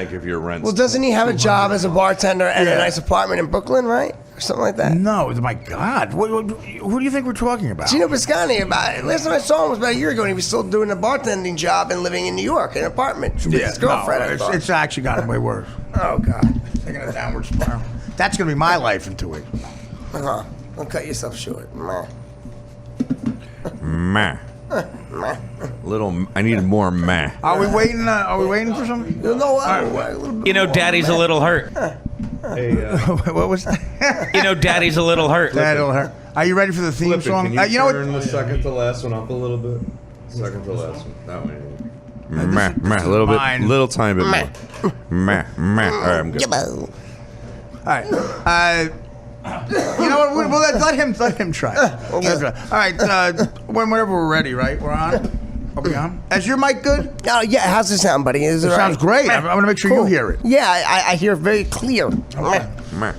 like if your rent's... Well, doesn't he have a job as a bartender at a nice apartment in Brooklyn, right? Or something like that? No, my God. Who do you think we're talking about? Gino Biscani. Last time I saw him was about a year ago, and he was still doing a bartending job and living in New York in an apartment with his girlfriend. No, it's actually gotten way worse. Oh, God. Taking a downward spiral. That's going to be my life in 2 weeks. Don't cut yourself short. Meh. I need more meh. Are we waiting for something? No, You know, Daddy's a little hurt. Hey, what was that? You know, Daddy's a little hurt. That'll hurt. Are you ready for the theme song? Can you know turn what? the second to last one up a little bit? Second to last one. That way. Meh, a little bit, little tiny bit more. Meh. All right, I'm good. All right. You know what? Well, let him try. All right. Whenever we're ready, right? We're on. Are we on? Is your mic good? Oh, yeah. How's it sound, buddy? Is it sounds great. I want to make sure you hear it. Yeah, I hear it very clear. Meh.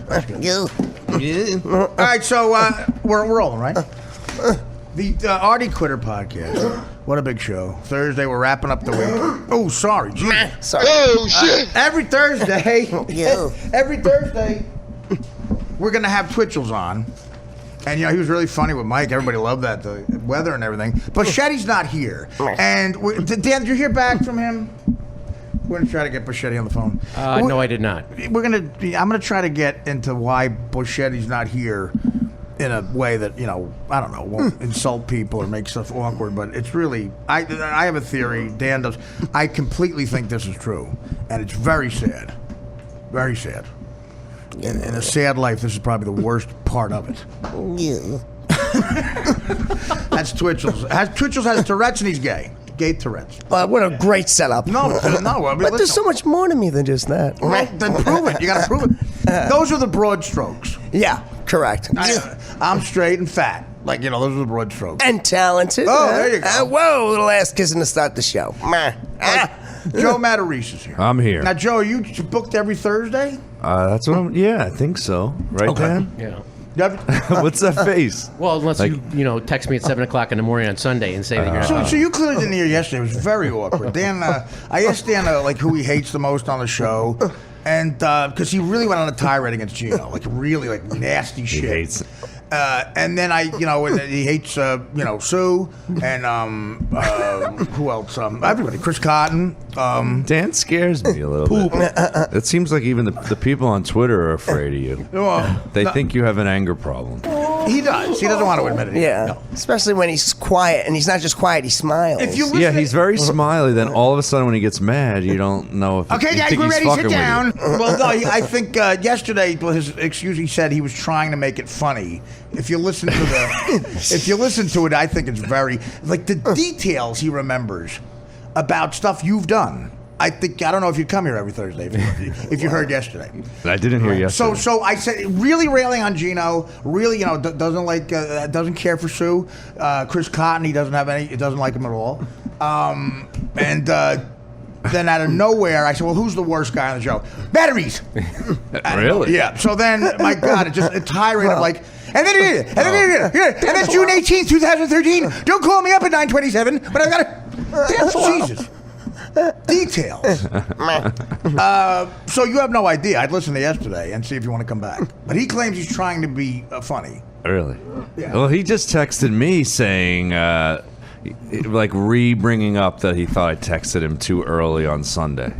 All right, so we're rolling, right? The Artie Quitter podcast. What a big show. Thursday, we're wrapping up the week. Oh, sorry. Sorry. Oh, shit. Every Thursday, we're going to have Twitchels on. And, you know, he was really funny with Mike. Everybody loved that, the weather and everything. But Shetty's not here. And, Dan, did you hear back from him? We're going to try to get Buscetti on the phone. No, I did not. I'm going to try to get into why Buschetti's not here in a way that, you know, I don't know, won't insult people or make stuff awkward. But it's really, I have a theory. Dan does. I completely think this is true. And it's very sad. Very sad. In a sad life, this is probably the worst part of it. That's Twitchels. Twitchels has Tourette's and he's gay. Gay Tourette's. What a great setup. No. I mean, but there's so much more to me than just that. Well, then prove it. You got to prove it. Those are the broad strokes. Yeah, correct. I'm straight and fat. Like, you know, those are the broad strokes. And talented. Oh, there you go. Whoa, little ass kissing to start the show. Joe Matarese is here. I'm here. Now, Joe, are you booked every Thursday? That's what I'm... Yeah, I think so. Right, Dan? Yeah. What's that face? Well, unless you text me at 7 o'clock in the morning on Sunday and say that you're not. So you clearly didn't hear yesterday. It was very awkward. Dan, I asked Dan like who he hates the most on the show, and because he really went on a tirade against Gino, like really like nasty shit. He hates. And then he hates Sue and who else? Everybody. Chris Cotton. Dan scares me a little bit. It seems like even the people on Twitter are afraid of you. They think you have an anger problem. He does. He doesn't want to admit it. Yeah. No. Especially when he's quiet, and he's not just quiet, he smiles. He's very smiley. Then all of a sudden, when he gets mad, you don't know if okay, guys, we're ready. Sit down. Well, no, I think yesterday his excuse. He said he was trying to make it funny. If you listen to it, I think it's very like the details he remembers about stuff you've done. I don't know if you'd come here every Thursday if you heard yesterday. I didn't hear yesterday. So I said really railing on Gino. Really, doesn't care for Sue. Chris Cotton, he doesn't like him at all. Then out of nowhere, I said, well, who's the worst guy on the show? Matarese. Really? Yeah. So then, my God, it just a tirade of like, and then June 18th, 2013, don't call me up at 9:27, but I got to, Jesus. Details. So you have no idea. I'd listen to yesterday and see if you want to come back. But he claims he's trying to be funny. Really? Yeah. Well, he just texted me saying, like bringing up that he thought I texted him too early on Sunday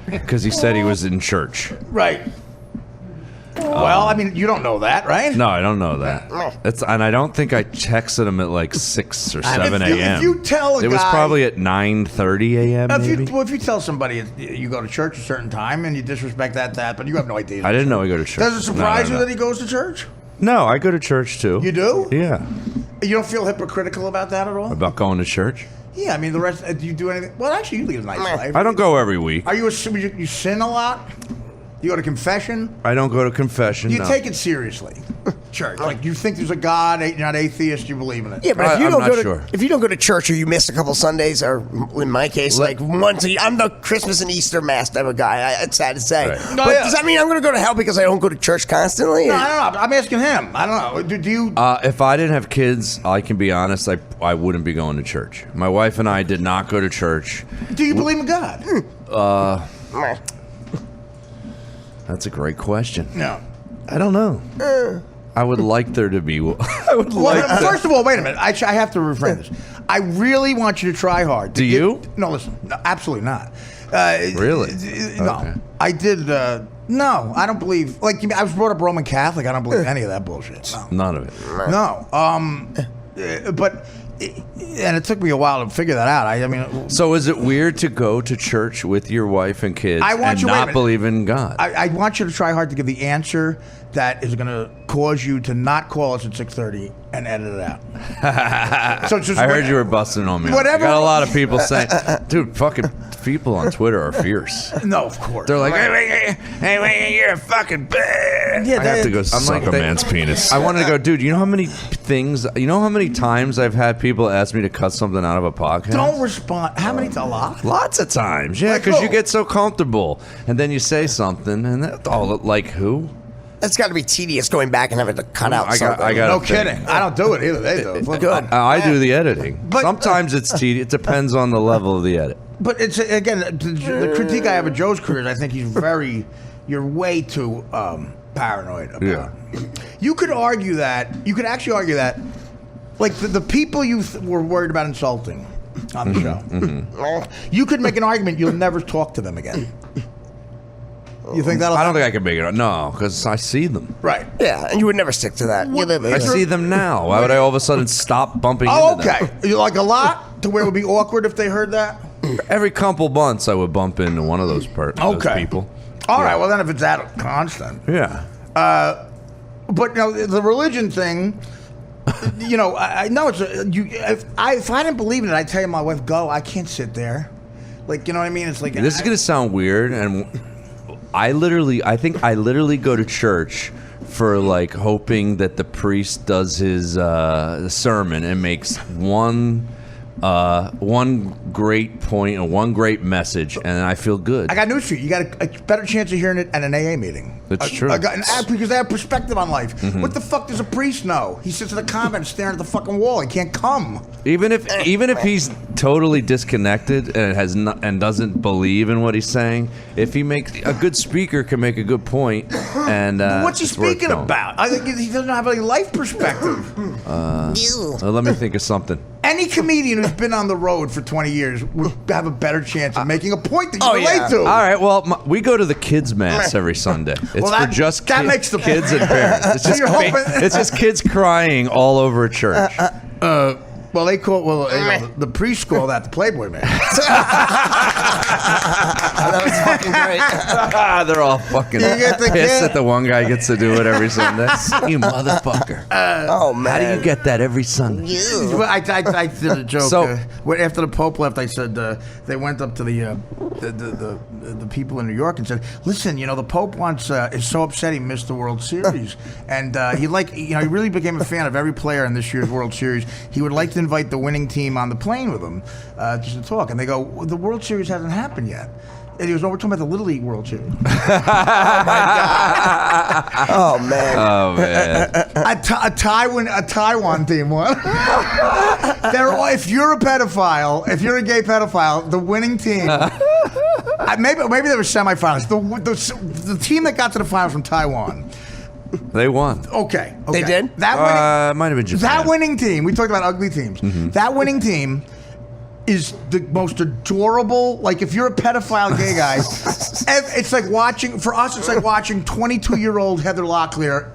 because he said he was in church. Right. Well, I mean, you don't know that, right? No, I don't know that. And I don't think I texted him at like 6 or 7 a.m. If you tell a guy... It was probably at 9:30 a.m. If you tell somebody you go to church a certain time and you disrespect that, but you have no idea. I didn't know he go to church. Does it surprise you that he goes to church? No, I go to church too. You do? Yeah. You don't feel hypocritical about that at all? About going to church? Yeah, I mean, the rest... Do you do anything... Well, actually, you lead a nice life. I don't go every week. Are you you sin a lot? You go to confession? I don't go to confession. You take it seriously. Church. Like, you think there's a God, you're not atheist, you believe in it. Yeah, but if you don't go to church or you miss a couple Sundays, or in my case, like once a year, I'm the Christmas and Easter mass type of guy. It's sad to say. Right. But does that mean I'm going to go to hell because I don't go to church constantly? No, I don't know. I'm asking him. I don't know. Do you... If I didn't have kids, I can be honest, I wouldn't be going to church. My wife and I did not go to church. Do you believe in God? That's a great question. No. I don't know. I would like there to be. I would like. First of all, wait a minute. I have to reframe this. I really want you to try hard. Do you? No, listen. No, absolutely not. Really? No. Okay. I did. No, I don't believe. Like, I was brought up Roman Catholic. I don't believe any of that bullshit. No. None of it. No. But. And it took me a while to figure that out. I mean, so is it weird to go to church with your wife and kids and not believe in God? I want you to try hard to give the answer that is going to cause you to not call us at 6:30 and edit it out. So it's just I heard you were busting on me. Whatever. I got a lot of people saying, dude, fucking people on Twitter are fierce. No, of course. They're like, hey, you're a fucking bitch. Yeah, I have to go suck a man's penis. I wanted to go, dude, you know how many times I've had people ask me to cut something out of a podcast? Don't respond. How many? A lot? Lots of times. Yeah, because you get so comfortable. And then you say something, and like who? That's got to be tedious going back and having to cut out something. No kidding. I don't do it either. They do. Good. I do the editing. But, sometimes it's tedious. It depends on the level of the edit. But it's, again, the critique I have of Joe's career is I think you're way too paranoid about it. You could argue that, like the people you were worried about insulting on the show, you could make an argument you'll never talk to them again. You think that'll I don't think I can make it. No, because I see them. Right. Yeah, and you would never stick to that. I see them now. Why would I all of a sudden stop bumping into them? You like a lot to where it would be awkward if they heard that? Every couple months I would bump into one of those people. All right, well then if it's that constant. Yeah. But the religion thing, I know it's if I didn't believe in it, I'd tell my wife, go. I can't sit there. Like, you know what I mean? It's like this is gonna sound weird, and I think I literally go to church for like hoping that the priest does his sermon and makes one great point or one great message, and I feel good. I got news for you. You got a better chance of hearing it at an AA meeting. That's true. Because they have perspective on life. Mm-hmm. What the fuck does a priest know? He sits in a convent staring at the fucking wall. He can't come. Even if he's totally disconnected and doesn't believe in what he's saying, if he makes a good speaker can make a good point. And what's he speaking about? I think he doesn't have any life perspective. Let me think of something. Any comedian who's been on the road for 20 years would have a better chance of making a point that you relate to. All right, well, we go to the kids' mass every Sunday. It's for just makes the kids and parents. It's just kids crying all over a church. Well, they call the priests call that the Playboy man. That was fucking great. They're all fucking pissed that the one guy gets to do it every Sunday. You motherfucker! Oh man, how do you get that every Sunday? Well, I did a joke. So after the Pope left, I said they went up to the people in New York and said, "Listen, the Pope is so upset he missed the World Series, and he really became a fan of every player in this year's World Series. He would like to invite the winning team on the plane with him just to talk." And they go, well, "The World Series hasn't happened yet." And he goes, "No, we're talking about the Little League World Series." Oh my God! Oh man! A Taiwan team won. If you're a pedophile, if you're a gay pedophile, the winning team. Maybe they were semifinals. The team that got to the finals from Taiwan. They won. Okay. They did? That might have been Japan. That winning team, we talked about ugly teams. Mm-hmm. That winning team is the most adorable. Like, if you're a pedophile gay guy, it's like watching, for us, it's like watching 22-year-old Heather Locklear.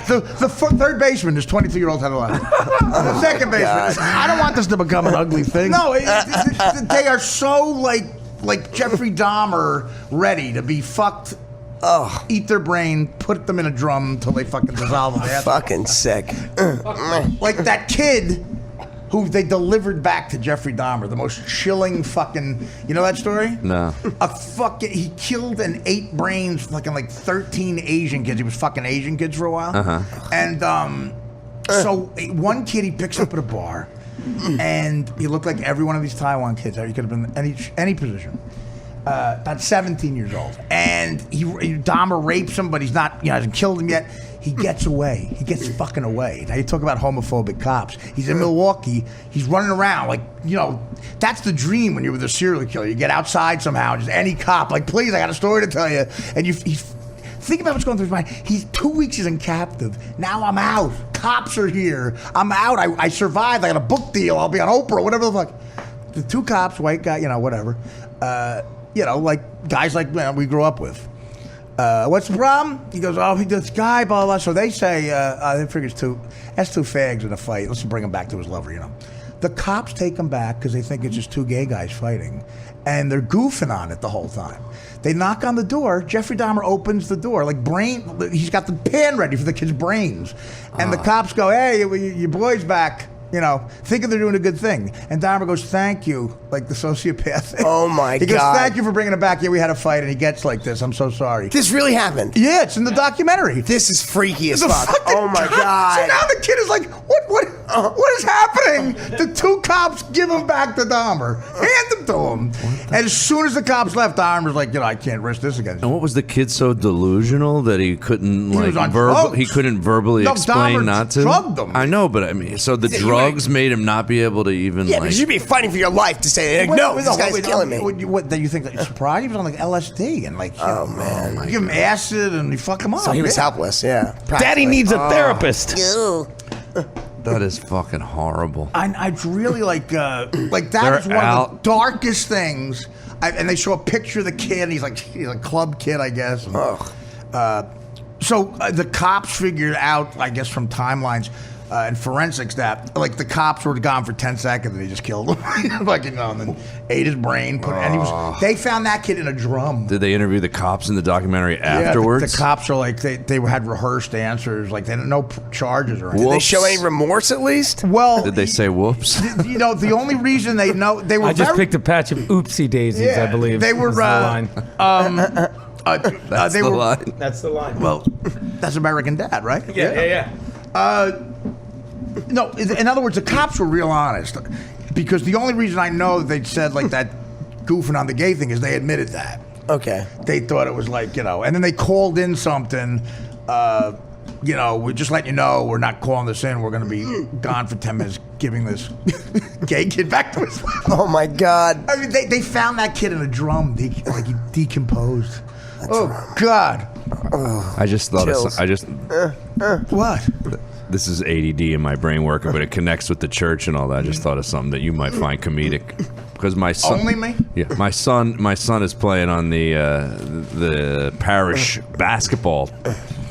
The third baseman is 22-year-old Heather Locklear. The second baseman. I don't want this to become an ugly thing. No, they are so like Jeffrey Dahmer ready to be fucked. Eat their brain, put them in a drum until they fucking dissolve them. Fucking sick. Like that kid who they delivered back to Jeffrey Dahmer, the most chilling fucking. You know that story? No. He killed and ate brains fucking like 13 Asian kids. He was fucking Asian kids for a while. Uh-huh. And so one kid he picks up at a bar, and he looked like every one of these Taiwan kids. He could have been any position. About 17 years old, and Dahmer rapes him, but he's not, hasn't killed him yet. He gets away. He gets fucking away. Now you talk about homophobic cops. He's in Milwaukee. He's running around like, that's the dream when you're with a serial killer. You get outside somehow, just any cop, like, please, I got a story to tell you. And think about what's going through his mind. He's 2 weeks he's in captive. Now I'm out. Cops are here. I'm out. I survived. I got a book deal. I'll be on Oprah, whatever the fuck. The 2 cops, white guy, whatever. Like guys like we grew up with. What's the problem? He goes, this guy, blah, blah. So they say, they figure that's 2 fags in a fight. Let's bring him back to his lover, The cops take him back because they think it's just 2 gay guys fighting. And they're goofing on it the whole time. They knock on the door. Jeffrey Dahmer opens the door. He's got the pan ready for the kid's brains. And the cops go, hey, your boy's back. Thinking they're doing a good thing. And Dahmer goes, thank you, like the sociopath. Oh, my God. He goes, thank you for bringing him back. Yeah, we had a fight, and he gets like this. I'm so sorry. This really happened? Yeah, it's in the documentary. This is freaky as fuck. Oh, my God. So now the kid is like, what is happening? The 2 cops give him back to Dahmer. Hand him to him. And as soon as the cops left, Dahmer's like, I can't risk this again. And what was the kid so delusional that he couldn't he couldn't verbally explain Dahmer not to? Drugged him. I know, but I mean, so the drugs made him not be able to even. Yeah, because you'd be fighting for your life to say, this guy's killing me. What do you think? Surprise? He was on like LSD and oh man, give him acid and you fuck him up. So he was helpless. Yeah. Daddy needs a therapist. That is fucking horrible. I really like that is one of the darkest things. And they show a picture of the kid. He's a club kid, I guess. So the cops figured out, I guess, from timelines and forensics that the cops were gone for 10 seconds and they just killed him. And then ate his brain. They found that kid in a drum. Did they interview the cops in the documentary afterwards? The cops are they had rehearsed answers. They didn't know charges or anything. Did they show any remorse at least? Well, did they say whoops? The only reason they were. I just picked a patch of oopsie daisies. I believe they were. That's the line. That's the line. Well, that's American Dad, right? Yeah. No, in other words, the cops were real honest. Because the only reason I know they'd said that goofing on the gay thing is they admitted that. Okay. They thought it was and then they called in something, we're just letting you know we're not calling this in. We're going to be gone for 10 minutes giving this gay kid back to his family. Oh, my God. I mean, they found that kid in a drum, he decomposed. God. I just thought What? This is ADD in my brain working, but it connects with the church and all that. I just thought of something that you might find comedic. Because my son, only me? Yeah, my son is playing on the parish basketball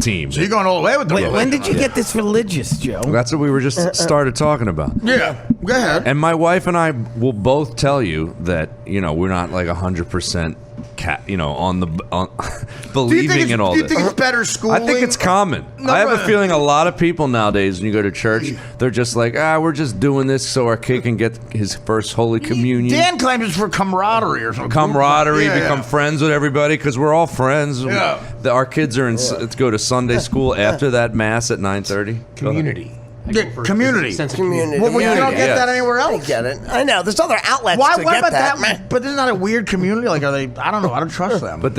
team. So you're going all the way with the When did you get this religious, Joe? That's what we were just started talking about. Yeah, go ahead. And my wife and I will both tell you that we're not 100% on believing in all this. Do you think it's better schooling? I think it's common. I have a feeling a lot of people nowadays, when you go to church, they're just like, we're just doing this so our kid can get his first Holy Communion. Dan claims it's for camaraderie or something. Become friends with everybody because we're all friends. Yeah. Our kids are let's go to Sunday school after that Mass at 9:30. Community. Community. Sense of Community. Well, you don't get that anywhere I else. get it. I know. There's other outlets Why to get about that. But isn't that a weird community? Are they? I don't know. I don't trust them. But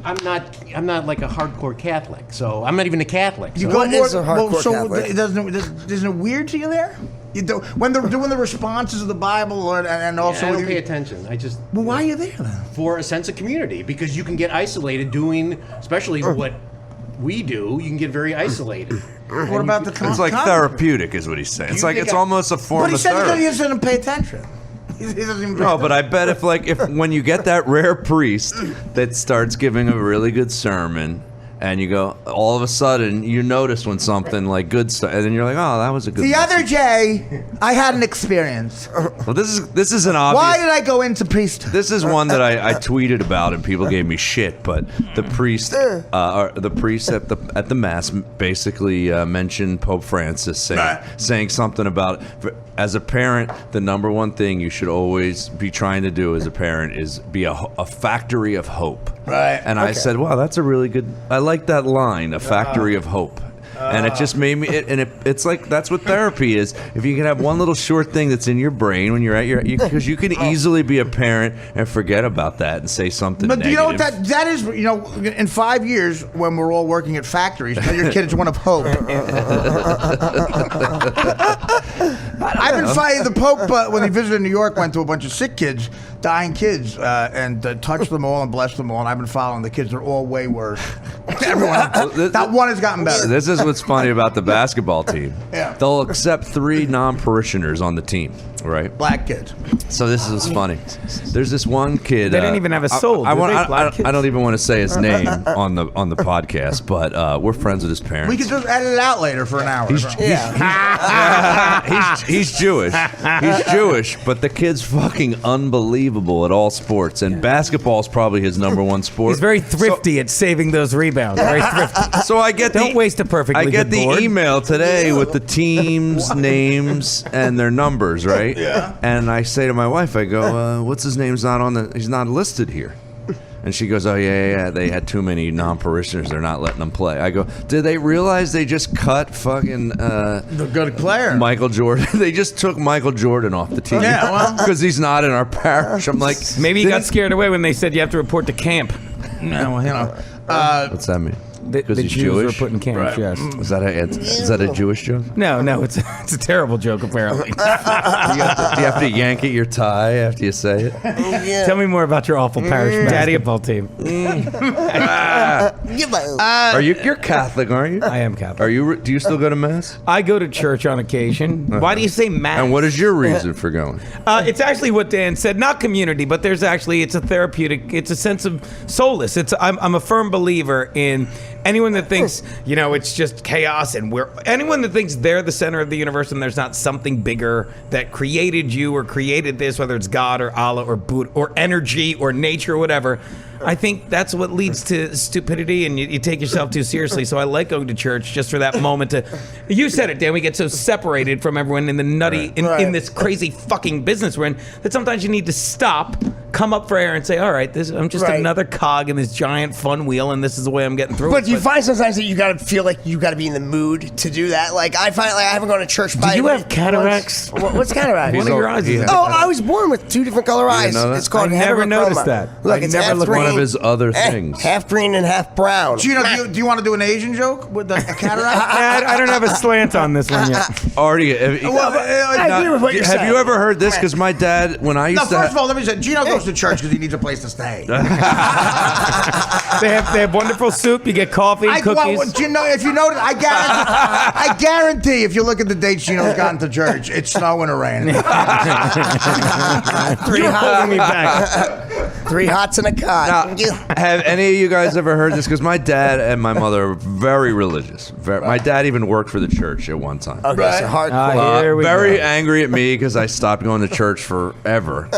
I'm not like a hardcore Catholic, so I'm not even a Catholic. You So. go What more, is a hardcore Catholic? Isn't it weird to you there? When they're doing the responses of the Bible and also I don't pay attention. Well, why are you there then? For a sense of community, because you can get isolated doing, especially what we do. You can get very isolated. What about the it's like therapeutic, is what he's saying. It's it's almost a form But he of said therapy. he doesn't pay attention. He doesn't even No, but I bet if when you get that rare priest that starts giving a really good sermon, and you go, all of a sudden you notice when something good stuff, and then you're like, oh, that was a good. The message. other day, I had an experience. Well, this is an obvious. Why did I go into priesthood? This is one that I tweeted about and people gave me shit. But the priest, at the mass basically mentioned Pope Francis saying something about, as a parent, the number one thing you should always be trying to do as a parent is be a factory of hope. Right. And I said, wow, that's a really good. I like that line, a factory of hope. and it just made me. It's like that's what therapy is. If you can have one little short thing that's in your brain when you're at because you can easily be a parent and forget about that and say something. But negative. you know what that is? You know, in 5 years when we're all working at factories, tell your kid it's one of hope. I've been fighting the Pope when he visited New York. Went to a bunch of sick kids, dying kids, and touched them all and blessed them all. And I've been following the kids; they're all way worse. Everyone, that one has gotten better. This is what's funny about the basketball team. Yeah. They'll accept 3 non-parishioners on the team, right? Black kids. So this is funny. There's this one kid. They didn't even have a soul. I Black kids? don't even want to say his name on the podcast, but we're friends with his parents. We could just edit it out later for an hour. He's Jewish. He's Jewish, but the kid's fucking unbelievable at all sports, and basketball is probably his number one sport. He's very thrifty at saving those rebounds. Very thrifty. So I get Don't waste a perfectly I get good the board. email today with the teams' names and their numbers, right? Yeah. And I say to my wife, I go, "What's his name's not on the? He's not listed here." And she goes, "Oh yeah, they had too many non-parishioners. They're not letting them play." I go, "Did they realize they just cut fucking The good player. Michael Jordan? They just took Michael Jordan off the team. Yeah, well. because he's not in our parish." I'm like, Maybe he got scared away when they said you have to report to camp. No, you know. What's that mean? The he's Jews Jewish? were put in camps, yes. Is that a Jewish joke? No, it's a terrible joke, apparently. Do you have to yank at your tie after you say it? Tell me more about your awful parish basketball team. You're Catholic, aren't you? I am Catholic. Do you still go to mass? I go to church on occasion. Why do you say mass? And what is your reason for going? It's actually what Dan said, not community, but it's a therapeutic, it's a sense of solace. I'm a firm believer in anyone that thinks, it's just chaos and anyone that thinks they're the center of the universe and there's not something bigger that created you or created this, whether it's God or Allah or Buddha or energy or nature or whatever. I think that's what leads to stupidity, and you take yourself too seriously. So I like going to church just for that moment to. You said it, Dan. We get so separated from everyone in the nutty in this crazy fucking business we're in that sometimes you need to stop, come up for air, and say, "All right, I'm just another cog in this giant fun wheel, and this is the way I'm getting through." But you find sometimes that you got to feel like you got to be in the mood to do that. Like I find, I haven't gone to church. Do you have cataracts? What's cataract? One of your eyes is. Oh, I was born with 2 different color eyes. know that? It's called I never heterochroma. noticed that. Look, I it's never half looked green, One of his other things. half green and half brown. Gino, do you want to do an Asian joke with the cataract? I don't have a slant on this one yet. Artie, I agree with what you're have saying. you ever heard this? Because my dad, when I used No, first of all, let me say, Gino goes to church because he needs a place to stay. They have wonderful soup. You get coffee, cookies. Gino, if you notice, I guarantee if you look at the dates Gino's gotten to church, it's snowing or raining. 3 holding me back. 3 hots and a cot. Now, have any of you guys ever heard this? Because my dad and my mother are very religious. My dad even worked for the church at one time. Okay, so hardcore. Here we Very go. angry at me because I stopped going to church forever.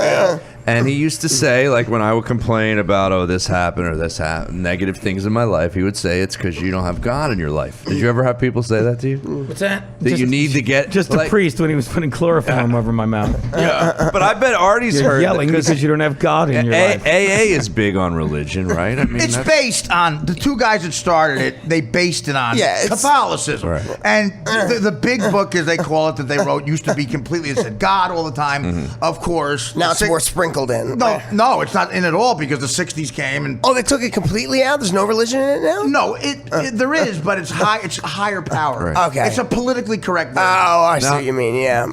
And he used to say, like, when I would complain about, this happened or this happened, negative things in my life, he would say it's because you don't have God in your life. Did you ever have people say that to you? What's that? That you need to get Just a priest when he was putting chloroform over my mouth. Yeah, but I bet Artie's You're heard yelling that because you don't have God in your life. AA is big on religion, right? I mean, It's based on the 2 guys that started it. They based it on Catholicism, Right. and the big book, as they call it, that they wrote used to be completely. It said God all the time, of course. Now it's more sprinkled in. No, it's not in at all because the '60s came and. Oh, they took it completely out? There's no religion in it now? No, there is, but it's high. It's a higher power. Right. Okay. It's a politically correct. Version. Oh, I see what you mean, yeah.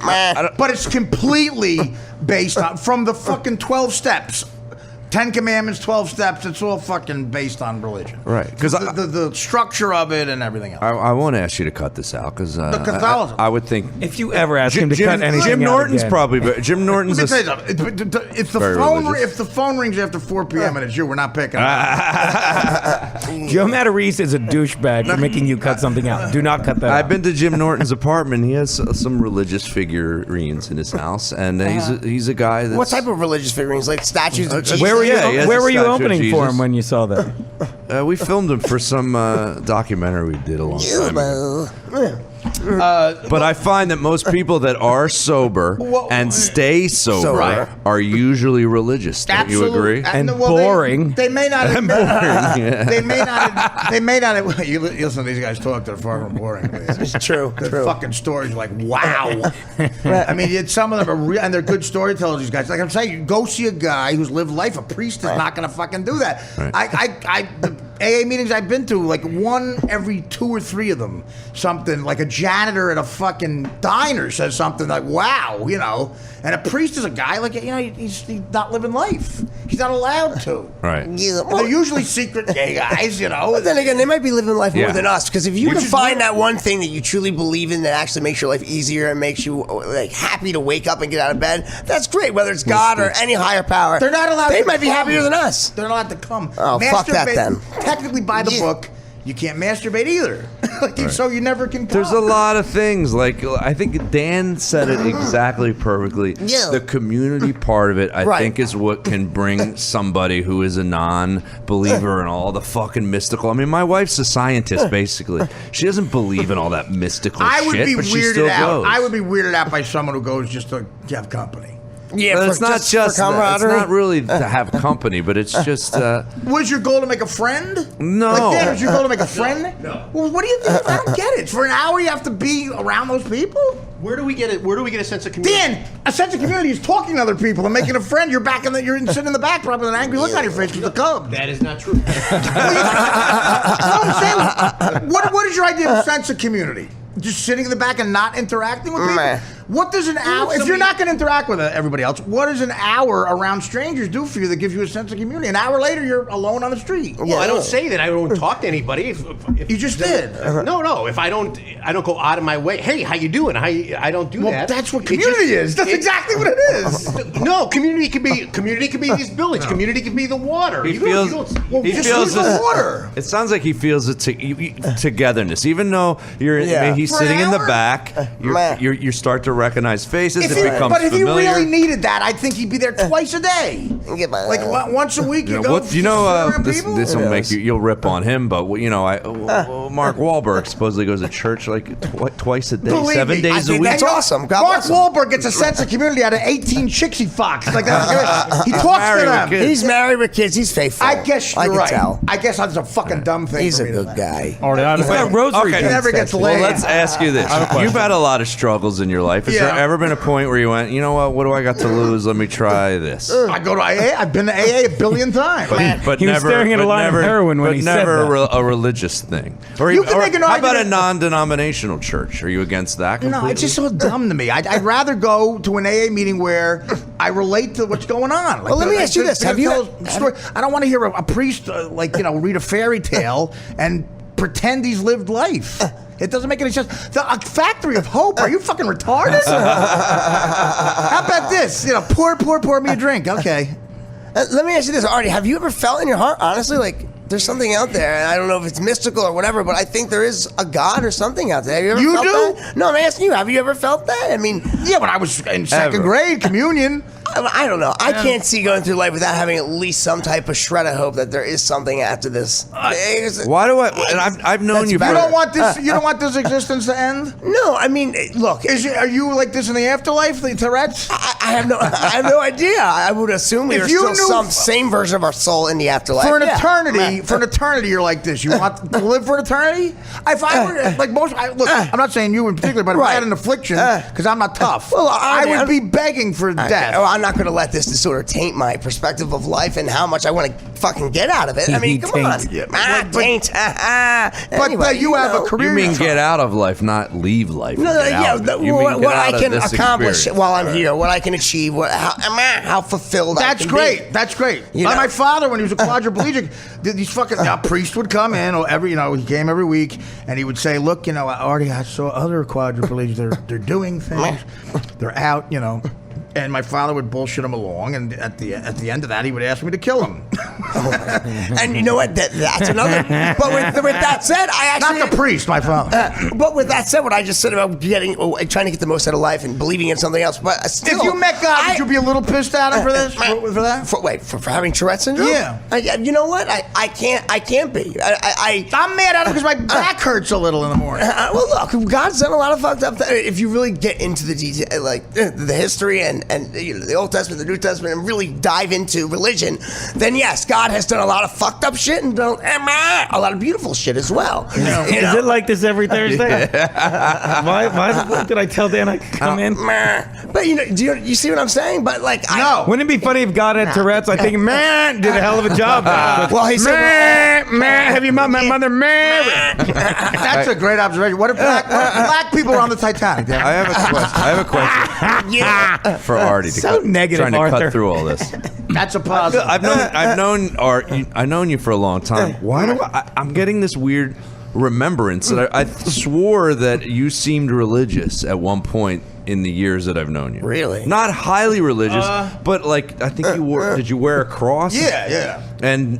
But it's completely based on from the fucking 12 steps. 10 Commandments, 12 steps, it's all fucking based on religion. Right. Because the structure of it and everything else. I won't ask you to cut this out because Catholicism. I would think If you ever ask him to cut anything Jim out Norton's again. probably Jim Norton's Let me tell you something. If the Very phone religious. if the phone rings after 4 p.m. and it's you, we're not picking up. Joe Matarese is a douchebag for making you cut something out. Do not cut that out. I've been to Jim Norton's apartment. He has some religious figurines in his house, and he's a guy that's... What type of religious figurines? Like statues of Jesus? Where were you? Yeah, he has Where a were you statue of opening for Jesus. him when you saw that? We filmed him for some documentary we did a long time ago. But I find that most people that are sober and stay sober Right. are usually religious. Don't you agree? And boring. They may not. And boring. Yeah. They may not. They may not. You listen to these guys talk; they're far from boring. It's true. Their fucking stories, like wow. I mean, some of them are real, and they're good storytellers. These guys, like I'm saying, you go see a guy who's lived life. A priest is not going to fucking do that. Right. The AA meetings I've been to, like one every 2 or 3 of them, something like a janitor at a fucking diner says something like, "Wow," you know. And a priest is a guy like, you know, he's not living life. He's not allowed to. Right. Yeah, And they're usually secret gay guys, you know. But then again, they might be living life more Yeah. than us. Because if you Which can is find that one thing that you truly believe in that actually makes your life easier and makes you like happy to wake up and get out of bed, that's great. Whether it's God or any higher power, They're not allowed. They to might be come. happier than us. They're not allowed to come. Oh, fuck that then. Technically, by the book, you can't masturbate either. So you never can. Come. There's a lot of things. Like I think Dan said it exactly perfectly. Yeah. The community part of it, I Right. think, is what can bring somebody who is a non-believer in all the fucking mystical. I mean, my wife's a scientist, basically. She doesn't believe in all that mystical I would shit, be but she still weirded out. goes. I would be weirded out by someone who goes just to have company. Yeah, But for, it's not just for that. It's camaraderie. not really to have company, but it's just Was your goal to make a friend? No. Like, Dan, was your goal to make a friend? No. Well, what do you think? I don't get it. For an hour, you have to be around those people. Where do we get it? Where do we get a sense of community? Dan, a sense of community is talking to other people and making a friend. You're back in the. You're sitting in the back, probably with an angry look on your face because the Cubs. That is not true. I'm saying, what is your idea of a sense of community? Just sitting in the back and not interacting with people? Meh. What does an hour, if you're not going to interact with everybody else, what does an hour around strangers do for you that gives you a sense of community? An hour later, you're alone on the street. Well, I don't say that I don't talk to anybody. If You just did. No. If I don't go out of my way. Hey, how you doing? I don't do Well, that. that's what It community just- is. That's it- exactly what it is. No, community can be these buildings. Community can be the water. He You feels. don't- Well, He just feels use the this- water. It sounds like he feels it togetherness, even though you're. Yeah. He's For an sitting in the hour? back. Meh. You start to recognize faces. It becomes But if he familiar. really needed that, I think he'd be there twice a day. Like once a week, you go. This people? will make you'll rip on him, but Mark Wahlberg supposedly goes to church like twice a day, Believe 7 me, days I a think week. That's awesome. God Mark bless him. Wahlberg gets a sense of community out of 18 chicks he fucks. Like that. He talks Married to with them. kids. He's married with kids. He's faithful. I guess you're I can right. tell. I guess that's a fucking dumb thing. He's for a me to good say. guy. He's got rosary Okay. He never gets Well, laid. Well, let's ask you this: you've had a lot of struggles in your life. Has there Yeah. ever been a point where you went, you know what? What do I got to lose? Let me try this. I go to AA. I've been to AA a billion times. But He was never, staring at a but line of never, heroin when but he said never that. a religious thing. Or, You can make an how about a argument- non-denominational church? Are you against that completely? No, it's just so dumb to me. I'd rather go to an AA meeting where I relate to what's going on. Like, Well, let me ask you this. Have you- I don't want to hear a priest read a fairy tale and pretend he's lived life. It doesn't make any sense. A factory of hope. Are you fucking retarded? How about this? Pour me a drink. Okay. Let me ask you this, Artie. Have you ever felt in your heart, honestly, like there's something out there, and I don't know if it's mystical or whatever, but I think there is a God or something out there. Have you ever You felt do? that? No, I'm asking you. Have you ever felt that? I mean, Yeah, when I was in second Ever. grade, communion. I don't know. I can't see going through life without having at least some type of shred of hope that there is something after this. Why do I? And I've known That's you. bad. You For, don't want this. You don't want this existence to end. No, I mean, look. Are you like this in the afterlife? The Tourette's? I have no idea. I would assume we If are you still knew- some same version of our soul in the afterlife. For an Yeah. eternity, you're like this. You want to live for an eternity? If I were like most, look, I'm not saying you in particular, but if I had an affliction, because I'm not tough, Well, I I'm- would be begging for death. Oh, I'm not going to let this disorder taint my perspective of life and how much I want to fucking get out of it. I mean, come on. Taint. Taint. But Anyway, you have a you career. mean get out of life, not leave life. No, Get yeah, out of it. You mean what get I out of can this accomplish experience. while I'm here, what I can achieve, how fulfilled I That's can great. be. That's great. You know? My father, when he was a quadriplegic, these fucking priests would come in, or he came every week, and he would say, "Look, Artie, I saw other quadriplegics. They're doing things. They're out, And my father would bullshit him along, and at the end of that, he would ask me to kill him. And you know what? That's another. But with that said, I actually Not the priest, my father. but with that said, what I just said about trying to get the most out of life and believing in something else, but still, If you met God, would you be a little pissed at him for this? For that? For having Tourette syndrome? Yeah. You know what? I can't be. I'm mad at him because my back hurts a little in the morning. Well, look, God's done a lot of fucked up things. If you really get into the detail, like the history and the Old Testament, the New Testament, and really dive into religion, then yes, God has done a lot of fucked up shit and done a lot of beautiful shit as well. Is it like this every Thursday? Why did I tell Dan I could come in? But do you see what I'm saying? But like, No. Wouldn't it be funny if God had Tourette's? I think, man, did a hell of a job. Well, he said, man, have you met my mother, Mary? That's a great observation. What if black people are on the Titanic? Dan? I have a question yeah. for Artie. So negative, trying to Arthur. cut through all this. That's a positive. I've known you for a long time. Why do I'm getting this weird remembrance that I swore that you seemed religious at one point in the years that I've known you. Really? Not highly religious, but like I think you wore. Did you wear a cross? Yeah. And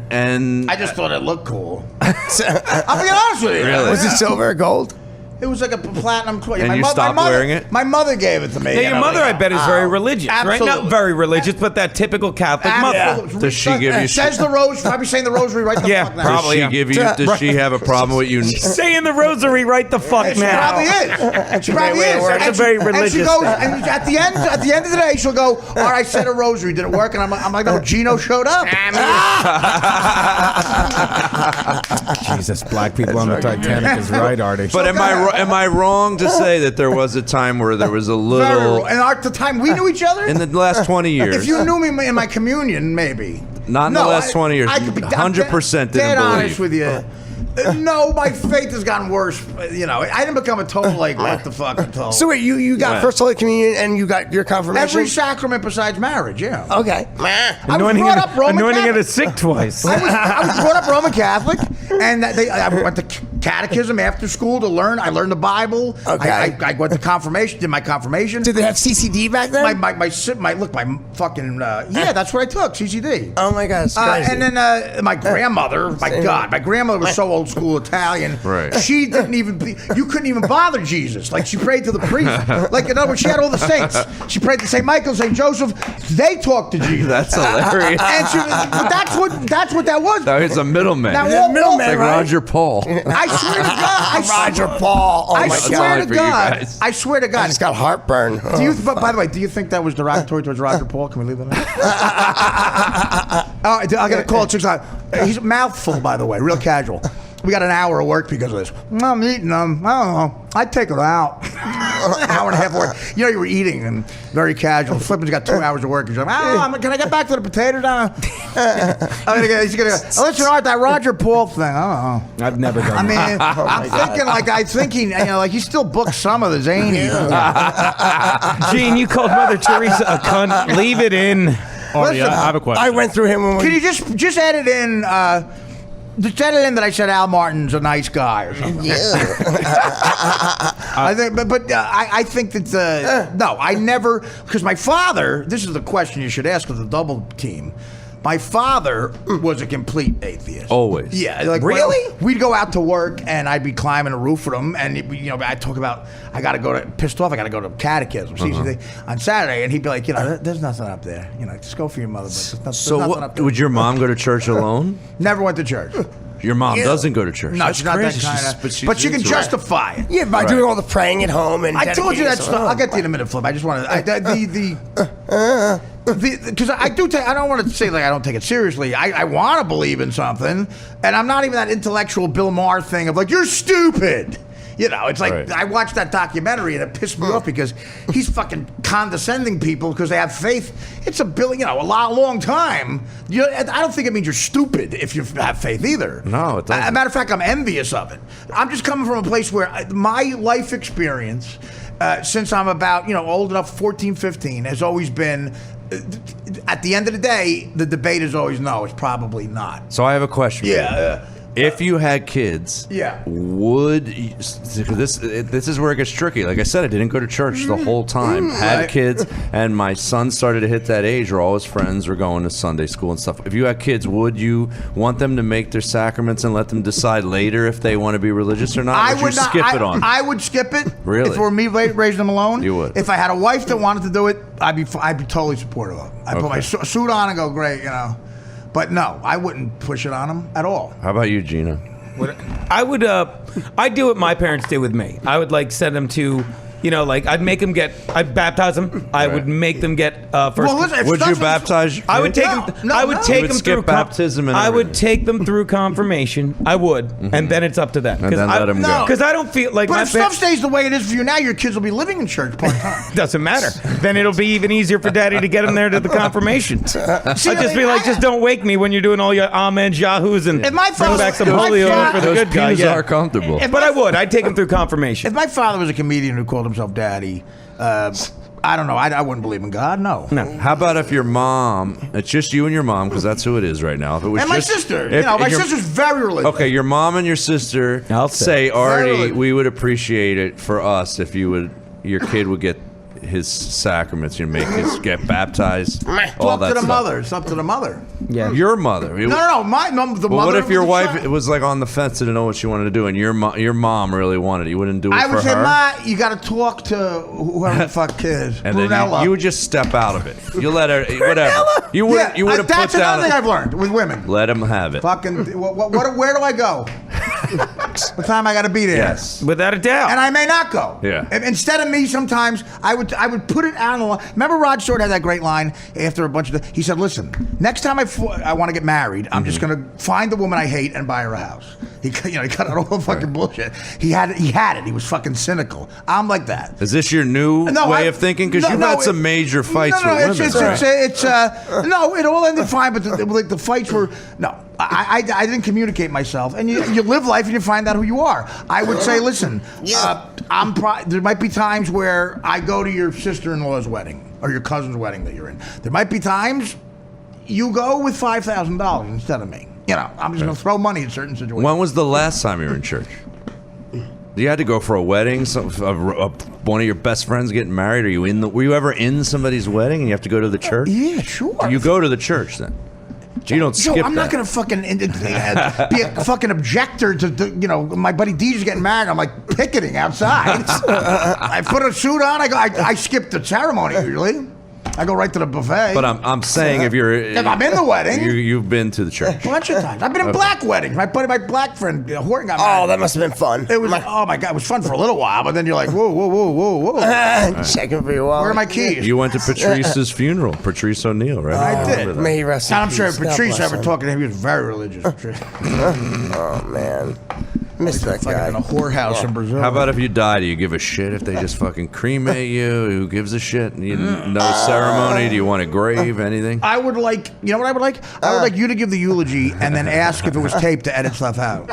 I just thought it looked cool. I'll be honest with you. Really? Was it silver or gold? It was like a platinum. And you stopped wearing it? My mother gave it to me. Yeah, your mother, I bet, is very religious, right? Absolutely. Not very religious, but that typical Catholic mother. Absolutely. Does she give you? Says the rose. Probably saying the rosary right the Yeah, fuck now. probably. Does she give you? Does she have a problem with you? Saying the rosary right the fuck She now. probably is. She probably way it is. works. That's a very And she religious goes, thing. and at the end of the day, she'll go, all right, I said a rosary. Did it work? And I'm like, no, Gino showed up. Jesus, black people on the Titanic is right, Artie. But am I wrong to say that there was a time where there was a little And at the time we knew each other? in the last 20 years? If you knew me in my communion, maybe. Not in the last 20 years. I could be 100% didn't dead believe. honest with you. No, my faith has gotten worse. You know, I didn't become a total like what the fuck until So wait, you got Right. First Holy Communion and you got your confirmation? every sacrament besides marriage. Yeah. Okay. I was brought up Roman anointing Catholic. it as sick twice. I was brought up Roman Catholic, and I went to catechism after school to learn. I learned the Bible. Okay. I went to confirmation. Did my confirmation. Did they have CCD back then? My fucking yeah, that's what I took, CCD. Oh my God, it's crazy. And then my grandmother, my grandmother was so old school Italian. Right. She didn't even. You couldn't even bother Jesus. Like she prayed to the priest. Like in other words, she had all the saints. She prayed to Saint Michael, Saint Joseph. They talked to Jesus. That's hilarious. And but that's what that was. That was a middleman. That It's was middleman, like right? Roger Paul. I swear to God. Roger Paul. Oh I my swear God. to for you God. guys. I swear to I God. just got heartburn. Do you? But by the way, do you think that was derogatory towards Roger Paul? Can we leave that in? I got a call at 6 o'clock. He's a mouthful, by the way, real casual. We got an hour of work because of this. I'm eating them. I don't know. I'd take it out. An hour and a half of work. You know, you were eating and very casual. Flippin's got 2 hours of work. He's like, can I get back to the potatoes? He's gonna go, listen, Art, that Roger Paul thing. I don't know. I've never done I mean, I'm thinking, like he still booked some of the zany. Gene, you called Mother Teresa a cunt. Leave it in. Artie, I have a question. I went through him when Can we. you just edit in? Just edit in that I said Al Martin's a nice guy or something. I think, but I think that no, I never, because my father. This is the question you should ask with the double team. My father was a complete atheist. Always. Yeah, like Really? we'd go out to work and I'd be climbing a roof with him, and I'd talk about I got to go to pissed off. I got to go to catechism on Saturday, and he'd be like, there's nothing up there. Just go for your mother. But there's So nothing up there. would your mom go to church alone? Never went to church. Your mom doesn't go to church. No, That's she's not crazy. that kind She's- of. she's But she can into it. justify it. Yeah, by doing all the praying at home and. I told you that dedicating stuff. I'll get to you in a minute, Flip. I just want to. Because I do take. I don't want to say like I don't take it seriously. I want to believe in something, and I'm not even that intellectual Bill Maher thing of like you're stupid. It's like Right. I watched that documentary and it pissed me off because he's fucking condescending people because they have faith. It's a long time. I don't think it means you're stupid if you have faith either. No, it doesn't. As a matter of fact, I'm envious of it. I'm just coming from a place where my life experience, since I'm about old enough, 14, 15, has always been. At the end of the day, the debate is always no. It's probably not. So I have a question. for you. Yeah. If you had kids, Yeah. would you, this is where it gets tricky. Like I said, I didn't go to church the whole time. Had Right. kids, and my son started to hit that age where all his friends were going to Sunday school and stuff. If you had kids, would you want them to make their sacraments and let them decide later if they want to be religious or not? I would would you not. skip it on? I would skip it. Really? If it were me raising them alone, You would. If I had a wife that wanted to do it, I'd be totally supportive of it. I'd put my Okay. suit on and go, great, you know. But no, I wouldn't push it on them at all. How about you, Gina? I would. I'd do what my parents did with me. I would like send them to. Like I'd make them I'd baptize them. I would make them get first. Well, listen, if Would you stuff is- baptize? Your I would kids? take No, them. no, I would no. take You would them skip through baptism and I would everything. take them through confirmation. I would, and then it's up to them. And then let 'em go. Because I don't feel like But my if stuff stays the way it is for you now, your kids will be living in church part time. doesn't matter. Then it'll be even easier for Daddy to get them there to the confirmation. I'd just be like, just don't wake me when you're doing all your amens, yahoos, and If my bring father- back some if my Julio father- for the Those good guy. pews Yeah. are comfortable. But I would. I'd take them through confirmation. If my father was a comedian who called himself Daddy, I don't know. I wouldn't believe in God. No. How about if your mom? It's just you and your mom, because that's who it is right now. If it was And my just, sister. if- My if your- sister's very religious. Okay, your mom and your sister I'll say, say. Artie, Very- we would appreciate it for us if your kid would get his sacraments, get baptized, all It's that up to the stuff. mother. It's up to the mother. Yeah. Your mother. No. My mom, the But mother. what if your of the wife child. was like on the fence, didn't know what she wanted to do, and your mom really wanted it? You wouldn't do it I for would say, her? Ma, you got to talk to whoever the fuck is. And then Brunella. you would just step out of it. You let her, whatever. You would Yeah, you would have put that's another thing down. I've learned with women. Let them have it. Fucking, where do I go? What time I got to be there? Yes. Without a doubt. And I may not go. Yeah. And instead of me, sometimes I would put it out on the line. Remember, Rod Stewart had that great line after a bunch of. He said, "Listen, next time I want to get married, I'm just gonna find the woman I hate and buy her a house." He cut out all the fucking bullshit. He had it. He was fucking cynical. I'm like that. Is this your new way of thinking? Because you've had some major fights with women. No, it all ended fine, but the fights were no. I didn't communicate myself, and you live life and you find out who you are. I would say, listen, there might be times where I go to your sister-in-law's wedding or your cousin's wedding that you're in. There might be times you go with $5,000 instead of me. I'm just going to throw money at certain situations. When was the last time you were in church? You had to go for a wedding. One of your best friends getting married. Were you ever in somebody's wedding and you have to go to the church? Yeah, sure. You go to the church then. You don't Joe, skip I'm not that. gonna fucking be a fucking objector to my buddy Dee's getting married. I'm like picketing outside. I put a suit on. I skip the ceremony usually. I go right to the buffet. But I'm saying if I'm in the wedding. you've been to the church. A bunch of times. I've been in black weddings. My black friend Horton got married. Oh, that must have been fun. It was oh my god, it was fun for a little while, but then you're like, whoa. Checking for your wallet. Where are my keys? You went to Patrice's funeral, Patrice O'Neill, right? I did. remember that. May he rest in And I'm sure peace. God Patrice bless ever him. talking to him. He was very religious. Patrice. Oh man, missed that Fucking in a guy. whorehouse in Brazil. How about if you die? Do you give a shit if they just fucking cremate you? Who gives a shit? No ceremony? Do you want a grave? Anything? I would like, you know what I would like? I would like you to give the eulogy and then ask if it was taped to edit stuff out.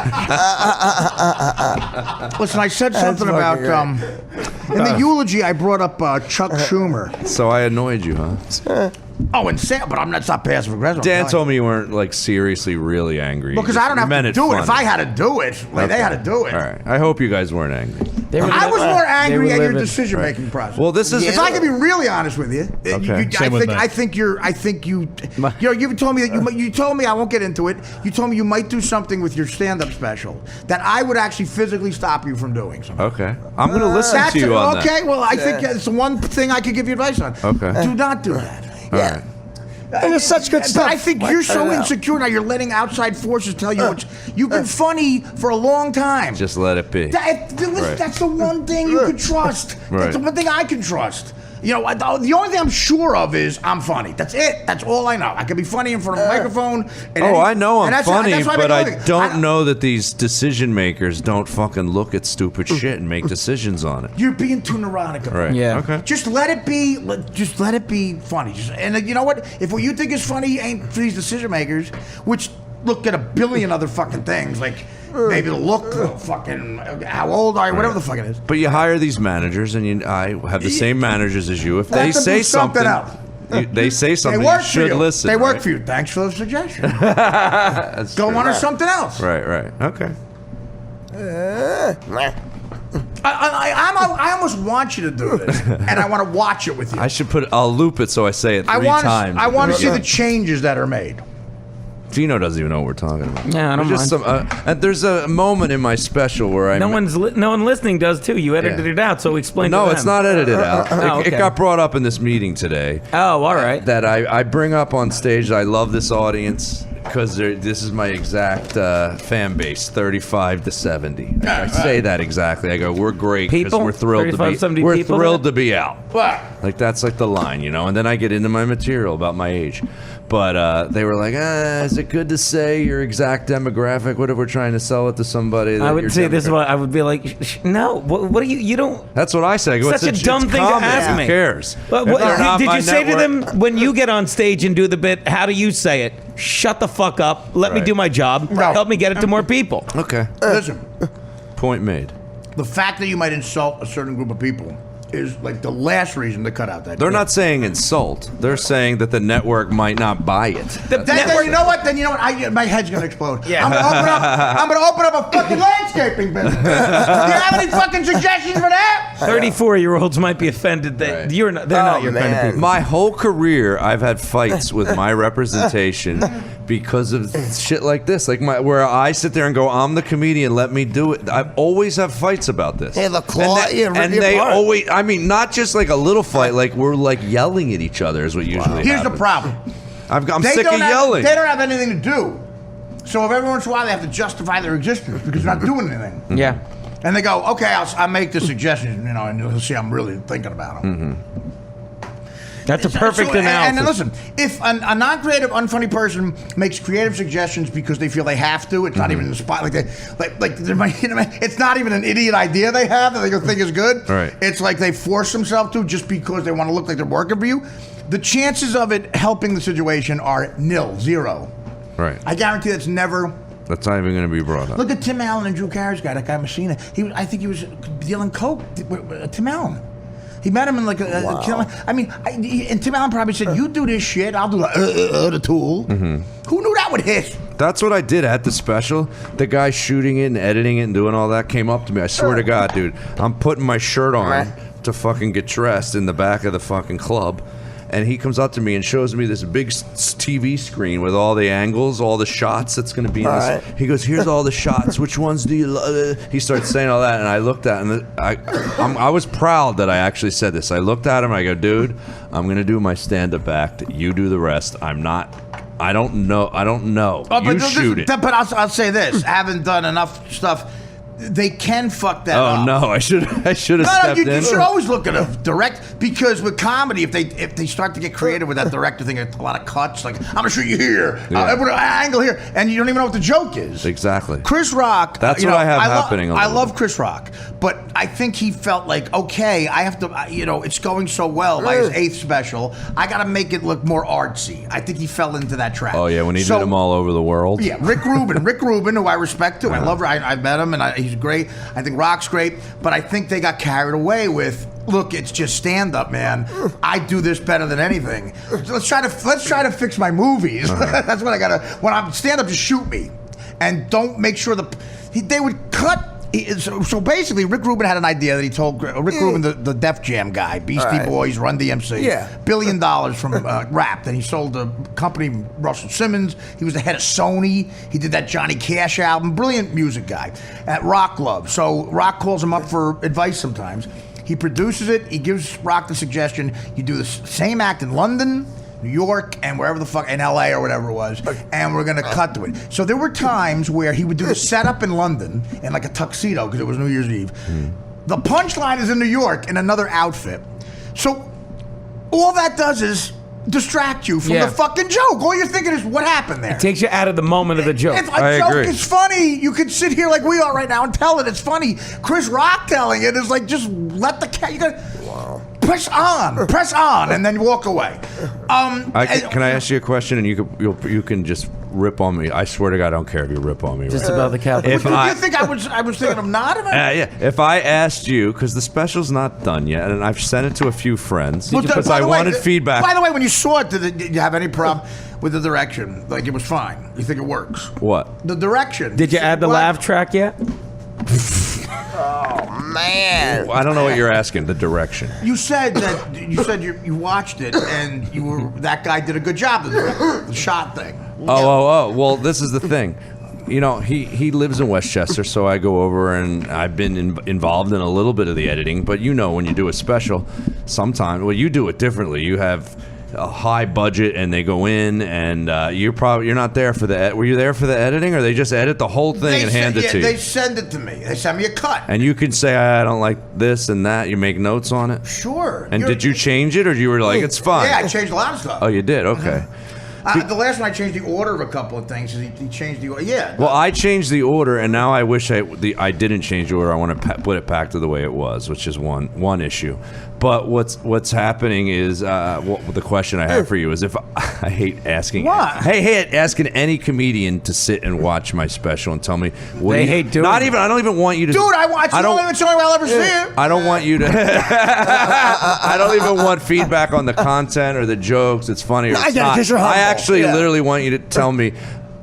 Listen, I said something about, fucking in the eulogy, I brought up Chuck Schumer. So I annoyed you, huh? Oh, and Sam, but that's not passive aggressive. Dan told me you weren't like seriously really angry. Because I don't have to do it. If I had to do it, they had to do it. All right. I hope you guys weren't angry. I was more angry at your living- decision-making process. Well, this is If I can be really honest with you, I think you told me that you told me I won't get into it. You told me you might do something with your stand-up special that I would actually physically stop you from doing. Something. Okay. I'm going to listen to you on that. Okay, well, I think it's the one thing I could give you advice on. Okay. Do not do that. All right. And it's such good But stuff. I think you're so insecure now. You're letting outside forces tell you what you've been funny for a long time. Just let it be. That's the one thing you can trust. Right. That's the one thing I can trust. The only thing I'm sure of is I'm funny. That's it. That's all I know. I can be funny in front of a microphone. I know I'm funny, but I don't don't know that these decision makers don't fucking look at stupid shit and make decisions on it. You're being too neurotic about Right. it. Yeah. Okay. Just let it be. Just let it be funny. And you know what? If what you think is funny ain't for these decision makers, which look at a billion other fucking things, like maybe the look, fucking how old are you, whatever the fuck it is. But you hire these managers, and I have the same managers as you. If Let they them say do something something, else. They say something. They work You should for you. listen. They work right? for you. Thanks for the suggestion. That's Go true. on to something else. Right. Okay. I almost want you to do this, and I want to watch it with you. I'll loop it so I say it 3 times. I want to see the changes that are made. Gino doesn't even know what we're talking about. Yeah, I don't There's mind. there's a moment in my special where I. No one listening does too. You edited it out, so explain. No, to them. it's not edited out. Oh, It okay. got brought up in this meeting today. Oh, all right. That I bring up on stage. I love this audience because this is my exact fan base, 35 to 70. I say that exactly. I go, we're great because People? we're thrilled 35 to 70 we're people thrilled there? to be out. What? Like that's like the line, and then I get into my material about my age. But they were like, is it good to say your exact demographic? What if we're trying to sell it to somebody? I would say this is what I would be like. No, what do you don't? That's what I say. I go, Such it's a dumb it's thing to comedy. ask Who me. cares? But If they're not did my you say to network- them when you get on stage and do the bit? How do you say it? Shut the fuck up. Let me Right. do my job. No. Help me get it to more people. Okay. Listen, Point made. the fact that you might insult a certain group of people is like the last reason to cut out that. They're clip. not saying insult. They're saying that the network might not buy it. Then you know what? My head's gonna explode. Yeah. I'm gonna open up a fucking landscaping business. Do you have any fucking suggestions for that? 34-year-olds might be offended that Right. you're not. They're not your kind of man. people. My whole career, I've had fights with my representation because of shit like this. Where I sit there and go, I'm the comedian, let me do it. I always have fights about this. Hey, the claw, and they always, I mean, not just like a little fight, like we're like yelling at each other is what usually Here's the happens. problem. I'm They sick of don't have- yelling. They don't have anything to do. So every once in a while they have to justify their existence because they're not doing anything. Yeah. And they go, okay, I'll make the suggestion, and you'll see I'm really thinking about them. That's a perfect analysis. And listen, if a non-creative, unfunny person makes creative suggestions because they feel they have to, it's not even in the spot. It's not even an idiot idea they have that they think is good. Right. It's like they force themselves to just because they want to look like they're working for you. The chances of it helping the situation are nil, zero. Right. I guarantee that's never. That's not even going to be brought up. Look at Tim Allen and Drew Carey's guy, that guy Messina. I think he was dealing coke. Tim Allen. He met him in like and Tim Allen probably said, "You do this shit, I'll do the tool." Mm-hmm. Who knew that would hit? That's what I did at the special. The guy shooting it and editing it and doing all that came up to me. I swear to God, dude, I'm putting my shirt on to fucking get dressed in the back of the fucking club. And he comes up to me and shows me this big TV screen with all the angles, all the shots that's going to be in this. Right. He goes, here's all the shots. Which ones do you love? He starts saying all that. And I looked at him. I was proud that I actually said this. I looked at him. I go, dude, I'm going to do my stand-up act. You do the rest. I don't know. You shoot it. But I'll say this: having done enough stuff, they can fuck that up. Oh, no. I should have stepped you in. should always look at a direct, because with comedy, if they start to get creative with that director thing, a lot of cuts, like I'm gonna shoot you here, I'm gonna angle here, and you don't even know what the joke is. Exactly. Chris Rock. That's what I have happening a I little love bit. Chris Rock, but I think he felt like, okay, I have to, it's going so well by his 8th special, I got to make it look more artsy. I think he fell into that trap. Oh, yeah, when he did them all over the world. Yeah, Rick Rubin, who I respect too. I love. I met him, and he's great. I think Rock's great, but I think they got carried away with. Look, it's just stand up, man. I do this better than anything. Let's try to fix my movies. That's what I gotta. When I'm stand up, just shoot me, and don't make sure they would cut. So basically, Rick Rubin had an idea that he told Rick Rubin, the Def Jam guy, Beastie Boys, Run DMC, $1 billion from rap. Then he sold the company Russell Simmons. He was the head of Sony. He did that Johnny Cash album. Brilliant music guy at Rock Love. So Rock calls him up for advice sometimes. He produces it. He gives Rock the suggestion: you do the same act in London, New York, and wherever the fuck, in LA or whatever it was, and we're gonna cut to it. So there were times where he would do the setup in London in like a tuxedo because it was New Year's Eve. The punchline is in New York in another outfit. So all that does is distract you from the fucking joke. All you're thinking is, what happened there? It takes you out of the moment of the joke. If a I joke agree. is funny, you could sit here like we are right now and tell it. It's funny. Chris Rock telling it is like, just let the cat. You got press on, and then walk away. Can I ask you a question, and you can just rip on me. I swear to God, I don't care if you rip on me. Just right? about the Capitol. If Do I- you think I was thinking of not of it? Yeah. If I asked you, because the special's not done yet, and I've sent it to a few friends Well, because by I the way, wanted feedback. By the way, when you saw it, did you have any problem with the direction? Like, it was fine. You think it works? What? The direction. Did you add the What? laugh track yet? Man. I don't know what you're asking. The direction. You said that you watched it and that guy did a good job of the shot thing. Oh. Well, this is the thing. You know, he lives in Westchester, so I go over and I've been involved in a little bit of the editing. But you know, when you do a special, sometimes you do it differently. You have a high budget, and they go in, and you're not there for the. Were you there for the editing, or they just edit the whole thing and hand it to you? They send it to me. They send me a cut. And you can say, I don't like this and that. You make notes on it. Sure. And did you change it, or you were like, it's fine? Yeah, I changed a lot of stuff. Oh, you did? Okay. The last one I changed the order of a couple of things. He changed the order. Yeah. Well, I changed the order, and now I wish I didn't change the order. I want to put it back to the way it was, which is one issue. But what's happening is the question I have for you is if I hate asking. What? I hate asking any comedian to sit and watch my special and tell me what They hate doing Not it. even. I don't even want you to. Dude, I watched it. It's the only way I'll ever see it. I don't want you to. I don't even want feedback on the content or the jokes. It's funny or I it's get it, not. 'cause you're I humble. actually Yeah. literally want you to tell me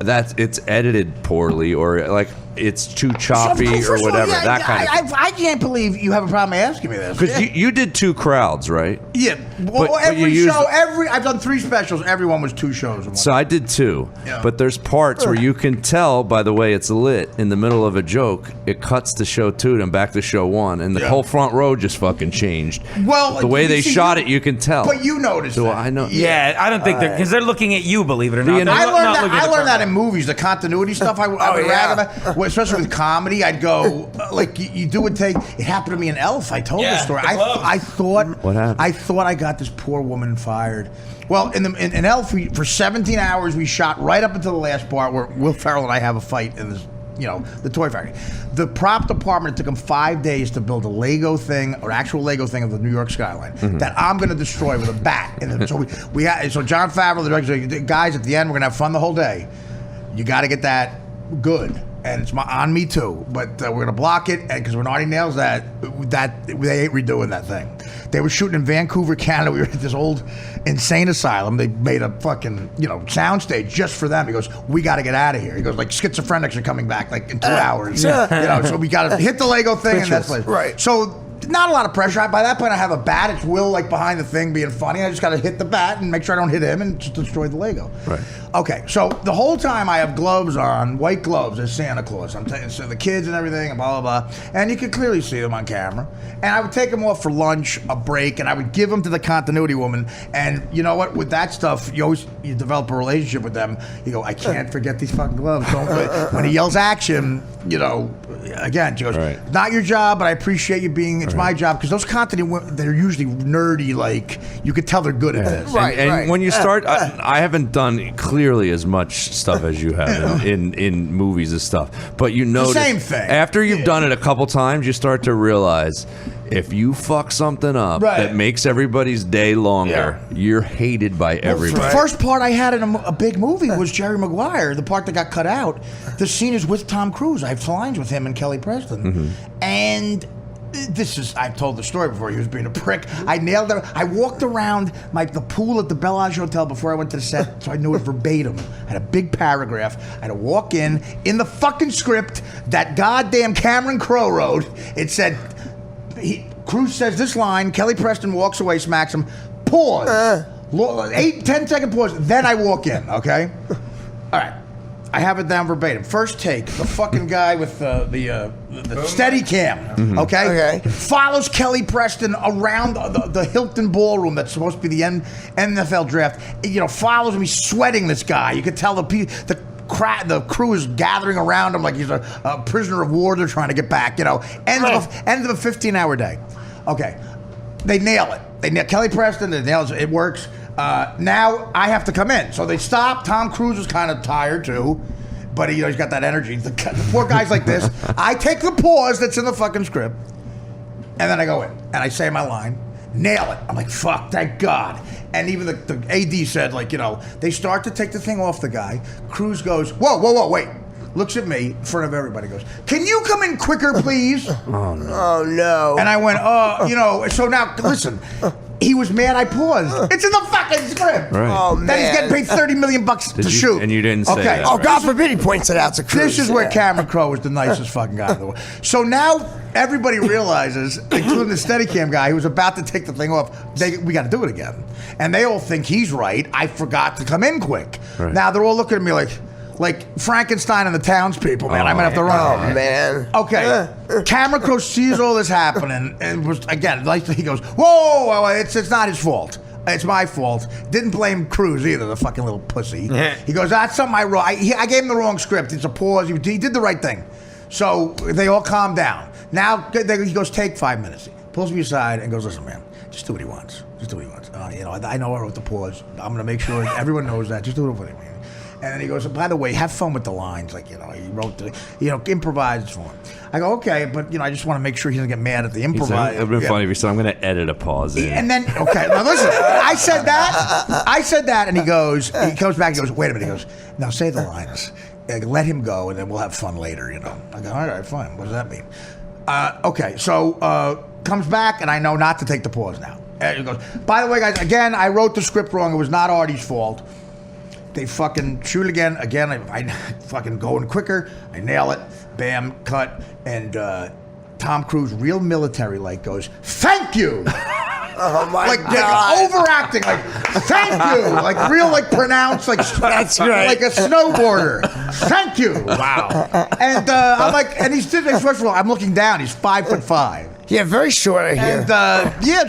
that it's edited poorly or like it's too choppy First or of all, whatever. yeah, that kind of. I can't believe you have a problem asking me this. Because you did 2 crowds, right? Yeah. Well, But every you show, used- I've done 3 specials. Everyone was 2 shows. In one. So I did 2, Yeah. but there's parts where you can tell by the way it's lit in the middle of a joke. It cuts to show 2 and back to show 1, and the Yeah. whole front row just fucking changed. Well, the way you they see, shot it, you can tell. But you noticed So that. I know. Yeah, I don't think because they're looking at you. Believe it or not, you They're know- I not learned that. looking at I the learned that front in movies, the continuity stuff. I would yeah. rather, well, especially with comedy. I'd go like you do would take. It happened to me in Elf. I told Yeah, the story. the gloves. I thought. What happened? I thought I got this poor woman fired. Well, in Elf, for 17 hours we shot right up until the last part where Will Ferrell and I have a fight in this. You know, the toy factory. The prop department, it took them 5 days to build a Lego thing, or actual Lego thing of the New York skyline that I'm going to destroy with a bat. And so John Favreau, the director, said, guys, at the end, we're going to have fun the whole day. You got to get that good. And it's on me too, but we're gonna block it, and because when Artie nails that they ain't redoing that thing. They were shooting in Vancouver, Canada. We were at this old insane asylum. They made a fucking soundstage just for them. He goes, we got to get out of here. He goes, like schizophrenics are coming back like in 2 hours. So we got to hit the Lego thing and that's like Right. So. Not a lot of pressure. By that point, I have a bat. It's Will like behind the thing being funny. I just got to hit the bat and make sure I don't hit him and just destroy the Lego. Right. Okay, so the whole time I have gloves on, white gloves as Santa Claus. I'm taking so the kids and everything and blah, blah, blah. And you can clearly see them on camera. And I would take them off for lunch, a break, and I would give them to the continuity woman. And you know what? With that stuff, you develop a relationship with them. You go, I can't forget these fucking gloves. When he yells action, again, she goes, Right. not your job, but I appreciate you being, it's my job. Because those continuity women, they're usually nerdy, like, you could tell they're good at this. Right. And when you start, I haven't done clearly as much stuff as you have in movies and stuff. But you notice same thing. after you've done it a couple times, you start to realize if you fuck something up Right. that makes everybody's day longer, you're hated by everybody. The first part I had in a big movie was Jerry Maguire, the part that got cut out. The scene is with Tom Cruise. I have lines with him and Kelly Preston. And I've told the story before. He was being a prick. I nailed it. I walked around the pool at the Bellage Hotel before I went to the set, so I knew it verbatim. I had a big paragraph. I had to walk in the fucking script that goddamn Cameron Crowe wrote. It said, Cruise says this line, Kelly Preston walks away, smacks him, pause. 10 second pause, then I walk in, okay? All right. I have it down verbatim. First take, the fucking guy with the steady cam, okay? Follows Kelly Preston around the Hilton Ballroom that's supposed to be the NFL draft. Follows him. He's sweating this guy. You could tell the crew is gathering around him like he's a prisoner of war they're trying to get back, End of a 15-hour day. Okay. They nail it. They nail Kelly Preston. They nail it. It works. Now I have to come in. So they stop. Tom Cruise is kind of tired too, but he's got that energy. The poor guy's like this. I take the pause that's in the fucking script, and then I go in and I say my line, nail it. I'm like, fuck, thank God. And even the AD said, like, you know, they start to take the thing off the guy. Cruz goes, whoa, wait. Looks at me in front of everybody, goes, can you come in quicker, please? Oh, no. Oh, no. And I went, you know, so now, listen. He was mad I paused. It's in the fucking script. Right. Oh, man. That he's getting paid $30 million to shoot. And you didn't say that. Oh, right? God forbid he points it out to Cruz. This is where Cameron Crowe was the nicest fucking guy in the world. So now everybody realizes, including the Steadicam guy who was about to take the thing off, we got to do it again. And they all think he's right. I forgot to come in quick. Right. Now they're all looking at me like Frankenstein and the townspeople, man. I'm gonna have to run. Oh, man. Okay. Cameron Crowe sees all this happening and was, again, like he goes, whoa, it's not his fault. It's my fault. Didn't blame Cruz either, the fucking little pussy. He goes, that's something I wrote. I gave him the wrong script. It's a pause. He did the right thing. So they all calm down. Now he goes, take 5 minutes. He pulls me aside and goes, listen, man, just do what he wants. Just do what he wants. You know, I know I wrote the pause. I'm going to make sure everyone knows that. Just do what he wants. And then he goes, by the way, have fun with the lines. Like, you know, he wrote improvise for him. I go, okay, but, you know, I just want to make sure he doesn't get mad at the improvise. It would have been funny if he said, I'm going to edit a pause in. And then, okay, now listen, I said that, and he comes back and goes, wait a minute. He goes, now say the lines. Let him go, and then we'll have fun later, you know. I go, all right, fine. What does that mean? Okay, so comes back, and I know not to take the pause now. And he goes, by the way, guys, again, I wrote the script wrong. It was not Artie's fault. They fucking shoot again. Again, I fucking going quicker. I nail it. Bam, cut. And Tom Cruise, real military-like, goes, thank you. Oh, my God. Like overacting, like, thank you. Like real, like pronounced, like, That's right. like a snowboarder. Thank you. Wow. And I'm like, and he's sitting, first of all, I'm looking down. He's 5'5". Yeah, very short here. And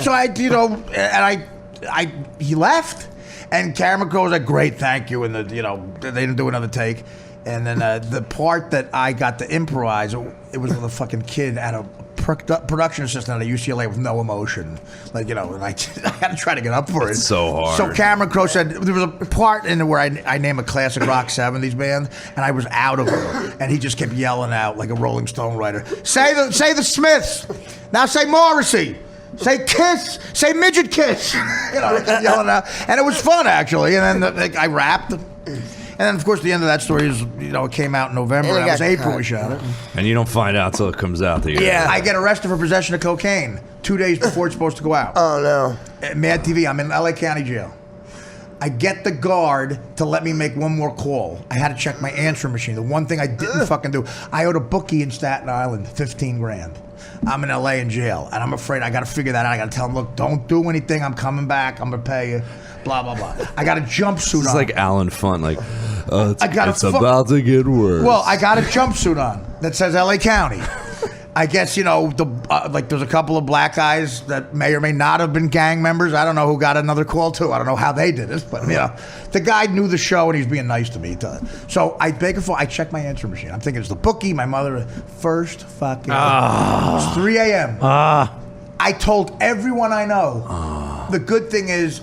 so I, you know, and he left. And Cameron Crowe was like, great, thank you. And, they didn't do another take. And then the part that I got to improvise, it was with a fucking kid at a production assistant at UCLA with no emotion. Like, you know, and I had to try to get up for it. It's so hard. So Cameron Crowe said, there was a part in where I name a classic rock 70s band, and I was out of it. And he just kept yelling out like a Rolling Stone writer, say the Smiths. Now say Morrissey. Say Kiss. Say Midget Kiss. You know, they kept yelling out. And it was fun, actually. And then I rapped. And then, of course, the end of that story is, you know, it came out in November. That was April we shot it. And you don't find out till it comes out. That Yeah. I get arrested for possession of cocaine 2 days before it's supposed to go out. Oh, no. At Mad TV, I'm in LA County Jail. I get the guard to let me make one more call. I had to check my answering machine. The one thing I didn't fucking do. I owed a bookie in Staten Island $15,000. I'm in LA in jail, and I'm afraid I got to figure that out. I got to tell him, look, don't do anything. I'm coming back. I'm going to pay you. Blah, blah, blah. I got a jumpsuit on. It's like Alan Funt, like, it's I about to get worse. Well, I got a jumpsuit on that says LA County. I guess, you know, like there's a couple of black guys that may or may not have been gang members. I don't know who got another call too. I don't know how they did it, but, you know, the guy knew the show and he's being nice to me. So I make a phone. I check my answering machine. I'm thinking it's the bookie, my mother, first fucking. It's 3 a.m. I told everyone I know. The good thing is,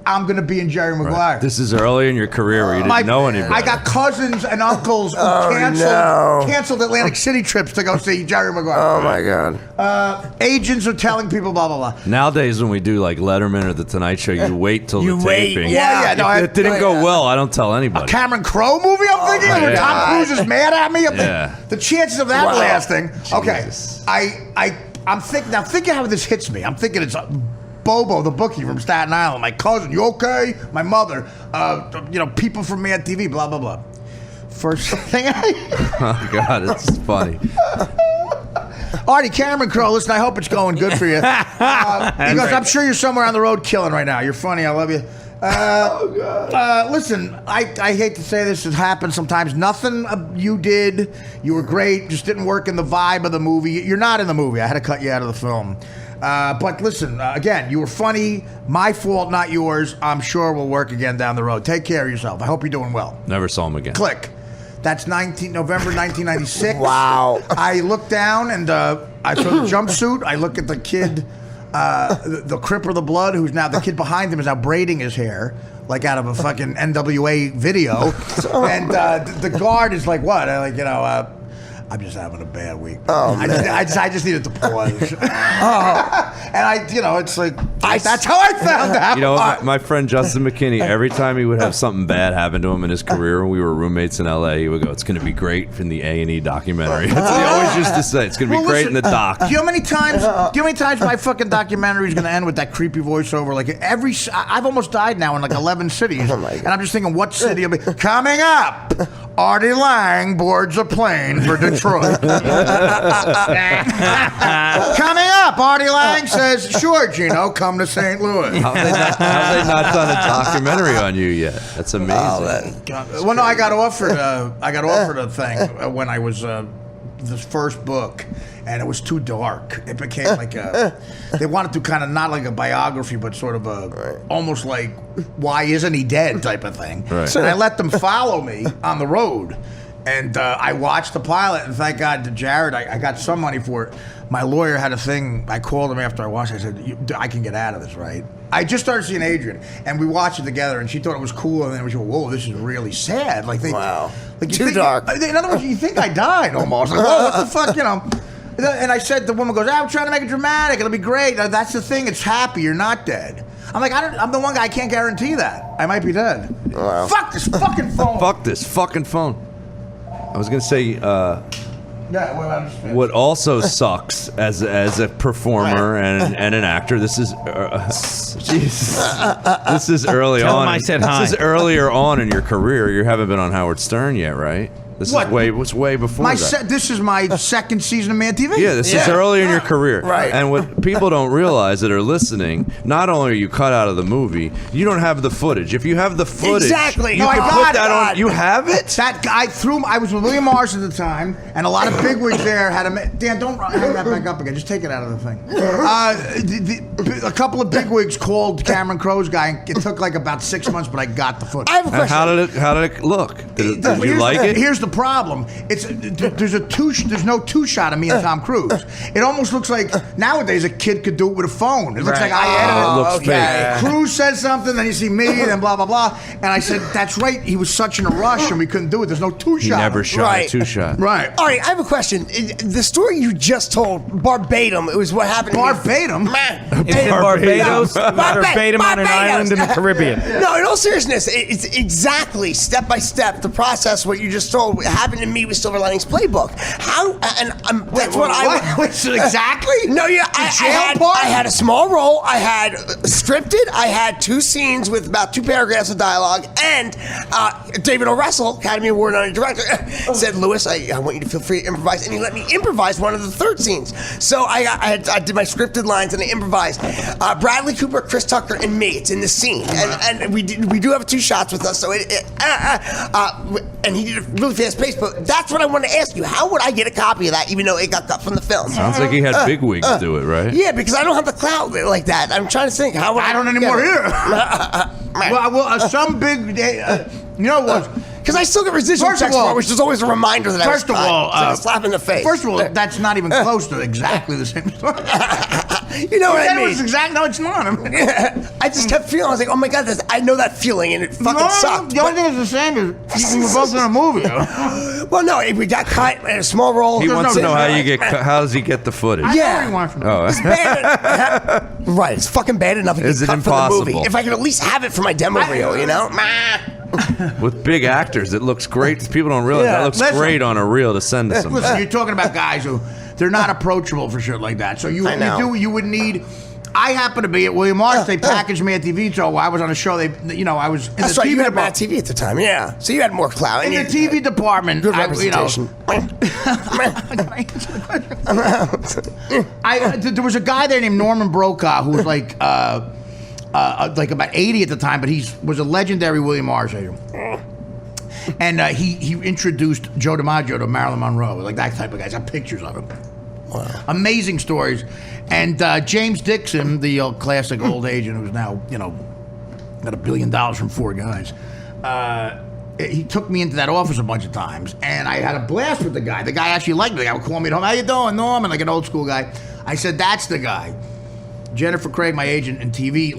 I'm going to be in Jerry Maguire. This is early in your career where you didn't know anybody. I got cousins and uncles who canceled Atlantic City trips to go see Jerry Maguire. Oh, my God. Agents are telling people blah, blah, blah. Nowadays, when we do like Letterman or The Tonight Show, you wait till the taping. Yeah. If it didn't go well, I don't tell anybody. A Cameron Crowe movie, I'm thinking? my Where Tom God. Cruise is mad at me? Yeah. The chances of that lasting. Okay. Jesus. I'm thinking, now think of how this hits me. I'm thinking it's Bobo, the bookie from Staten Island, my cousin, you okay? My mother, people from Mad TV, blah, blah, blah. First thing Oh, God, it's funny. Artie, Cameron Crowe, listen, I hope it's going good for you. He goes, I'm sure you're somewhere on the road killing right now. You're funny, I love you. Listen, I hate to say this, it happens sometimes. Nothing you did, you were great, just didn't work in the vibe of the movie. You're not in the movie. I had to cut you out of the film. But listen, again, you were funny. My fault, not yours. I'm sure we'll work again down the road. Take care of yourself. I hope you're doing well. Never saw him again. Click. That's November 1996. Wow. I look down and I saw the jumpsuit. I look at the kid, the Crip of the Blood, who's now, the kid behind him is now braiding his hair, like out of a fucking NWA video. And the guard is like, what? I'm just having a bad week. Oh, I just needed to pause. And it's like, that's how I found out. You know, my friend Justin McKinney, every time he would have something bad happen to him in his career when we were roommates in LA, he would go, "It's going to be great in the A&E documentary." That's what he always used to say. It's going to be great in the doc. Do you know how many times my fucking documentary is going to end with that creepy voiceover? Like I've almost died now in like 11 cities. And I'm just thinking, what city will be coming up? Artie Lang boards a plane for Detroit. Coming up, Artie Lang says, "Sure, Gino, come to St. Louis." How have they not done a documentary on you yet? That's amazing. Well, no, I got offered a thing when I was this first book, and it was too dark. It became like they wanted to kind of not like a biography, but sort of almost like why isn't he dead type of thing. Right. And I let them follow me on the road. And I watched the pilot, and thank God to Jared, I got some money for it. My lawyer had a thing. I called him after I watched it. I said, "I can get out of this, right?" I just started seeing Adrian, and we watched it together, and she thought it was cool, and then we said, "Whoa, this is really sad." Like Too dark. In other words, you think I died almost. Like, whoa, what the fuck, And I said, the woman goes, "I'm trying to make it dramatic. It'll be great." Now, that's the thing. It's happy. You're not dead. I'm like, I'm the one guy. I can't guarantee that. I might be dead. Wow. Fuck this fucking phone. Fuck this fucking phone. I was going to say, Yeah, well, I'm just, what also sucks as a performer and an actor. This is, Jesus. This is early Tell on. him I said hi. This is earlier on in your career. You haven't been on Howard Stern yet, right? This What? is way before that. This is my second season of Mad TV. Yeah, this is early in your career. Right. And what people don't realize that are listening, not only are you cut out of the movie, you don't have the footage. If you have the footage, Exactly. you No, can I put got that it. on. You have it? That guy I was with William Morris at the time, and a lot of bigwigs there had a. Dan, don't hang that back up again. Just take it out of the thing. A couple of bigwigs called Cameron Crowe's guy. And it took like about 6 months, but I got the footage. I have a And question. how did it look? Did you Here's like it? Here's the problem. There's no two shot of me and Tom Cruise. It almost looks like nowadays a kid could do it with a phone. It looks like I edited it looks okay. fake. Cruz says something, then you see me, then blah blah blah. And I said, "That's right. He was such in a rush, and we couldn't do it. There's no two He shot." never shot Right. a two-shot. Right. All right, I have a question. The story you just told, verbatim, it was what happened to me. Verbatim? It's in Barbados. Verbatim on an island in the Caribbean. No, in all seriousness, it's exactly step by step the process. What you just told happened to me with Silver Linings Playbook. How? And that's what I. Wait, so exactly? No, yeah, I had a small role. I had scripted. I had 2 scenes with about 2 paragraphs of dialogue, and David O. Russell, Academy Award winning director, said, "Lewis, I want you to feel free to improvise," and he let me improvise one of the third scenes. So I did my scripted lines and I improvised. Bradley Cooper, Chris Tucker, and me. It's in the scene, and we do have 2 shots with us. So and he did a really fast pace. But that's what I want to ask you. How would I get a copy of that, even though it got cut from the film? Sounds like he had bigwigs do it, right? Yeah, because I don't have the clout like that. I'm trying to think. How would I don't anymore either. Some big, you know what? Because I still get residual First of checks all- for it, which is always a reminder that First of all, it's like a slap in the face. First of all, that's not even close to exactly the same story. You know what I It mean? was exact. No, it's not. I just kept feeling. I was like, "Oh my god, I know that feeling," and it fucking sucked. The only thing that's the same is we were both in a movie. Well, no, we got cut in a small role. He wants to know how you how does he get the footage? Yeah. Oh, It's bad. Right, it's fucking bad enough to get Is it cut for the impossible? movie. If I could at least have it for my demo reel, you know? with big actors, it looks great. People don't realize Yeah. that looks Listen. great on a reel to send to somebody. Listen, you're talking about guys who they're not approachable for shit like that. So you would need. I happen to be at William Morris. They packaged me at TV show. I was on a show. I was in That's the right, TV you had Mad department. TV at the time, yeah. So you had more clout. In the TV department, Good representation. There was a guy there named Norman Brokaw who was like about 80 at the time, but he was a legendary William Morris agent. And he introduced Joe DiMaggio to Marilyn Monroe, like that type of guy. I have pictures of him. Wow. Amazing stories. And James Dixon, the classic old agent who's now, got $1 billion from 4 guys. He took me into that office a bunch of times, and I had a blast with the guy. The guy actually liked me. The guy would call me at home, "How you doing, Norman?" Like an old school guy. I said, "That's the guy." Jennifer Craig, my agent in TV,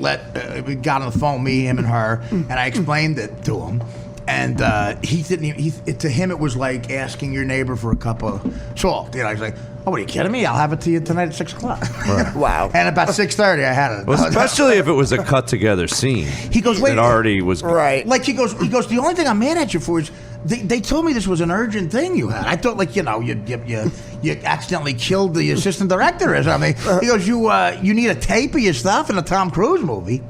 we got on the phone, me, him, and her, and I explained it to him. And he didn't even, to him it was like asking your neighbor for a cup of salt. You know, he's like, oh, what are you kidding me? I'll have it to you tonight at 6 o'clock. Right. Wow. And about 6:30 I had it. Well, especially if it was a cut together scene. He goes, wait. It already was. Right. Like he goes, the only thing I'm mad at you for is they told me this was an urgent thing you had. I thought, like, you know, you accidentally killed the assistant director or something. He goes, you need a tape of your stuff in a Tom Cruise movie.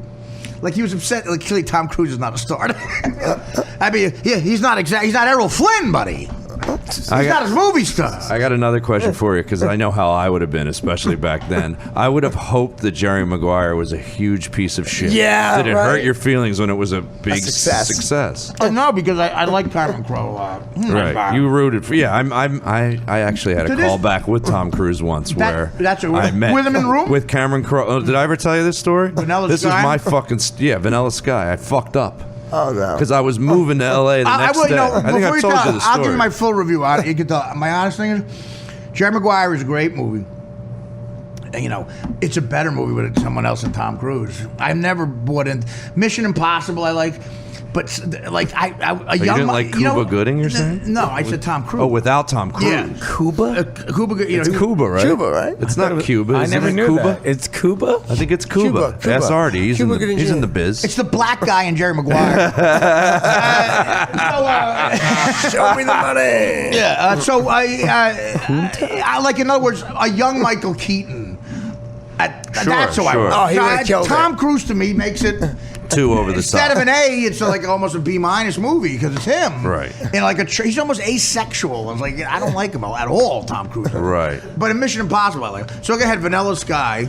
Like, he was upset. Like, clearly Tom Cruise is not a star. I mean, yeah, he's not Errol Flynn, buddy. He's not his movie star. I got another question for you, because I know how I would have been, especially back then. I would have hoped that Jerry Maguire was a huge piece of shit. Yeah, Did it right. hurt your feelings when it was a big success? No, because I like Cameron Crowe a lot. Right, you rooted for. Yeah, I actually had a call back with Tom Cruise once where I met with him in the room with Cameron Crowe. Oh, did I ever tell you this story? Vanilla this Sky? is my fucking Vanilla Sky. I fucked up. Oh no! Because I was moving to LA the next day. I think I've told you the story. I'll give you my full review. You can tell. My honest thing is, Jerry Maguire is a great movie. And, you know, it's a better movie with someone else than Tom Cruise. I've never bought in Mission Impossible. I like. But like you didn't like Cuba Gooding, you're saying? No, I said Tom Cruise. Oh, without Tom Cruise. Yeah, Cuba? Cuba. You know, It's Cuba, right? Cuba, right? It's not Cuba. I Isn't never it knew Cuba? that. It's Cuba? I think it's Cuba. Cuba. Ask Artie. He's in the biz. It's the black guy in Jerry Maguire. Show me the money. Yeah. So I like, in other words, a young Michael Keaton. That's who I want. Oh, he would have killed Tom Cruise to me makes it. 2 over the Instead top. of an A, it's like almost a B- movie because it's him. Right. And like he's almost asexual. I was like, I don't like him at all, Tom Cruise. Right. But in Mission Impossible, I like him. So I had Vanilla Sky,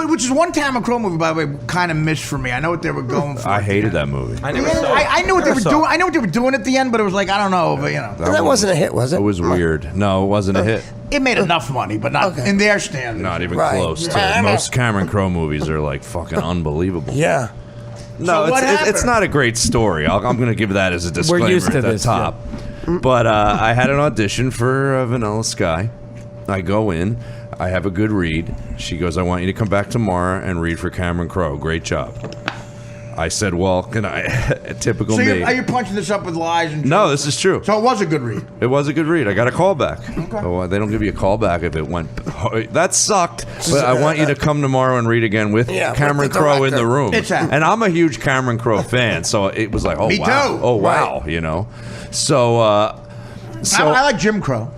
which is one Cameron Crowe movie, by the way, kind of missed for me. I know what they were going for. I hated that movie. I never saw it. I knew what they were doing. I knew what they were doing at the end, but it was like, I don't know, but you know. That wasn't a hit, was it? It was weird. No, it wasn't a hit. It made enough money, but not in their standards. Not even Right. close to Yeah. most Cameron Crowe movies are like fucking unbelievable. Yeah. No, So what it's happened? not a great story. I'm going to give that as a disclaimer used to at the this, top. But I had an audition for Vanilla Sky. I go in. I have a good read. She goes, I want you to come back tomorrow and read for Cameron Crowe. Great job. I said, well, can I? Typical So me. are you punching this up with lies? And No, this is true. So it was a good read. It was a good read. I got a call back. Oh, they don't give you a call back if it went. That sucked. But I want you to come tomorrow and read again with Cameron with the Crowe in director. the room. It's happening. And I'm a huge Cameron Crowe fan, so it was like, oh Me wow, too. oh wow, you know. So, I like Jim Crow.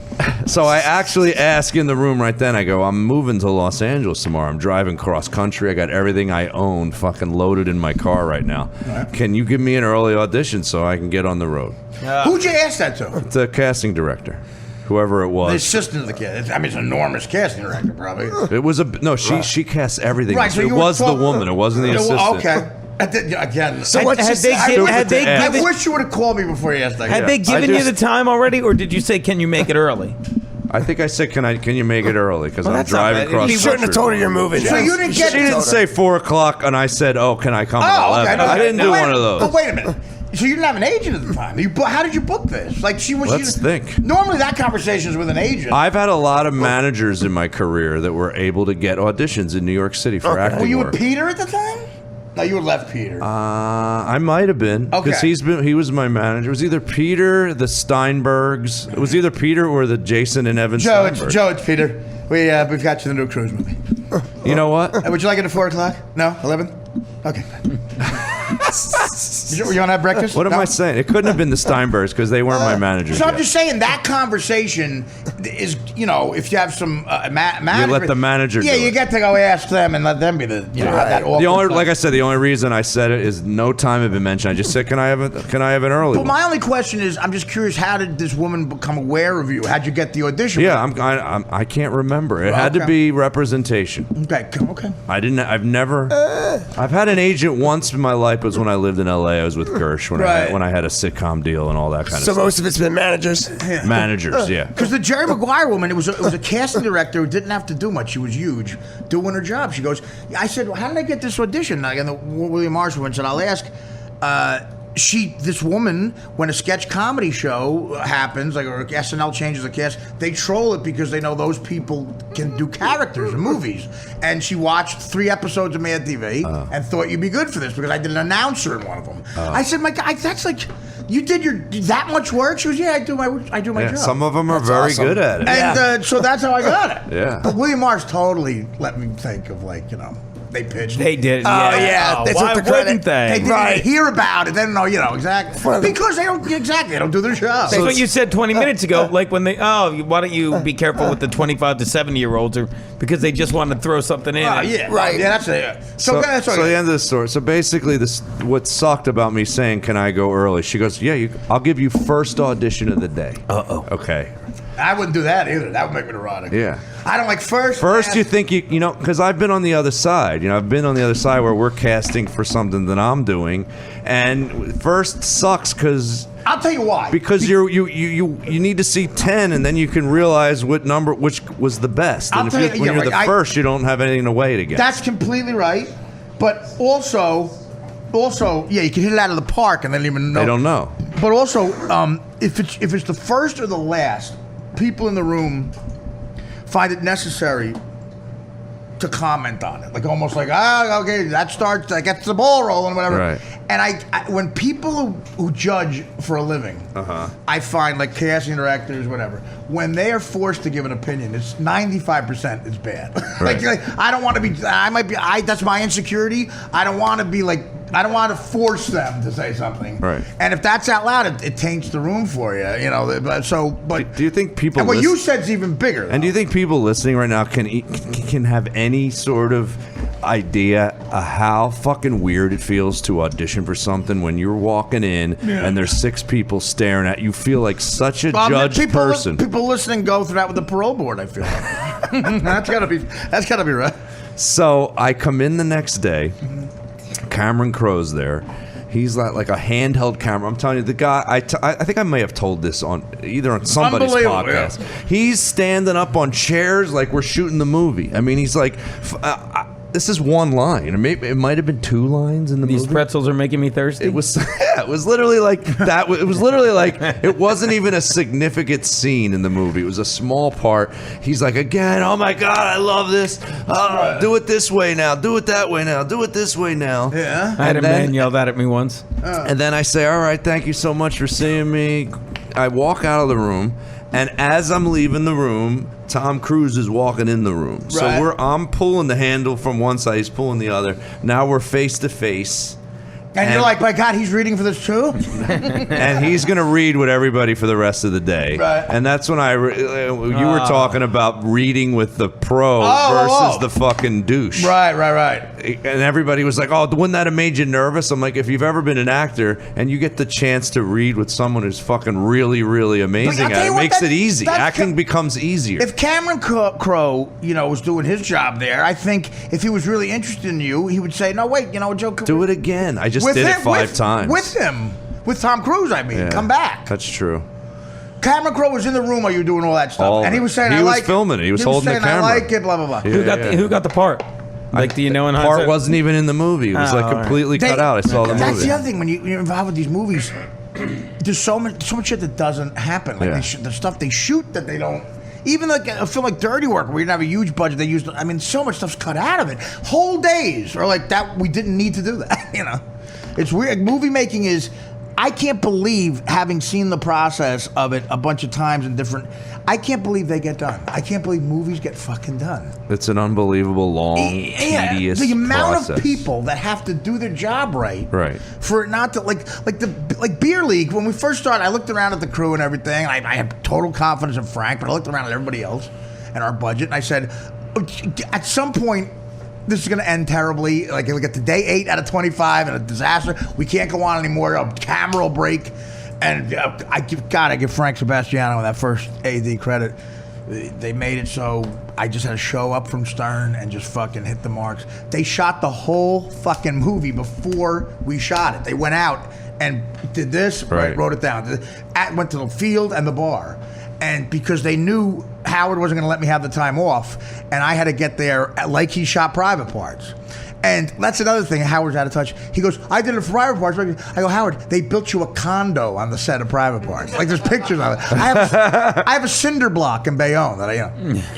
so I actually ask in the room right then. I go, I'm moving to Los Angeles tomorrow. I'm driving cross country. I got everything I own fucking loaded in my car right now. Can you give me an early audition so I can get on the road? Who'd you ask that to? The casting director, whoever it The was. assistant of the kid. I mean, it's an enormous casting director, probably. It was she casts everything. Right, so it you were was the talking- woman. It wasn't the assistant. Okay. Again. So what Had she they said- given- I had they wish- given- I wish you would have called me before you asked that. Had they given you the time already, or did you say, can you make it early? I think I said, can you make it early? Because I'm that's not driving bad. across He You shouldn't have country. told her you're moving. So you didn't She get. didn't say 4 o'clock, and I said, oh, can I come at 11? okay. I didn't do one of those. But wait a minute. So you didn't have an agent at the time. How did you book this? Like she was. Let's think. Normally that conversation is with an agent. I've had a lot of managers in my career that were able to get auditions in New York City for acting Were you work. with Peter at the time? No, you had left Peter. I might have been because Okay. he was my manager. It was either Peter, the Steinbergs. It was either Peter or the Jason and Evan Steinberg. It's Peter. We've got you the new Cruise movie. You know what? Would you like it at 4 o'clock? No, 11. Okay. You want to have breakfast? What am I saying? It couldn't have been the Steinbergs because they weren't my managers. So I'm yet. just saying that conversation is, if you have some manager, let the manager Yeah, do you it. get to go ask them and let them be the, have that awkward. The only, fun. like I said, the only reason I said it is no time had been mentioned. I just said, can I have an early But one? my only question is, I'm just curious, how did this woman become aware of you? How'd you get the audition? Yeah, I can't remember. It had to Okay. be representation. Okay. I've had an agent once in my life. It was when I lived in LA. I was with Gersh when Right. I had a sitcom deal and all that kind of So stuff. most of it's been managers. Managers, yeah. Because the Jerry Maguire woman, it was a casting director who didn't have to do much. She was huge, doing her job. She goes, I said, well, how did I get this audition? And William Marshall said, I'll ask this woman, when a sketch comedy show happens, like or SNL changes the cast, they troll it because they know those people can do characters in movies. And she watched 3 episodes of Mad TV and thought you'd be good for this because I did an announcer in one of them. I said, my God, that's like, you did that much work? She goes, yeah, I do my job. Some of them are very good at it. And so that's how I got it. Yeah. But William Morris totally let me think of they pitched. They did. Oh, yeah. They took Why the credit. wouldn't they? They didn't hear about it. They don't know, exactly. Because they don't do their job. That's what you said 20 minutes ago. Like when they, why don't you be careful with the 25 to 70-year-olds, or because they just want to throw something in. Yeah, Right. Yeah, that's it. So the end of the story. So basically, what sucked about me saying, "Can I go early?" She goes, "Yeah, I'll give you first audition of the day." Okay. I wouldn't do that either. That would make me neurotic. Yeah. I don't like first. First, you think you know, because I've been on the other side. I've been on the other side where we're casting for something that I'm doing, and first sucks because I'll tell you why. Because you need to see 10, and then you can realize which was the best. And when you're the first, you don't have anything to weigh it against. That's completely right. But also, yeah, you can hit it out of the park and they don't even know. They don't know. But also, if it's the first or the last, people in the room find it necessary to comment on it, like almost like, okay, that gets the ball rolling, whatever. Right. And I when people who judge for a living, I find like casting directors, whatever, when they are forced to give an opinion, it's 95% is bad. Right. like I don't want to be. That's my insecurity. I don't want to be like. I don't want to force them to say something. Right. And if that's out loud, it taints the room for you. But do you think people? And what you said's even bigger. And do you think people listening right now can have any sort of idea of how fucking weird it feels to audition for something when you're walking in and there's 6 people staring at you? Feel like such a judged person. People listening go through that with the parole board. I feel like. That's gotta be right. So I come in the next day. Cameron Crowe's there. He's like a handheld camera. I'm telling you, the guy. I think I may have told this on somebody's podcast. Yeah. He's standing up on chairs like we're shooting the movie. I mean, he's like, this is one line. It might have been 2 lines in the movie. These pretzels are making me thirsty. It was. Yeah, it was literally like that. It was literally like it wasn't even a significant scene in the movie. It was a small part. He's like, again, oh my God, I love this. Do it this way now. Do it that way now. Do it this way now. Yeah. I had a man yelled at me once. And then I say, all right, thank you so much for seeing me. I walk out of the room, and as I'm leaving the room, Tom Cruise is walking in the room. Right. So I'm pulling the handle from one side, he's pulling the other. Now we're face to face. And you're like, my God, he's reading for this too? And he's going to read with everybody for the rest of the day. Right. And that's when you were talking about reading with the pro versus the fucking douche. Right. And everybody was like, oh, wouldn't that have made you nervous? I'm like, if you've ever been an actor and you get the chance to read with someone who's fucking really, really amazing at it, makes it easy. Acting becomes easier. If Cameron Crowe, was doing his job there, I think if he was really interested in you, he would say, no, wait, Joe. Do it again. I just did it 5 times. With Tom Cruise, come back. That's true. Cameron Crowe was in the room while you were doing all that stuff. And he was saying, he was filming it. He was holding the camera. I like it, blah, blah, blah. Yeah, Who got the part? Like, do you know in the part wasn't even in the movie. It was completely cut out. I saw the movie. That's the other thing. When you're involved with these movies, there's so much shit that doesn't happen. Like the stuff they shoot that they don't. Even like a film like Dirty Work, where we didn't have a huge budget, they used. I mean, so much stuff's cut out of it. Whole days are like that. We didn't need to do that. It's weird. Movie making is. I can't believe, having seen the process of it a bunch of times in different. I can't believe they get done. I can't believe movies get fucking done. It's an unbelievable, long, tedious the amount process. of people that have to do their job right. For it not to like Beer League. When we first started, I looked around at the crew and everything. And I had total confidence in Frank, but I looked around at everybody else and our budget, and I said, at some point, this is going to end terribly. Like, it'll get to day 8 out of 25 and a disaster. We can't go on anymore. A camera will break. And I give Frank Sebastiano that first AD credit. They made it so I just had to show up from Stern and just fucking hit the marks. They shot the whole fucking movie before we shot it. They went out and did this, wrote it down. Went to the field and the bar. And because they knew Howard wasn't going to let me have the time off, and I had to get there like he shot Private Parts. And that's another thing. Howard's out of touch. He goes, I did it for Private Parts. I go, Howard, they built you a condo on the set of Private Parts. Like, there's pictures of it. I have a cinder block in Bayonne that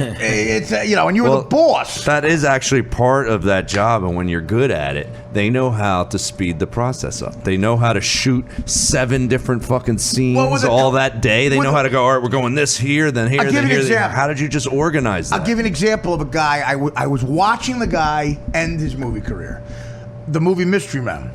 it's and you were the boss. That is actually part of that job, and when you're good at it, they know how to speed the process up. They know how to shoot 7 different fucking scenes all that day. They know how to go, all right, we're going this here, then here, then here. How did you just organize that? I'll give you an example of a guy. I was watching the guy end his movie career. The movie Mystery Men.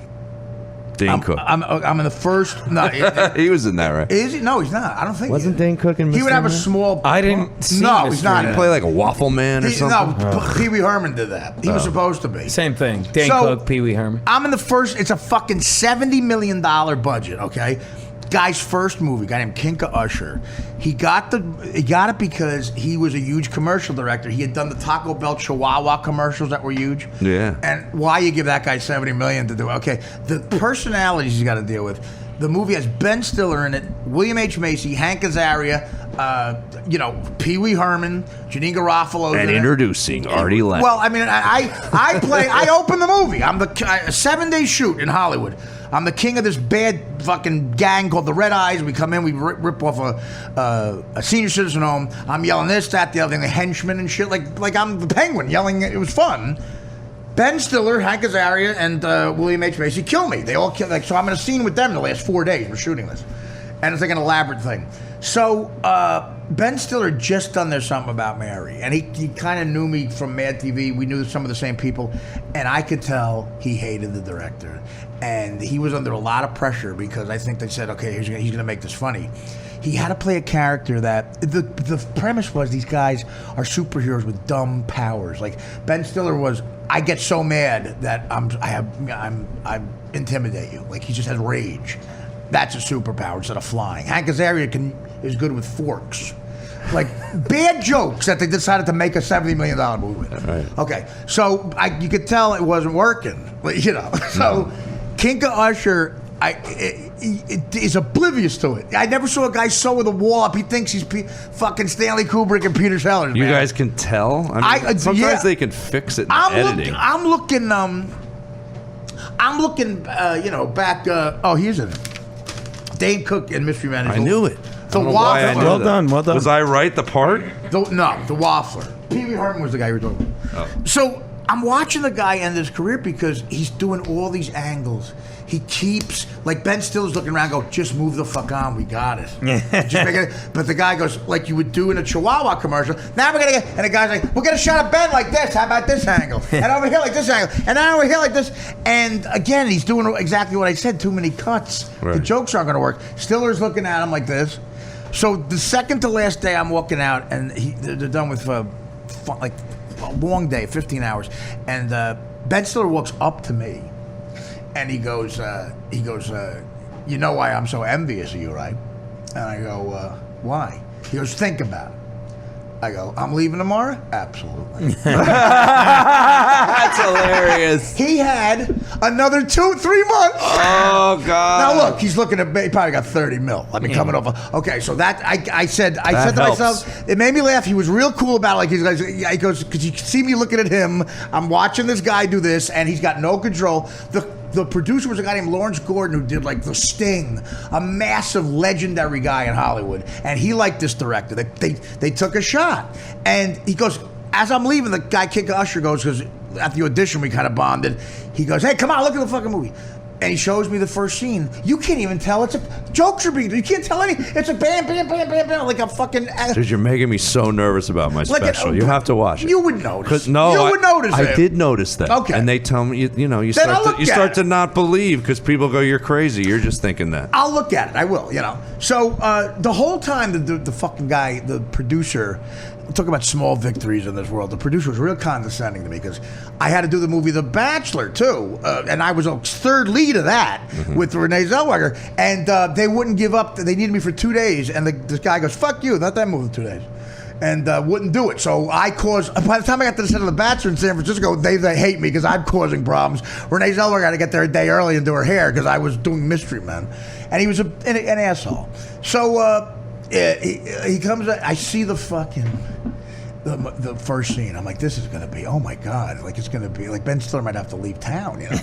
Dane Cook. I'm in the first. No, he was in that, right? Is he? No, he's not. I don't think. Wasn't Dane Cook in Mystery He would have a Men? small. I didn't see No, Mystery he's not. Men. He play like a waffle man or something? No, Pee Wee Herman did that. He was supposed to be. Same thing. Dane So, Cook, Pee Wee Herman. I'm in the first. It's a fucking $70 million budget. Okay, guy's first movie, guy named Kinka Usher. He got it because he was a huge commercial director. He had done the Taco Bell Chihuahua commercials that were huge. Yeah. And why you give that guy $70 million to do it? Okay, the personalities he's got to deal with. The movie has Ben Stiller in it, William H. Macy, Hank Azaria, Pee Wee Herman, Janine Garofalo. And introducing Artie Lang. Well, I mean, I open the movie. I'm a 7-day shoot in Hollywood. I'm the king of this bad fucking gang called the Red Eyes. We come in, we rip off a senior citizen home. I'm yelling this, that, the other thing, the henchmen and shit. Like I'm the Penguin yelling. It was fun. Ben Stiller, Hank Azaria, and William H. Macy kill me. They all kill. So I'm in a scene with them the last 4 days. We're shooting this, and it's like an elaborate thing. So Ben Stiller had just done There's Something About Mary, and he kind of knew me from Mad TV. We knew some of the same people, and I could tell he hated the director, and he was under a lot of pressure because I think they said, okay, he's going to make this funny. He had to play a character that the premise was these guys are superheroes with dumb powers. Like Ben Stiller was, I get so mad that I intimidate you. Like he just has rage. That's a superpower instead of flying. Hank Azaria is good with forks. Like bad jokes that they decided to make a $70 million movie with. Right. Okay, so you could tell it wasn't working. So Kinka Usher is oblivious to it. I never saw a guy sew with a wall up. He thinks he's fucking Stanley Kubrick and Peter Sellers. You man. guys can tell? Sometimes they can fix it in editing. I'm looking, back. Here's it. Dane Cook and Mystery Man. I knew it. The Waffler. Well done. Was I right? The part? The Waffler. Pee Wee Herman was the guy you were talking about. Oh. So I'm watching the guy end his career because he's doing all these angles. He keeps, like Ben Stiller's looking around, go, just move the fuck on, we got it. Just make it. But the guy goes, like you would do in a Chihuahua commercial. Now we're gonna and the guy's like, we'll get a shot of Ben like this. How about this angle? And over here like this angle. And then over here like this. And again, he's doing exactly what I said. Too many cuts. Right. The jokes aren't gonna work. Stiller's looking at him like this. So the second to last day, I'm walking out, and they're done with like a long day, 15 hours, and Ben Stiller walks up to me. And he goes, you know why I'm so envious of you, right? And I go, why? He goes, think about it. I go, I'm leaving tomorrow? Absolutely. That's hilarious. He had another 2-3 months. Oh, God. Now, look, he's looking at, he probably got 30 mil. I mean, coming over. Okay, so that, I said to myself, it made me laugh. He was real cool about it. Like, he goes, because you see me looking at him, I'm watching this guy do this, and he's got no control. The producer was a guy named Lawrence Gordon who did like The Sting, a massive legendary guy in Hollywood, and he liked this director. They took a shot, and he goes, as I'm leaving, the guy Kinka Usher goes, because at the audition we kind of bonded. He goes, hey, come on, look at the fucking movie. And he shows me the first scene. You can't even tell jokes are being. You can't tell any. It's a bam, bam, bam, bam, bam, like a fucking. Dude, you're making me so nervous about my special. You have to watch it. You would notice. No, you would notice. I did notice that. Okay. And they tell me, you start to not believe because people go, you're crazy. You're just thinking that. I'll look at it. I will. So the whole time the fucking guy, the producer. Talk about small victories in this world. The producer was real condescending to me because I had to do the movie The Bachelor too, and I was a third lead of that with Renee Zellweger, and they wouldn't give up. They needed me for 2 days, and this guy goes, "Fuck you, not that movie in 2 days," and wouldn't do it. So I caused. By the time I got to the set of The Bachelor in San Francisco, they hate me because I'm causing problems. Renee Zellweger had to get there a day early and do her hair because I was doing Mystery Men, and he was an asshole. So. He comes. I see the the first scene. I'm like, this is gonna be, oh my god, like it's gonna be like Ben Stiller might have to leave town, you know.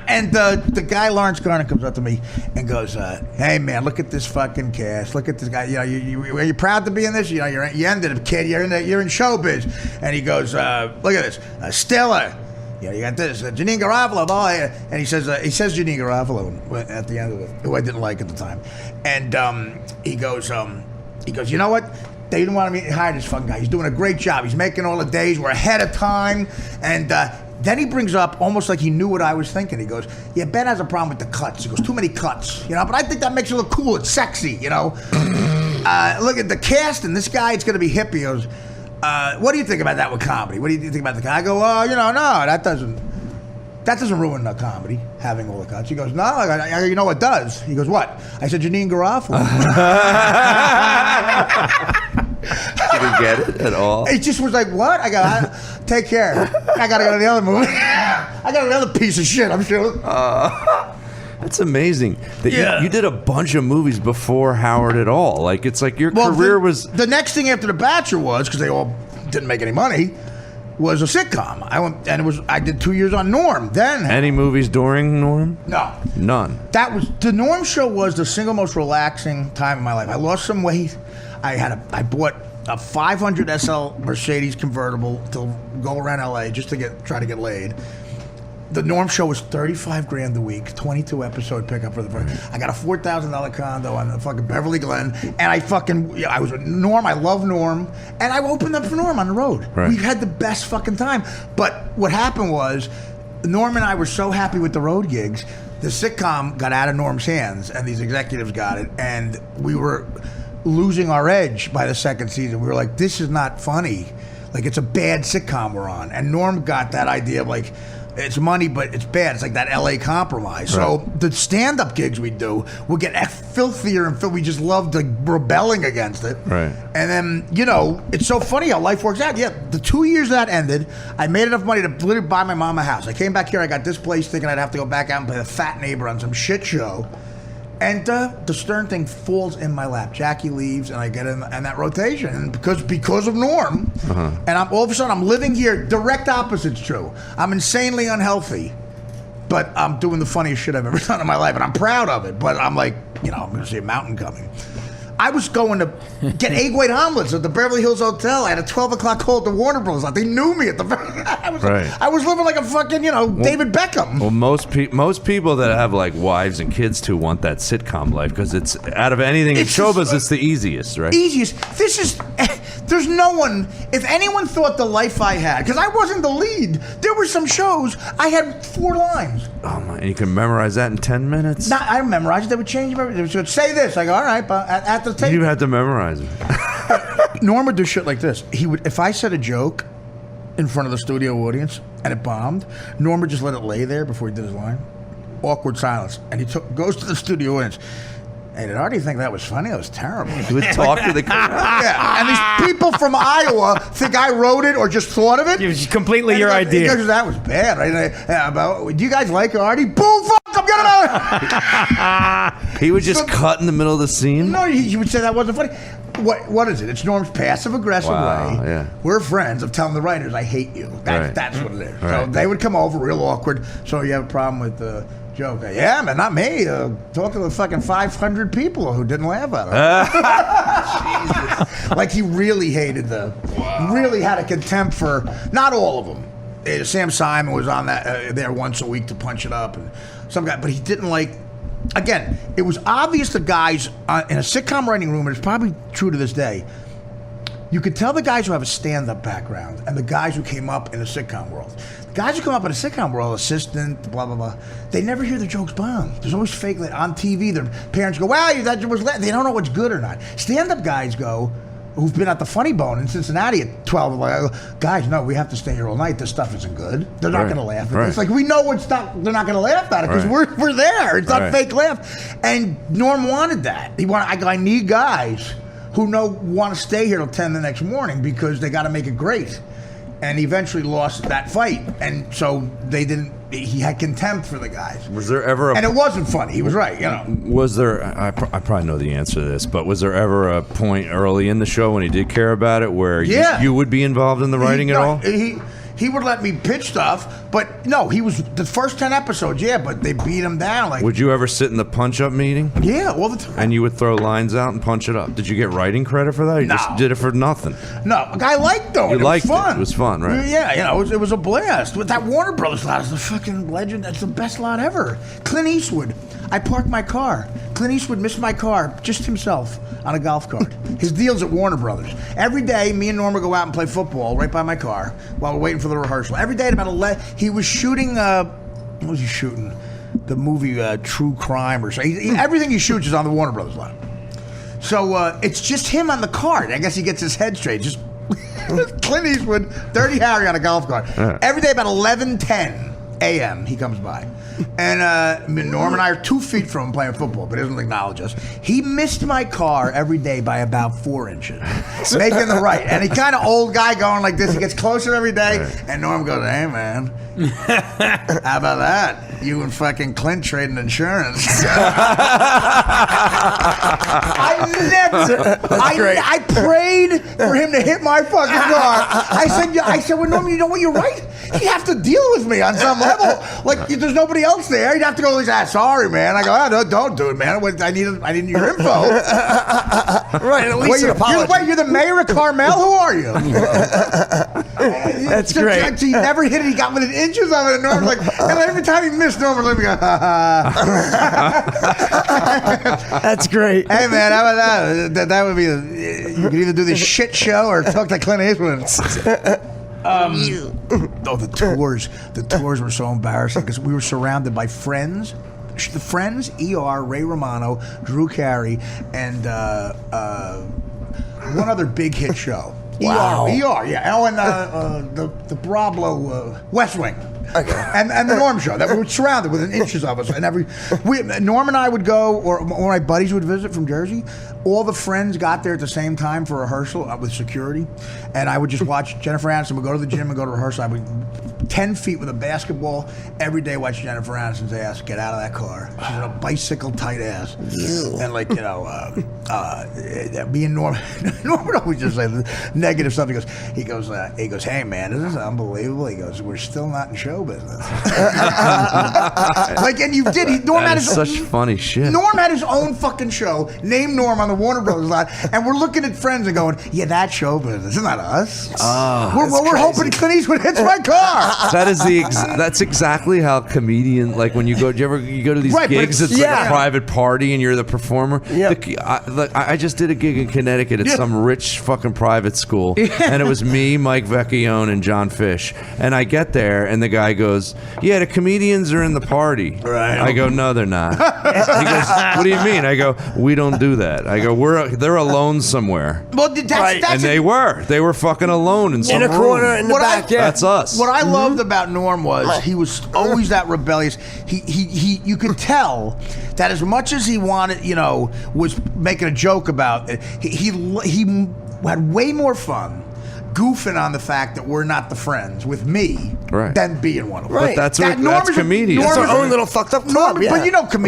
And the guy Lawrence Garner comes up to me and goes, "Hey man, look at this fucking cast. Look at this guy. You know, are you proud to be in this? You know, you ended up, kid. You're in showbiz." And he goes, "Look at this, Stiller. Yeah, you got this, Janine Garofalo." Oh, yeah. And he says Janine Garofalo at the end of it, who I didn't like at the time. And he goes, "You know what? They didn't want me to hire this fucking guy. He's doing a great job. He's making all the days. We're ahead of time." And then he brings up, almost like he knew what I was thinking. He goes, "Yeah, Ben has a problem with the cuts." He goes, "Too many cuts, you know. But I think that makes it look cool. It's sexy, you know." Look at the cast and this guy. It's going to be hip. He goes, "What do you think about that with comedy? What do you think about the guy?" I go, "Oh, you know, no, that doesn't ruin the comedy, having all the cuts." He goes, "No, I you know what does?" He goes, "What?" I said, "Janine Garofalo." Did he get it at all? He just was like, "What?" I go, "Take care. I got to go to the other movie. I got another piece of shit, I'm sure." That's amazing. That you did a bunch of movies before Howard at all. Like, it's like your career was... The next thing after The Bachelor was, because they all didn't make any money, was a sitcom. I did 2 years on Norm. Then Any movies during Norm? No. None. The Norm show was the single most relaxing time in my life. I lost some weight. I bought a 500 SL Mercedes convertible to go around LA just to try to get laid. The Norm show was $35,000 a week, 22 episode pickup for the first. I got a $4,000 condo on the fucking Beverly Glen, and I was with Norm. I love Norm, and I opened up for Norm on the road. Right. We had the best fucking time. But what happened was, Norm and I were so happy with the road gigs. The sitcom got out of Norm's hands, and these executives got it, and we were losing our edge by the second season. We were like, this is not funny. Like, it's a bad sitcom we're on. And Norm got that idea of like, it's money, but it's bad. It's like that LA Compromise. Right. So the stand-up gigs we do will get filthier and we just loved rebelling against it. Right. And then, you know, it's so funny how life works out. Yeah, the 2 years that ended, I made enough money to literally buy my mom a house. I came back here, I got this place thinking I'd have to go back out and play the fat neighbor on some shit show. And the Stern thing falls in my lap. Jackie leaves, and I get in that rotation, and because of Norm, and all of a sudden I'm living here. Direct opposite's true. I'm insanely unhealthy, but I'm doing the funniest shit I've ever done in my life, and I'm proud of it. But I'm like, you know, I'm going to see a mountain coming. I was going to get egg white omelets at the Beverly Hills Hotel. I had a 12 o'clock call at the Warner Bros. They knew me at the. I was living like a fucking, you know, David Beckham. Well, most people that have like wives and kids too want that sitcom life because it's out of anything in showbiz, it's the easiest, right? Easiest. This is. There's no one. If anyone thought the life I had, because I wasn't the lead, there were some shows I had 4 lines. Oh my! And you can memorize that in 10 minutes. I memorized it. They would change. They would say this. I go, all right, but at the tape. You had to memorize it. Norm would do shit like this. He would, if I said a joke in front of the studio audience and it bombed, Norm would just let it lay there before he did his line. Awkward silence, and he goes to the studio audience. Hey, did Artie think that was funny? That was terrible. He would talk to the crowd. Yeah, and these people from Iowa think I wrote it or just thought of it. It was completely your idea. Because that was bad. Right? Do you guys like Artie? Boom! Fuck! I'm getting out. He would just cut in the middle of the scene. No, he would say that wasn't funny. What is it? It's Norm's passive-aggressive way. Yeah. We're friends of telling the writers, I hate you. That's what it is. Right. So they would come over real awkward. So you have a problem with the joke. Yeah, man, not me. Talking to fucking 500 people who didn't laugh at him. Jesus. Like he really hated really had a contempt for, not all of them. Sam Simon was on that there once a week to punch it up. And some guy, but he didn't like. Again, it was obvious the guys in a sitcom writing room, and it's probably true to this day, you could tell the guys who have a stand-up background and the guys who came up in the sitcom world. The guys who come up in the sitcom world, assistant, blah, blah, blah, they never hear the jokes bomb. There's always fake, on TV, their parents go, wow, that was, they don't know what's good or not. Stand-up guys go, who've been at the Funny Bone in Cincinnati at 12, like, guys, no, we have to stay here all night. This stuff isn't good. They're not going to laugh at it. It's like, we know they're not going to laugh at it because we're there. It's not fake laugh. And Norm wanted that. I need guys who want to stay here till 10 the next morning because they got to make it great. And he eventually lost that fight. And so they didn't, he had contempt for the guys. Was there ever a... And it wasn't funny. He was right, you know. Was there... I probably know the answer to this, but was there ever a point early in the show when he did care about it where you would be involved in the writing at all? He would let me pitch stuff, but no, he was the first 10 episodes, but they beat him down. Like, would you ever sit in the punch-up meeting? Yeah, all the time. And you would throw lines out and punch it up. Did you get writing credit for that? Or you just did it for nothing? No, I liked it. You liked it. Was fun. It was fun, right? Yeah, you know, it was a blast. With that Warner Brothers lot is the fucking legend. That's the best lot ever. Clint Eastwood. I parked my car. Clint Eastwood missed my car, just himself, on a golf cart. His deal's at Warner Brothers. Every day, me and Norm would go out and play football right by my car while we're waiting for the rehearsal. Every day at about 11, he was shooting, what was he shooting? The movie True Crime or something. Everything he shoots is on the Warner Brothers lot. So it's just him on the cart. I guess he gets his head straight. Just Clint Eastwood, Dirty Harry on a golf cart. Every day about 11:10 a.m. he comes by. And Norm and I are 2 feet from him playing football, but he doesn't acknowledge us. He missed my car every day by about 4 inches, making the right. And he kind of old guy going like this. He gets closer every day, and Norm goes, "Hey, man, how about that? You and fucking Clint trading insurance." I prayed for him to hit my fucking car. I said, well, Norm, you know what? You're right. You have to deal with me on some level. Like, there's nobody else there. You'd have to go, sorry, man. I go, no, don't do it, man. I need your info. Right, at least an apology. You're the mayor of Carmel? Who are you? That's great. He never hit it. He got within inches of it. And Norm's like, and every time he missed, Norm would let me go, ha ha. That's great. Hey, man, how about that? That would be, you could either do this shit show or talk to Clint Eastwood. The tours were so embarrassing because we were surrounded by friends. The friends, ER, Ray Romano, Drew Carey, and one other big hit show. Wow. ER, yeah. Oh, and the Brablo West Wing. Okay. And the Norm show that we were surrounded within inches of us, and Norm and I would go, or my buddies would visit from Jersey. All the friends got there at the same time for rehearsal with security, and I would just watch Jennifer Aniston. Would go to the gym and go to rehearsal. I would 10 feet with a basketball every day. Watch Jennifer Aniston's ass get out of that car. She's in a bicycle tight ass, and like me and Norm would always just say negative stuff. He goes, hey man, this is unbelievable. He goes, we're still not in show business. Like, and you did. Norm had his such funny shit. Norm had his own fucking show named Norm on the Warner Brothers lot, and we're looking at friends and going, yeah, that's show business. It's not us. We're hoping Clint Eastwood hits my car. That's exactly how comedian, like when you go to these gigs, it's like a private party and you're the performer. Yeah. I just did a gig in Connecticut at some rich fucking private school, and it was me, Mike Vecchione, and John Fish. And I get there, and the guy goes, yeah, the comedians are in the party. Right. I go, no, they're not. He goes, what do you mean? I go, we don't do that. I go, they're alone somewhere. Well, that's and they were fucking alone in some a corner room. in the back. That's us. What I loved about Norm was he was always that rebellious. He you could tell that as much as he wanted, was making a joke about it, he had way more fun goofing on the fact that we're not the friends with me than being one of them. Right. But that's comedians. It's our own little fucked up club. But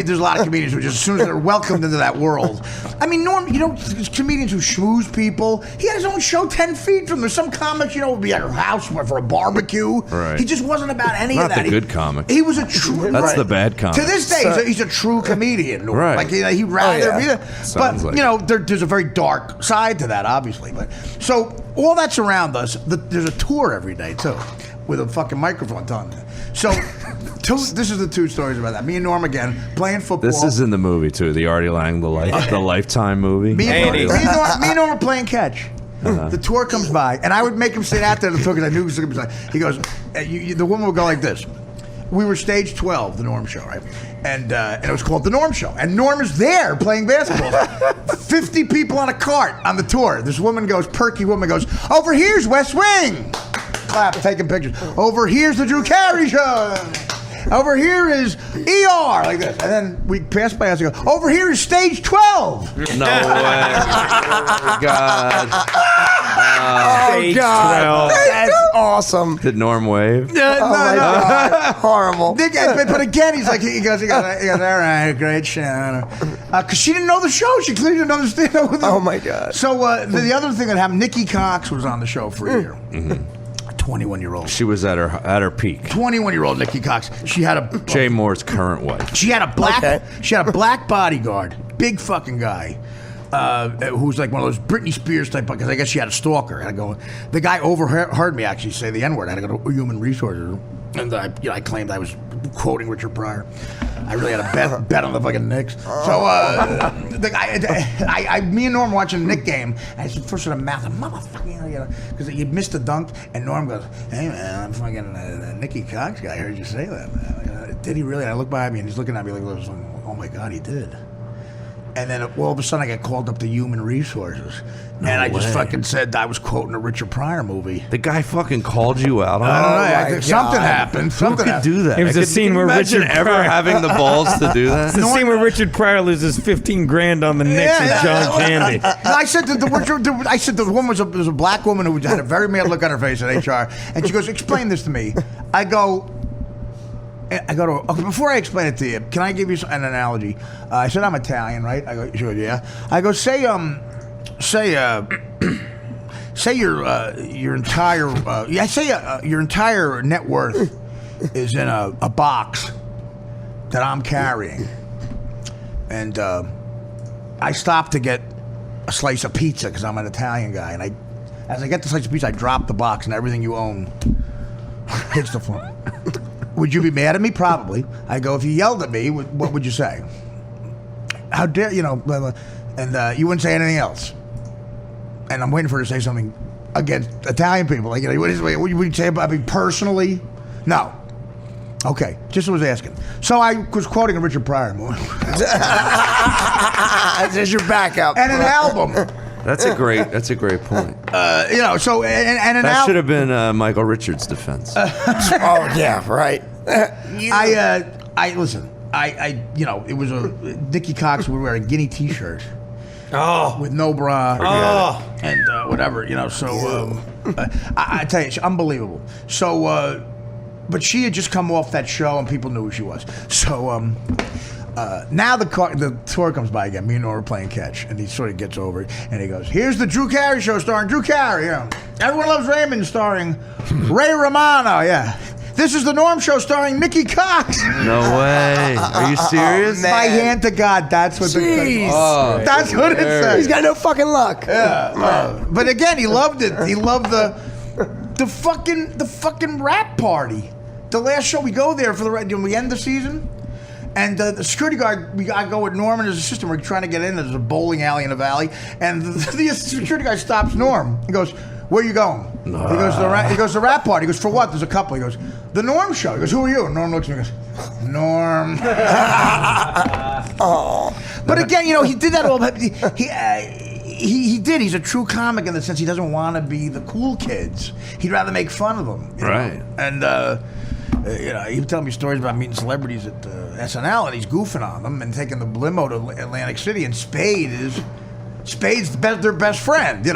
there's a lot of comedians who just as soon as they're welcomed into that world. I mean, Norm, there's comedians who schmooze people. He had his own show 10 feet from there. Some comics, would be at her house for a barbecue. Right. He just wasn't about any of that. Not the good comic. He was a true. That's the bad comic. To this day, he's a true comedian. Norm. Right. Like he'd rather be there. But like there's a very dark side to that, obviously. But so all that's around us. There's a tour every day too, with a fucking microphone telling you. So, this is the 2 stories about that. Me and Norm again playing football. This is in the movie too, the Artie Lang, the Lifetime movie. Me and Norm were playing catch. The tour comes by, and I would make him sit out there the tour because I knew he was going to be like. He goes, the woman would go like this. We were stage 12, the Norm show, right? And it was called the Norm show. And Norm is there playing basketball. 50 people on a cart on the tour. This perky woman goes, over here's West Wing. Clap, taking pictures. Over here's the Drew Carey show. Over here is ER, like this. And then we pass by us and go, over here is stage 12. No way. Oh, God. Stage God, 12. that's awesome. Did Norm wave? Yeah, Oh my God, horrible. Nick, but again, he goes, all right, great show. Because she didn't know the show. She clearly didn't understand. Oh my God. So the other thing that happened, Nikki Cox was on the show for a year. 21-year-old. She was at her peak. 21-year-old Nikki Cox. She had a Jay Moore's current wife. She had a black. Okay. She had a black bodyguard, big fucking guy, who's like one of those Britney Spears type. Because I guess she had a stalker. And I go, the guy overheard me actually say the N-word. I had to go to Human Resources, and I claimed I was quoting Richard Pryor. I really had a bet on the fucking Knicks. So the guy, me and Norm watching the Knick game, and I said first to the mouth, motherfucking, because he missed the dunk, and Norm goes, "Hey man, I'm fucking Nikki Cox guy. I heard you say that, man." Did he really? And I look behind me, and he's looking at me like, "Oh my God, he did." And then all of a sudden, I got called up to Human Resources, and I just fucking said I was quoting a Richard Pryor movie. The guy fucking called you out on I don't know. it. Something happened. Who Something could happened. do that? It was a Could scene you where imagine Richard ever Pryor- having the balls to do that. It's the scene where Richard Pryor loses 15 grand on the Knicks with John Candy. I said that the woman was a black woman who had a very mad look on her face at HR, and she goes, "Explain this to me." I go to okay, before I explain it to you, can I give you an analogy? I said I'm Italian, right? I go, sure, yeah. I go, say your entire net worth is in a box that I'm carrying, and I stop to get a slice of pizza because I'm an Italian guy, and as I get the slice of pizza, I drop the box, and everything you own hits the floor. Would you be mad at me? Probably. I go, if you yelled at me, what would you say? How dare you know? Blah, blah. And you wouldn't say anything else. And I'm waiting for her to say something against Italian people. Like, what would you say about me personally? No. Okay, just was asking. So I was quoting a Richard Pryor movie. There's your backup. And an album. That's a great point. So and an That album. should have been Michael Richards' defense. Oh yeah, right. Listen. It was a Nikki Cox would wear a Guinea T-shirt. Oh. With no bra. Oh. And whatever, So I tell you, it's unbelievable. So, but she had just come off that show, and people knew who she was. So now the tour comes by again. Me and Nora are playing catch, and he sort of gets over it, and he goes, "Here's the Drew Carey show starring Drew Carey. Everyone loves Raymond starring Ray Romano. Yeah." This is the Norm Show starring Nikki Cox. No way. Are you serious? man. My hand to God, that's what Jeez. that's what it says. He's got no fucking luck. But again, he loved it. He loved the fucking rap party. The last show we go there for we end the season, and the security guard, I go with Norm and his assistant. We're trying to get in. There's a bowling alley in the valley, and the security guy stops Norm. He goes, "Where you going?" He goes, the rap party. He goes, "For what?" There's a couple. He goes, "The Norm Show." He goes, "Who are you?" And Norm looks at me and goes, "Norm." But again, he did that all. He did. He's a true comic in the sense he doesn't want to be the cool kids. He'd rather make fun of them. Right. And he would tell me stories about meeting celebrities at SNL, and he's goofing on them and taking the limo to Atlantic City. And Spade's their best friend.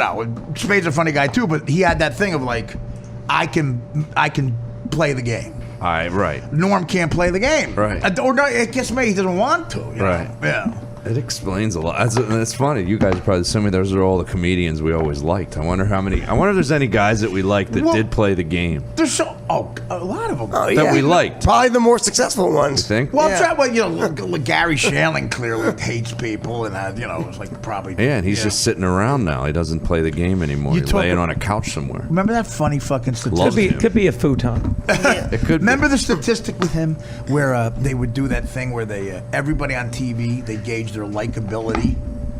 Spade's a funny guy too, but he had that thing of like, I can play the game. Right. Norm can't play the game. Right. Or no, I guess maybe he doesn't want to. Right. Yeah. It explains a lot. That's funny. You guys are probably assuming those are all the comedians we always liked. I wonder if there's any guys that we liked that did play the game. There's a lot of them. That we liked. Probably the more successful ones. You think? Well, Gary Shandling clearly hates people, and it's like probably. Yeah, and he's just sitting around now. He doesn't play the game anymore. He's laying on a couch somewhere. Remember that funny fucking statistic? Could be a futon. It could. Remember the statistic with him where they would do that thing where they everybody on TV they gauge their likability.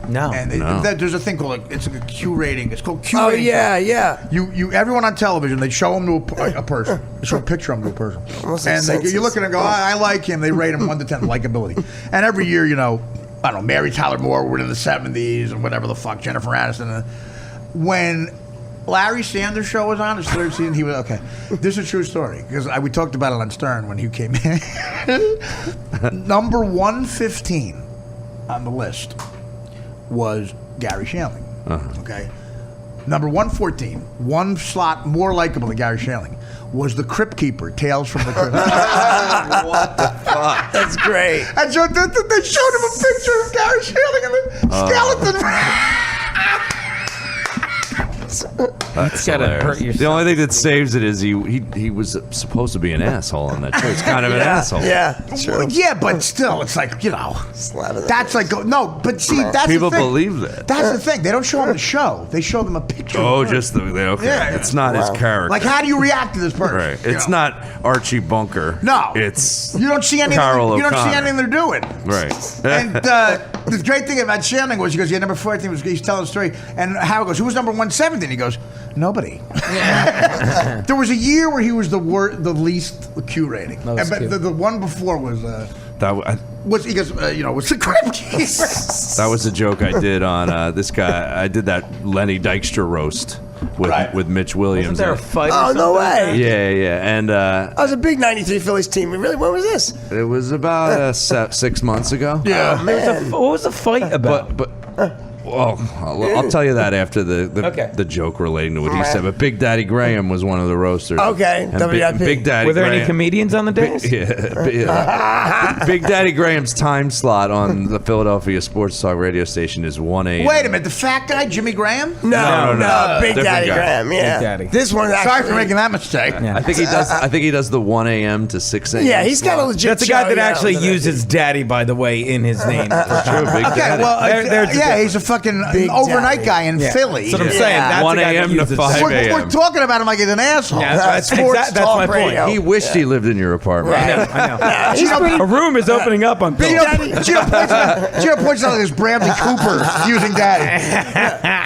No. And there's a thing called it's like a Q rating. It's called Q Oh rating. yeah. You everyone on television, they show him to a person. They show a picture of him to a person. Almost like And you look at it and go, I like him. They rate him 1 to 10 likability. And every year, I don't know, Mary Tyler Moore were in the 70s and whatever the fuck, Jennifer Aniston. When Larry Sanders' show was on, his third season, he was, okay, this is a true story. Because we talked about it on Stern when he came in. Number 115 on the list was Gary Shandling. Okay? Number 114, one slot more likable than Gary Shandling, was the Crypt Keeper, Tales from the Crypt. What the fuck? That's great. And so they showed him a picture of Gary Shandling and the skeleton. That's gotta hilarious. hurt yourself. The only thing that saves it is he was supposed to be an asshole on that show. He's kind of an asshole. Yeah, true. Yeah, but still, it's like, Slapping that's like, no, but see, that's People the thing. believe that. That's the thing. They don't show them the show. They show them a picture. Oh, of the just okay. Yeah. It's not his character. Like, how do you react to this person? Right. You It's know? not Archie Bunker. No. It's You don't see anything. Carl You don't see O'Connor. anything they're doing. Right. And the great thing about Shandling was, he goes, yeah, number 14 was, he's telling the story, and Howard goes, who was number 117? He goes, nobody. There was a year where he was the least Q rating. Lowest But Q. the one before was he goes, was the Crypt Keeper. That was a joke I did on this guy. I did that Lenny Dykstra roast with Mitch Williams. Wasn't there a fight? Oh, or no something? way. Yeah. And I was a big 93 Phillies team. Really? When was this? it was about 6 months ago. Yeah. Oh, man. What was the fight about? But well, I'll tell you that after Okay. the joke relating to what he said. But Big Daddy Graham was one of the roasters. Okay, And WIP. Big Daddy Were there Graham, any comedians on the dais? Yeah. Big Daddy Graham's time slot on the Philadelphia Sports Talk radio station is 1 a.m. Wait a minute, the fat guy, Jimmy Graham? No, Big Different Daddy guy. Graham. Yeah. Big Daddy. This one actually. Sorry for making that mistake. Yeah. I think he does the 1 a.m. to 6 a.m. Yeah, he's got a legit. That's a guy show, that yeah, actually over there. uses daddy, by the way, in his name. True, Big Okay, Daddy. well, There's the yeah, difference. he's a fucking Big overnight Daddy. guy in Philly. That's what I'm Yeah. saying. That's 1 a guy that a.m. to uses 5 daddy. a.m. We're talking about him like he's an asshole. Yeah, that's Sports that's my talk point. radio. He wished he lived in your apartment. I know. A room is opening up on Gino Phil. points out like this Bradley Cooper using daddy.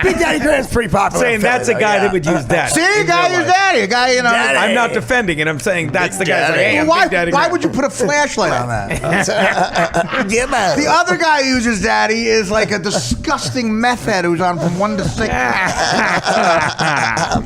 Big Daddy Graham's pretty popular. Saying in that's a Philly, guy though, that would use daddy. See, a guy used daddy. A guy, Daddy. I'm not defending it. I'm saying that's the guy. Daddy. Like, hey, I'm Why, Big Daddy why Graham. would you put a flashlight on that? Yeah, man. The other guy who uses daddy is like a disgusting meth head who's on from 1 to 6.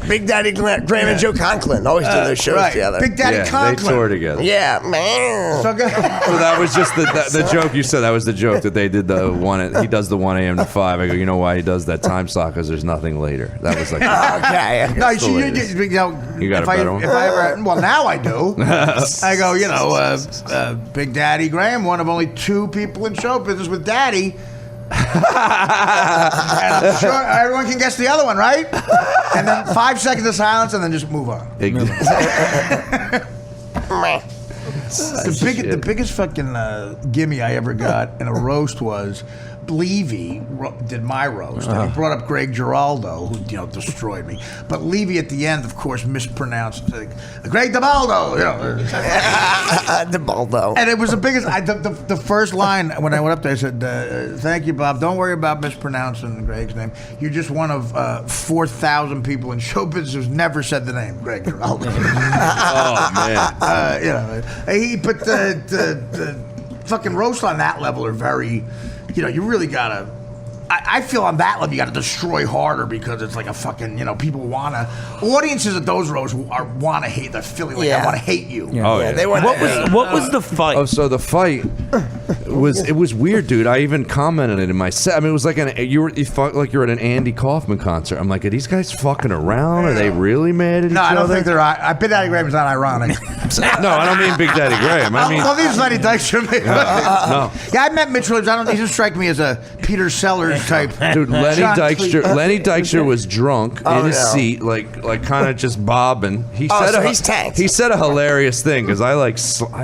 Big Daddy Graham and Joe Conklin always do those shows Right. together. Big Daddy Yeah, they Conklin. toured together. Yeah, man. So good. So that was just the joke you said. That was the joke that they did the one. He does the 1 a.m. to 5. I go, you know why he does that time slot? Because there's nothing later. That was like. Okay. No, the latest. you know, You got if a I, better one? If I ever, well, now I do. I go, Big Daddy Graham, one of only 2 people in show business with daddy. And I'm sure everyone can guess the other one, right? And then 5 seconds of silence, and then just move on. The biggest fucking gimme I ever got in a roast was Levy did my roast. And he brought up Greg Giraldo, who destroyed me. But Levy at the end, of course, mispronounced Greg DeBaldo. DeBaldo. And it was the biggest. The first line when I went up there, I said, "Thank you, Bob. Don't worry about mispronouncing Greg's name. You're just one of 4,000 people in show business who's never said the name Greg Giraldo." Oh man. But the fucking roast on that level are very, you really gotta. I feel on that level you gotta destroy harder because it's like a fucking, people wanna. Audiences at those roasts wanna hate the Philly. Like, I wanna hate you. Yeah. Oh yeah. They want What was the fight? Oh, so the fight was weird, dude. I even commented it in my set. I mean, it was like you felt like you're at an Andy Kaufman concert. I'm like, are these guys fucking around? Are they really mad at each No, I other? don't think they're. Big Daddy Graham's not ironic. No, I don't mean Big Daddy Graham. I mean, Well, these Lenny Dykstra. no. Yeah, I met Mitch Williams. He doesn't strike me as a Peter Sellers type. Dude, Lenny John Dykstra. Cleese. Lenny Dykstra was drunk in his yeah. seat, like kind of just bobbing. He so he's tanked. He said a hilarious thing because I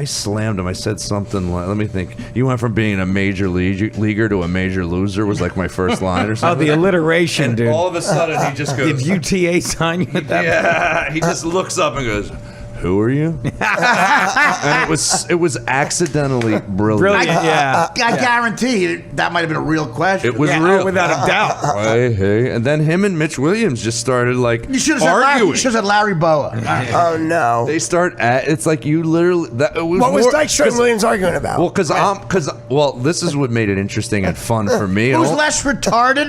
slammed him. I said something like, let me think. You went from being a major leaguer to a major loser was like my first line or Oh, something. the alliteration, and dude. all of a sudden he just goes. Did UTA sign you at that point? Yeah, he just looks up and goes, "Who are you?" And it was accidentally brilliant. Brilliant, yeah. I guarantee that might have been a real question. It was Yeah, real, without a doubt. Hey, and then him and Mitch Williams just started like You should have arguing. said Larry Boa. Oh no. They start at. It's like you literally. It was What was more- Dykstra and Williams arguing about? Well, this is what made it interesting and fun for me. Who's less retarded?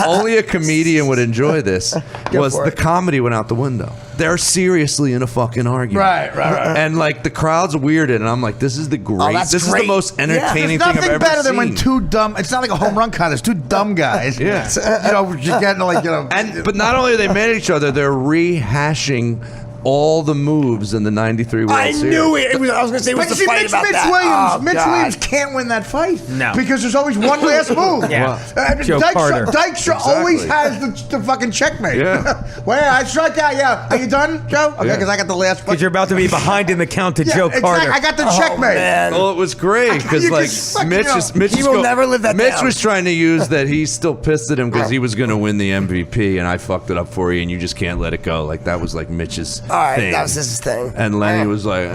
Only a comedian would enjoy this. Was for the it. comedy went out the window? they're seriously in a fucking argument. Right. And like the crowd's weirded, and I'm like, this is the great. that's this great. is the most entertaining There's thing I've nothing ever better seen. than when two dumb. It's not like a home run contest. Two dumb guys. Yeah. Just getting like But not only are they mad at each other, they're rehashing all the moves in the '93 World I Series. knew it. I was going to say it was But the see, fight about that. Mitch Williams can't win that fight. No. Because there's always one last move. Yeah. Joe Carter. Dykstra always has the fucking checkmate. Yeah. Well, I struck out. Yeah. Are you done, Joe? Okay, because I got the last fight. Because you're about to be behind in the count to Joe exactly. Carter. I got the checkmate. Man. Well, it was great because You like just fucking Mitch know. is Mitch He is will go- never live that Mitch down. was trying to use that he's still pissed at him because he was going to win the MVP and I fucked it up for you and you just can't let it go. Like that was like Mitch's All right, thing. that was his thing. And Lenny was like,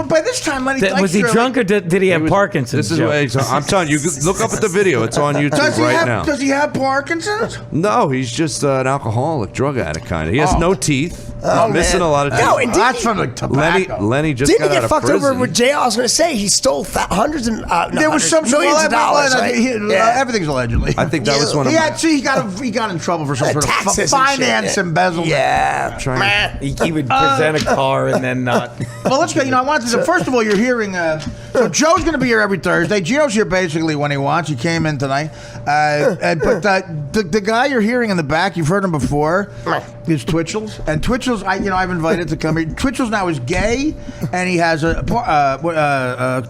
By this time, Lenny Dykstra, Was he drunk or did he have Parkinson's? This is Joe? what I'm telling you. Look up at the video. It's on YouTube right now. Does he have Parkinson's? No, he's just an alcoholic, drug addict kind of. He has no teeth. Missing man. a lot of teeth. No, and That's from the tobacco. Lenny just Didn't got he out get of fucked prison. over with jail? I was going to say he stole hundreds and There was some millions of dollars. Right? Everything's allegedly. I think that was one of my. he got in trouble for some sort of taxes and finance shit. embezzlement. Yeah. He would present a car and then not. Well, let's go. I wanted to. First of all, you're hearing. So Joe's going to be here every Thursday. Gio's here basically when he wants. He came in tonight. But the guy you're hearing in the back, you've heard him before, is Twitchels. And Twitchels, I've invited to come here. Twitchels now is gay, and he has a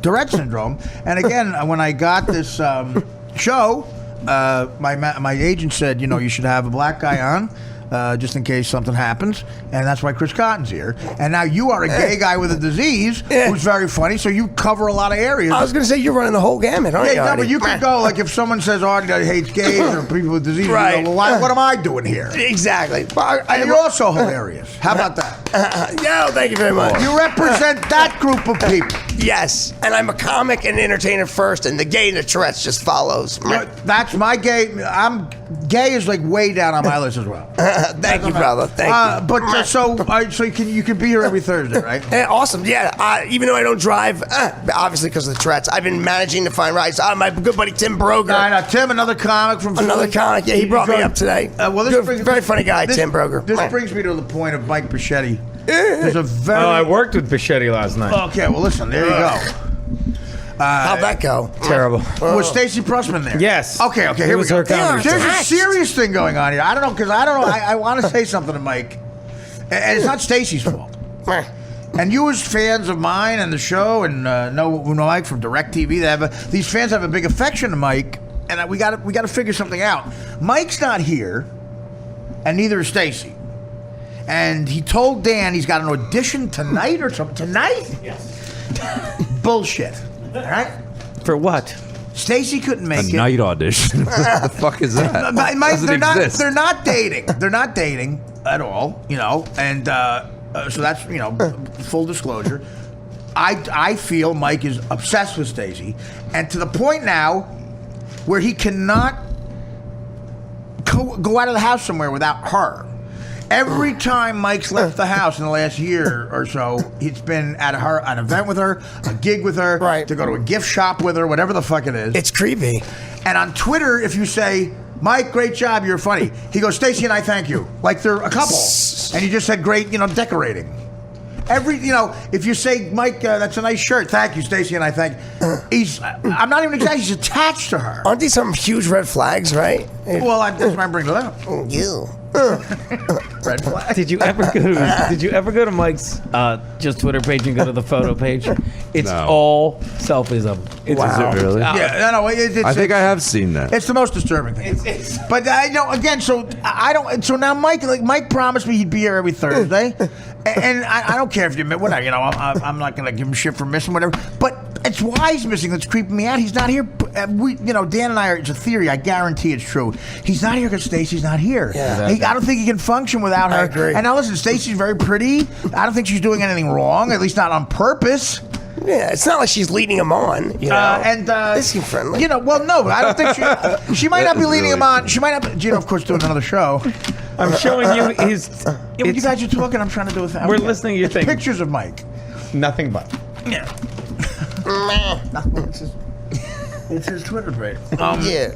Tourette syndrome. And again, when I got this show, my agent said, you should have a black guy on. Just in case something happens, and that's why Chris Cotton's here. And now you are a gay guy with a disease who's very funny, so you cover a lot of areas. I was going to say you're running the whole gamut, aren't you? No, but Artie? you could go like if someone says Artie hates gays or people with disease, Right. you go, well, what am I doing here? Exactly. And you're also hilarious. How about that? Yo, thank you very much. You represent that group of people. Yes, and I'm a comic and entertainer first, and the gay and the Tourette's just follows. That's my gay. Gay is like way down on my list as well. Thank you, brother. Thank you. But so you can be here every Thursday, right? Yeah, awesome. Yeah, even though I don't drive, obviously because of the Tourette's, I've been managing to find rides. My good buddy Tim Broger. I know Tim, another comic from Another Philly. comic. Yeah, he brought me up today. Very funny guy, Tim Broger. This brings me to the point of Mike Bichetti. There's a very. Oh, I worked with Bichetti last night. Okay, well, listen. There you go. How'd that go? Terrible. Was Stacey Pressman there? Yes. Okay, It here we was go. her comedy There's show. a serious thing going on here. I don't know. I want to say something to Mike, and it's not Stacey's fault. And you, as fans of mine and the show, and know Mike from DirecTV, these fans have a big affection to Mike, and we got to figure something out. Mike's not here, and neither is Stacey. And he told Dan he's got an audition tonight or something. Tonight? Yes. Bullshit. All right. For what? Stacey couldn't make it. Night audition. What the fuck is that? Doesn't exist. They're not dating. They're not dating at all. And so that's full disclosure. I feel Mike is obsessed with Stacey, and to the point now where he cannot go out of the house somewhere without her. Every time Mike's left the house in the last year or so, it's been at an event with her, a gig with her, Right. to go to a gift shop with her, whatever the fuck it is. It's creepy. And on Twitter, if you say, Mike, great job, you're funny, he goes, Stacey and I thank you. Like they're a couple. And you just said great, decorating. If you say, Mike, that's a nice shirt, thank you, Stacey and I thank you. I'm not even exaggerating, he's attached to her. Aren't these some huge red flags, right? Well, that's why I bring it up. You. Red flag. Did you ever go to Mike's just Twitter page and go to the photo page? It's No. all selfies of him. It's Wow. Is it really? Yeah, no, I think I have seen that. It's the most disturbing thing. But I know again. So I don't. So now Mike promised me he'd be here every Thursday, and I don't care if you whatever. I'm not going to give him shit for missing whatever. But it's why he's missing that's creeping me out. He's not here. Dan and I are. It's a theory. I guarantee it's true. He's not here because Stacey's not here. Yeah. I don't think he can function without her. I agree. And now listen, Stacey's very pretty. I don't think she's doing anything wrong. At least not on purpose. Yeah, it's not like she's leading him on, Is he friendly? Well, no, I don't think she might not be leading him on. She might not. Of course, doing another show. I'm showing you his. When you guys are talking, I'm trying to do it. We're listening to your thing. Pictures of Mike. Nothing but. Yeah. It's his Twitter page. Yeah.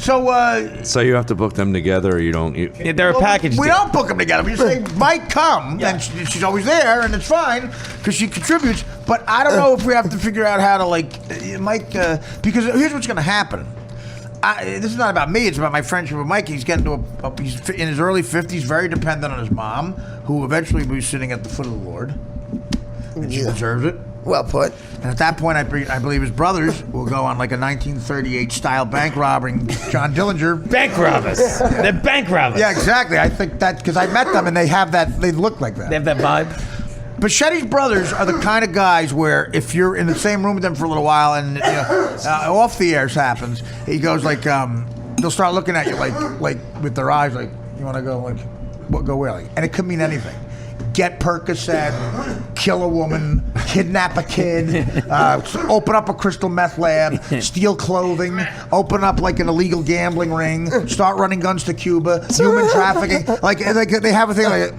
So you have to book them together, or you don't? Yeah, they're a package. We deal. don't book them together. We just say, Mike, come. And she's always there, and it's fine because she contributes. But I don't know if we have to figure out how to, Mike, because here's what's going to happen. This is not about me. It's about my friendship with Mike. He's getting to he's in his early 50s, very dependent on his mom, who eventually will be sitting at the foot of the Lord. And she deserves it. Well put. And at that point, I believe his brothers will go on like a 1938 style bank robbing John Dillinger. Bank robbers. They're bank robbers. Yeah, exactly. I think that because I met them and they have that. They look like that. They have that vibe. Bichetti's brothers are the kind of guys where if you're in the same room with them for a little while and off the airs happens, he goes like they'll start looking at you like with their eyes like you want to go like what go where like, and it could mean anything. Get Percocet, kill a woman, kidnap a kid, open up a crystal meth lab, steal clothing, open up like an illegal gambling ring, start running guns to Cuba, human trafficking. Like they have a thing like.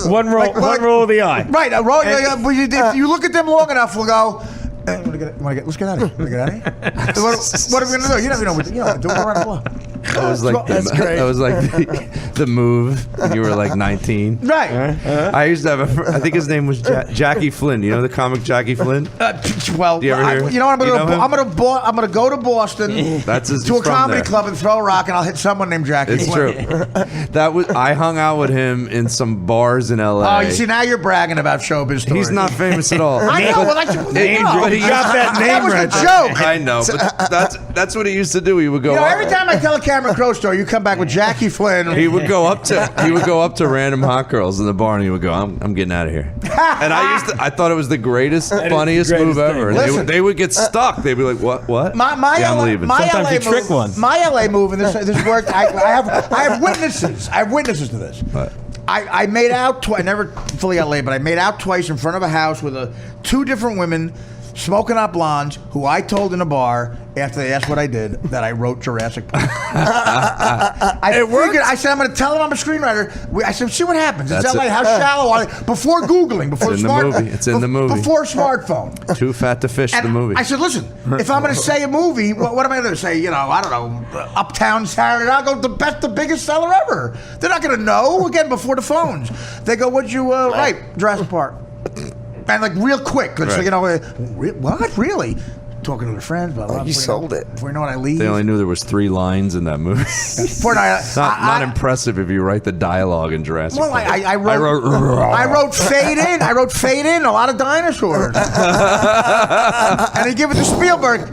One roll of the eye. Right, a roll. If you look at them long enough, we'll go. Let's get out of here. What are we gonna do? You never know. Do it around the block. That was like that was like the move when you were like 19. Right. I used to have I think his name was Jackie Flynn. You know the comic Jackie Flynn? Well, Do you ever hear you know what I'm gonna do? I'm gonna go to Boston to a comedy club and throw a rock, and I'll hit someone named Jackie. It's Flynn. true. I hung out with him in some bars in L.A. Oh, you see, now you're bragging about showbiz stories. He's not famous at all. I know. Well, that's but he got that name That was right a there. joke. I know, but that's what he used to do. He would go. Every time I tell a Cameron Crowe story, you come back with Jackie Flynn. He would go up to random hot girls in the bar, and he would go, "I'm getting out of here." And I thought it was the greatest, funniest greatest move ever. Listen. They would get stuck. They'd be like, "What? Yeah, I'm leaving." Sometimes LA you trick move, one. My LA move, and this worked. I have witnesses. I have witnesses to this. What? I made out twice. I never fully got laid, but I made out twice in front of a house with two different women. Smoking up blondes, who I told in a bar after they asked what I did that I wrote Jurassic Park. I said I'm going to tell them I'm a screenwriter. I said see what happens. It's That's LA. it. How shallow are they? Before Googling, before It's in the movie. It's in the movie. Before smartphone. Too fat to fish And the movie. I said, listen, if I'm going to say a movie, what am I going to say? I don't know, Uptown Saturday. I'll go the biggest seller ever. They're not going to know again before the phones. They go, what'd you write? Jurassic Park. And like real quick, Right. What really? Talking to their friends, blah, blah, You sold it. Before you know what I leave. They only knew there was 3 lines in that movie. Before not impressive if you write the dialogue in Jurassic Well, Park. I wrote fade in. I wrote fade in. A lot of dinosaurs. And they give it to Spielberg.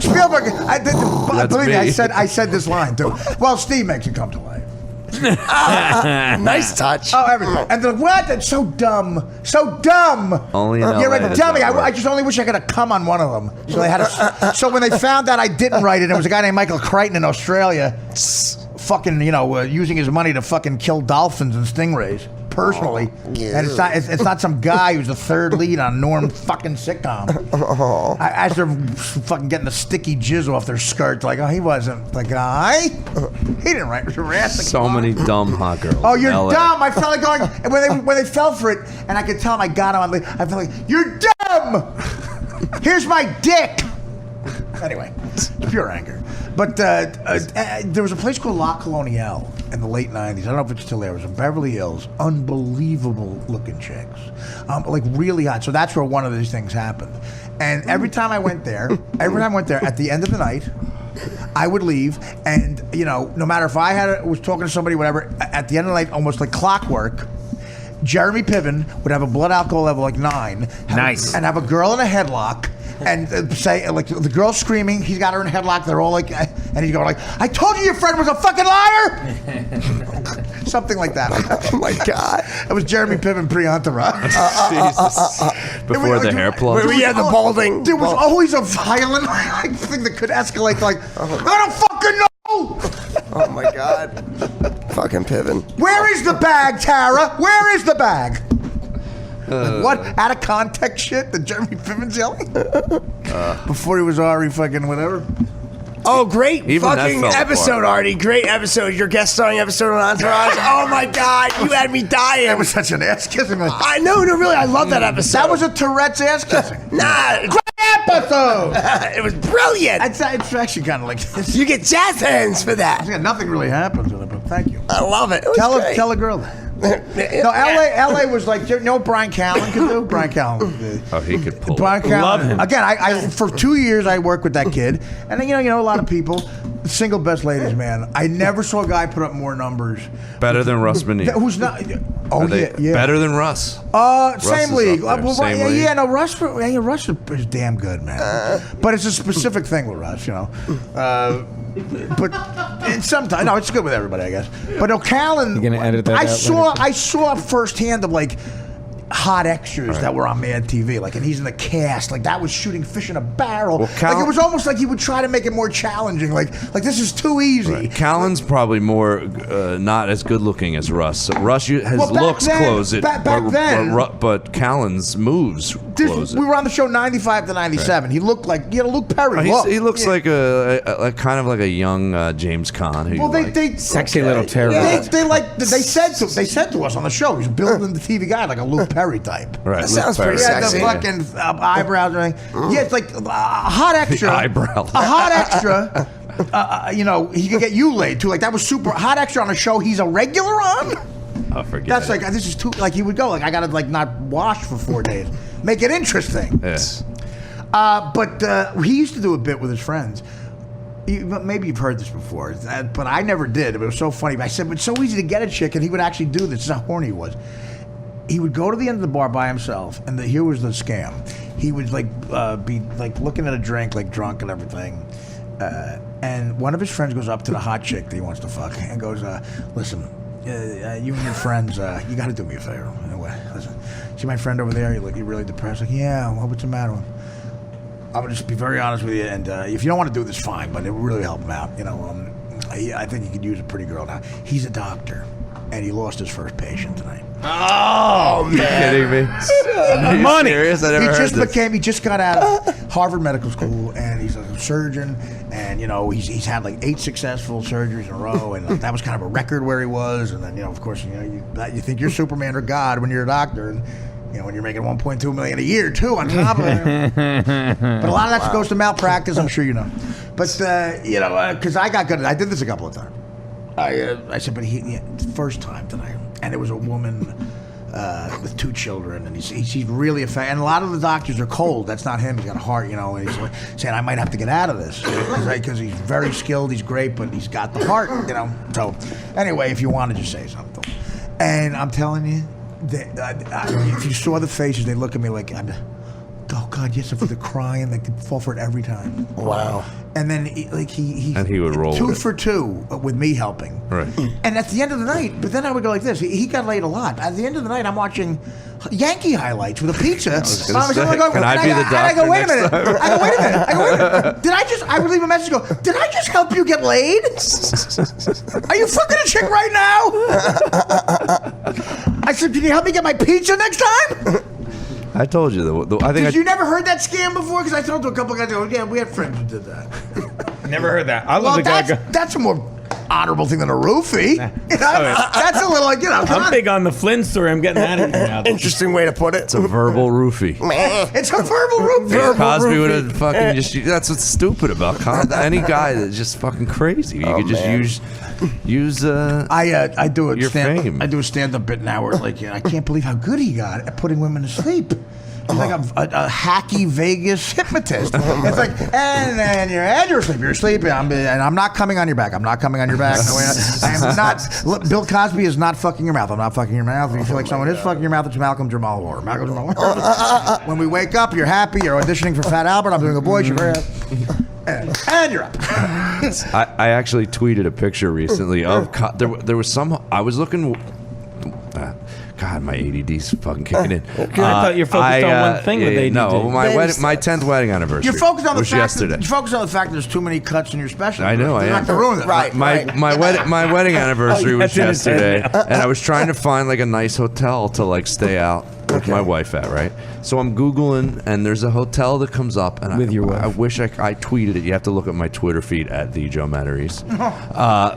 Believe me, I said this line too. Well, Steve makes it come to life. Nice touch. Oh, everything. And they're like, what? That's so dumb. So dumb. Only in You're LA a does dummy. that work. I just only wish I could have come on one of them. So they had so when they found out I didn't write it, it was a guy named Michael Crichton in Australia, fucking, using his money to fucking kill dolphins and stingrays. Personally, and it's not some guy who's the third lead on Norm fucking sitcom. As they're fucking getting the sticky jizz off their skirts, like, oh, he wasn't the guy. He didn't write Jurassic So Park. many dumb hot girls. Oh, you're in LA. dumb! I felt like going when they fell for it, and I could tell them I got him. I felt like you're dumb. Here's my dick. Anyway, it's pure anger. But there was a place called La Coloniale in the late 90s. I don't know if it's still there. It was in Beverly Hills. Unbelievable looking chicks. Like really hot. So that's where one of these things happened. And every time I went there, at the end of the night, I would leave, and no matter if I was talking to somebody, whatever, at the end of the night, almost like clockwork, Jeremy Piven would have a blood alcohol level like 9. Nice. And have a girl in a headlock. And say, like, the girl's screaming, he's got her in a headlock, they're all like, and he's going like, I told you your friend was a fucking liar! Something like that. Oh my God. It was Jeremy Piven pre-Entourage. Jesus. Before the hair plug. We had the balding. There was always a violent thing that could escalate to like, I don't fucking know! Oh my God. Fucking Piven. Where is the bag, Tara? Where is the bag? What? Out of context shit that Jeremy Piven's yelling? Before he was Ari fucking whatever. Oh, great Even that fucking fell episode, apart. Artie. Great episode. Your guest starring episode on Entourage. Oh my God. You had me dying. That was such an ass kissing. I know, no, really. I love that episode. That was a Tourette's ass kissing. Nah. Great episode. It was brilliant. It's actually kind of like this. You get jazz hands for that. Nothing really happens with it, but thank you. I love it. It was great. Tell a girl that. No, LA was like, you know what Brian Callen could do? Brian Callen. Oh, he could pull. Brian Callen. Love him. Again, I for 2 years I worked with that kid, and then, you know a lot of people. Single best ladies, man. I never saw a guy put up more numbers. Better than Russ Manini. Who's not? Oh yeah. Better than Russ. Same is league. up there, same league. Yeah, no, Russ is damn good, man. But it's a specific thing with Russ, you know. But sometimes, no, it's good with everybody, I guess. But O'Callaghan, You're gonna edit that I out saw firsthand of like hot extras that were on Mad TV, like, and he's in the cast, like that was shooting fish in a barrel. Well, like it was almost like he would try to make it more challenging, like this is too easy. Right. Callen's probably more not as good looking as Russ. Russ, his looks close it, back then, but Callen's moves close it. We were on the show 95 to 97. Right. He looked like he had a Luke Perry look. He looks like a kind of like a young James Caan. Well, they sexy little terror. They said to us on the show, he's building the TV guy like a Luke Perry type. Right, that sounds pretty Yeah, sexy. the fucking eyebrows and everything. Yeah, it's like a hot extra. The eyebrows. A hot extra. You know, he could get you laid too. Like that was super hot extra on a show he's a regular on. Oh, forget That's it. like this is too. Like he would go like I gotta like not wash for 4 days. Make it interesting. Yes. But he used to do a bit with his friends. Maybe you've heard this before, but I never did. It was so funny. I said, but it's so easy to get a chick, and he would actually do this. This is how horny he was. He would go to the end of the bar by himself, and here was the scam. He would be like looking at a drink, like drunk and everything. And one of his friends goes up to the hot chick that he wants to fuck and goes, listen, you and your friends, you got to do me a favor. Anyway, listen, see my friend over there? You're really depressed. Like, yeah, well, what's the matter with him? I'm going to just be very honest with you, and if you don't want to do this, fine, but it would really help him out. You know, I think he could use a pretty girl now. He's a doctor, and he lost his first patient tonight. Oh, man. Kidding me? Are you Money. serious? I never heard this. He just got out of Harvard Medical School, and he's a surgeon, and, you know, he's had like 8 successful surgeries in a row, and that was kind of a record where he was, and then, you know, of course, you know, you think you're Superman or God when you're a doctor, and, you know, when you're making $1.2 million a year, too, on top of it. But a lot of that goes to malpractice, I'm sure you know. But, you know, because I got good at it. I did this a couple of times. I said, but first time tonight. And it was a woman with 2 children, and he's really effective. And a lot of the doctors are cold. That's not him. He's got a heart, you know. And he's saying, I might have to get out of this because he's very skilled. He's great, but he's got the heart, you know. So anyway, if you want to just say something. And I'm telling you, if you saw the faces, they look at me like, oh God, yes, if they're crying, they could fall for it every time. Wow. And then he would roll 2 with it. for 2 with me helping. Right. And at the end of the night, but then I would go like this. He got laid a lot. At the end of the night, I'm watching Yankee highlights with a pizza. Can I be the doctor I go, wait a next minute. time? I go, wait a minute. I would leave a message and go, did I just help you get laid? Are you fucking a chick right now? I said, can you help me get my pizza next time? I told you that. I think You never heard that scam before? Because I told to a couple of guys, yeah, we had friends who did that. Never heard that. I love Well, the guy. that's a more honorable thing than a roofie. You know, that's a little like, you know. I'm big on the Flynn story. I'm getting out of here now. Interesting way to put it. it's a verbal roofie. It's a verbal roofie. Cosby would have fucking just. That's what's stupid about Cosby. Any guy that's just fucking crazy. You could just use. I do a your fame. I do a stand-up bit now where like I can't believe how good he got at putting women to sleep. He's like a hacky Vegas hypnotist. It's like, and then you're asleep. You're sleeping. And I'm not coming on your back. I'm not coming on your back. No, I am not. Look, Bill Cosby is not fucking your mouth. I'm not fucking your mouth. If you feel like someone is fucking your mouth, it's Malcolm Jamal Warner. Malcolm Jamal Warner. When we wake up, you're happy. You're auditioning for Fat Albert. I'm doing a voice. You're very happy. And you're up. I actually tweeted a picture recently of there was some. I was looking. God, my ADD's fucking kicking in. I thought you were focused on one thing with ADD. No, my 10th wedding anniversary. You're focused on the was fact. yesterday. You're focused on the fact that there's too many cuts in your special. I know. You're not to ruin it. Right. My wedding anniversary was that's in his head yesterday, and I was trying to find like a nice hotel to like stay out with my wife at, right? So I'm Googling, and there's a hotel that comes up, and With your wife. I wish I tweeted it. You have to look at my Twitter feed at the Joe Matarese.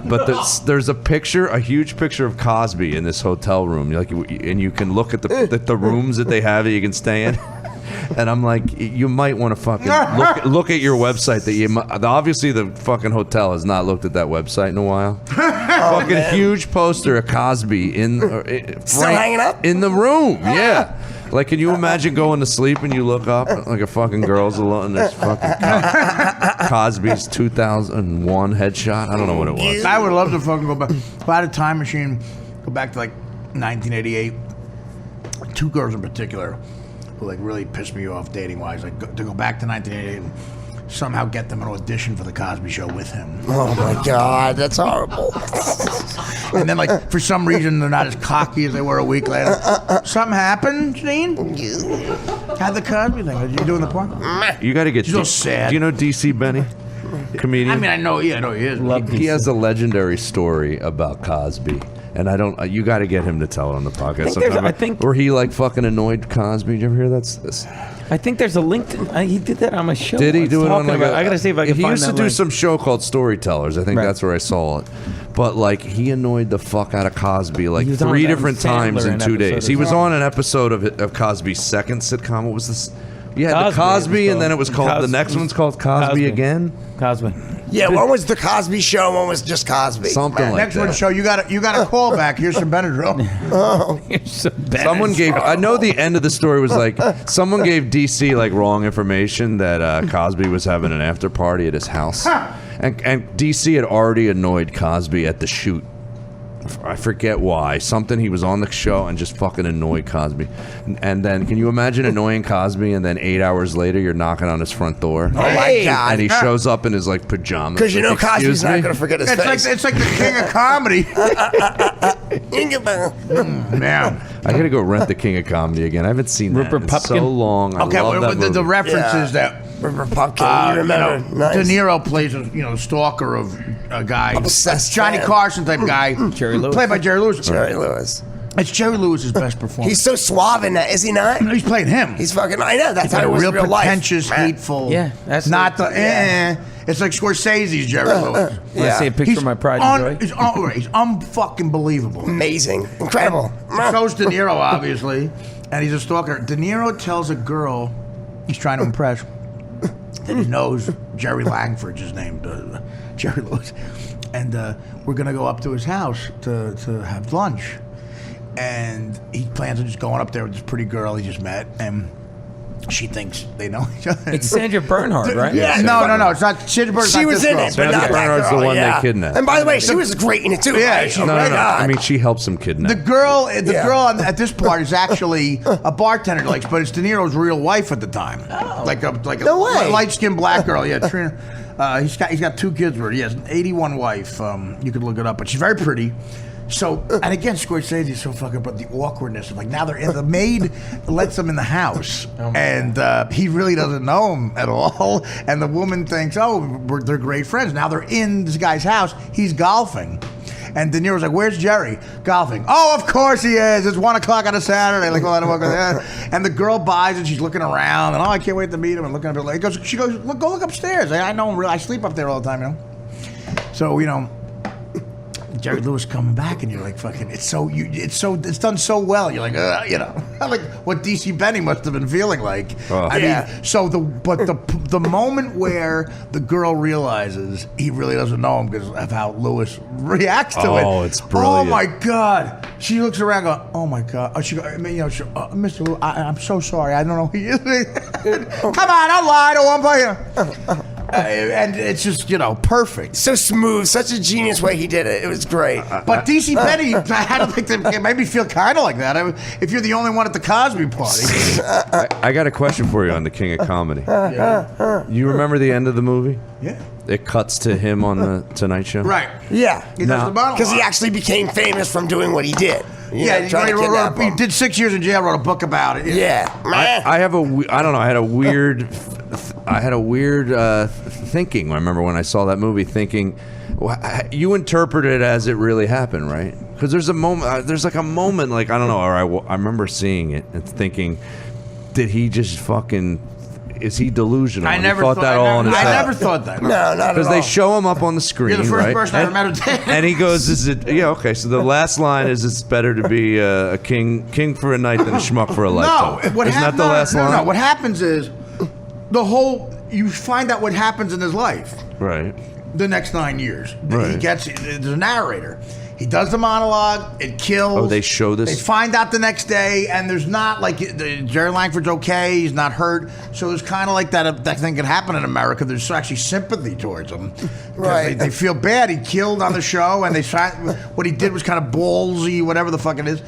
But there's a picture, a huge picture of Cosby in this hotel room, and you can look at the rooms that they have that you can stay in. And I'm like, you might want to fucking look at your website. Obviously the fucking hotel has not looked at that website in a while. Fucking huge poster of Cosby Still hanging up in the room. Yeah. Like, can you imagine going to sleep and you look up like a fucking girl's alone and there's fucking Cosby's 2001 headshot? I don't know what it was. I would love to fucking go back. If I had a time machine, go back to like 1988. Two girls in particular who like really pissed me off dating wise. Like to go back to 1988 and somehow get them an audition for the Cosby Show with him. Oh my God, that's horrible. And then, like, for some reason, they're not as cocky as they were a week later. Something happened, Janine? Had the Cosby thing. Did you do in the park? You got to get. So sad. Do you know DC Benny? Comedian. I mean, I know he is. He has a legendary story about Cosby. And I don't. You got to get him to tell it on the podcast. I think. Or he like fucking annoyed Cosby. Did you ever hear that? I think there's a link. He did that on my show. Did he do it on like I gotta see if I can He find used that to do link. some show called Storytellers. I think that's where I saw it. But like he annoyed the fuck out of Cosby like He was on 3 with different Adam times Sandler in in 2 days. episode He or was something. on an episode of Cosby's second sitcom. What was this? Yeah, the Cosby, Cosby, it was and then it was called. called. The next one's called Cosby again. Cosby. Yeah, one was the Cosby Show, one was just Cosby. Something like Next that. one show, you got a call back. Here's some Benadryl. Someone gave. I know the end of the story was like someone gave DC like wrong information that Cosby was having an after party at his house, and DC had already annoyed Cosby at the shoot. I forget why. Something he was on the show and just fucking annoyed Cosby. And then can you imagine annoying Cosby and then 8 hours later you're knocking on his front door? Oh my God. And he shows up in his like pajamas. Because you know like, Cosby's "Excuse not me?" going to forget his face. It's like the king of comedy. Man. I gotta go rent the King of Comedy again. I haven't seen that Rupert in Pupkin? so long. I Okay, love well, that the movie. references that Rupert Pupkin, you remember? Nice. De Niro plays a stalker of a guy, Obsessed Johnny fan. Carson type guy, Jerry Lewis. played by Jerry Lewis. Jerry Lewis. It's Jerry Lewis's best performance. He's so suave in that, is he not? He's playing him. He's fucking, I know, that's He's how he like was real in real life. pretentious, Man. hateful. Yeah, that's not the- the. It's like Scorsese's Jerry Lewis. Want to see a picture of my pride and joy? He's unfucking believable. Amazing. Incredible. So's De Niro, obviously, and he's a stalker. De Niro tells a girl he's trying to impress that he knows Jerry Langford's his name, Jerry Lewis, and we're gonna go up to his house to have lunch, and he plans on just going up there with this pretty girl he just met, and she thinks they know each other. It's Sandra Bernhard, right? Yeah. No, it's not. Sandra Bernhard's She not was this in girl. it, but Sandra not that Bernhard's girl, the one they yeah. kidnapped. And by the way, she was great in it too. Yeah, right? she- Oh No, my no, no. God. I mean, she helps him kidnap. The girl Yeah. at this part is actually a bartender, like, but it's De Niro's real wife at the time. Like a No way. light skinned black girl. Yeah, Trina. He's got 2 kids with her. He has an 81 wife. You could look it up, but she's very pretty. So, and again, Scorsese is so fucking, but the awkwardness of like now they're in the maid lets them in the house, and he really doesn't know him at all. And the woman thinks, they're great friends. Now they're in this guy's house. He's golfing. And De Niro's like, "Where's Jerry?" "Golfing." "Oh, of course he is. It's 1 o'clock on a Saturday." Like, and the girl buys it. She's looking around, and I can't wait to meet him. And looking at it, like, she goes, "Go look upstairs. I know him. I sleep up there all the time, So Jerry Lewis coming back, and you're like, "Fucking!" It's done so well. You're like, like what DC Benny must have been feeling like. I mean, so the moment where the girl realizes he really doesn't know him because of how Lewis reacts to it. Oh, it's brilliant. Oh my God! She looks around, going, "Oh my God!" Oh, she goes, "Mr. Lewis, I'm so sorry. I don't know who he is." Come on, I'll lie to him. And it's just, perfect. So smooth, such a genius way he did it. It was great. But DC Benny, I don't think it made me feel kind of like that. If you're the only one at the Cosby party. I got a question for you on the King of Comedy. You remember the end of the movie? Yeah. It cuts to him on the Tonight Show. Right. Yeah. He does the monologue. Because he actually became famous from doing what he did. Yeah, he did 6 years in jail, wrote a book about it. Yeah. I have I don't know. I had a weird thinking. I remember when I saw that movie, thinking, you interpret it as it really happened, right? Because there's a moment. There's like a moment, like I don't know. Or I remember seeing it and thinking, did he just fucking? is he delusional? I And never he thought that all in his I head. never thought that. No, not at Because all. they show him up on the screen, You're the first right? person I ever met who did. And he goes, "Is it? Yeah, okay." So the last line is, "It's better to be a king for a night than a schmuck for a lifetime." What Isn't that the last line? No, what happens is you find out what happens in his life Right. the next 9 years. Right. There's a narrator. He does the monologue. It kills. Oh, they show this? They find out the next day, and there's not like Jerry Langford's okay. He's not hurt. So it's kind of like that thing can happen in America. There's actually sympathy towards him. Right. They feel bad. He killed on the show, and what he did was kind of ballsy, whatever the fuck it is.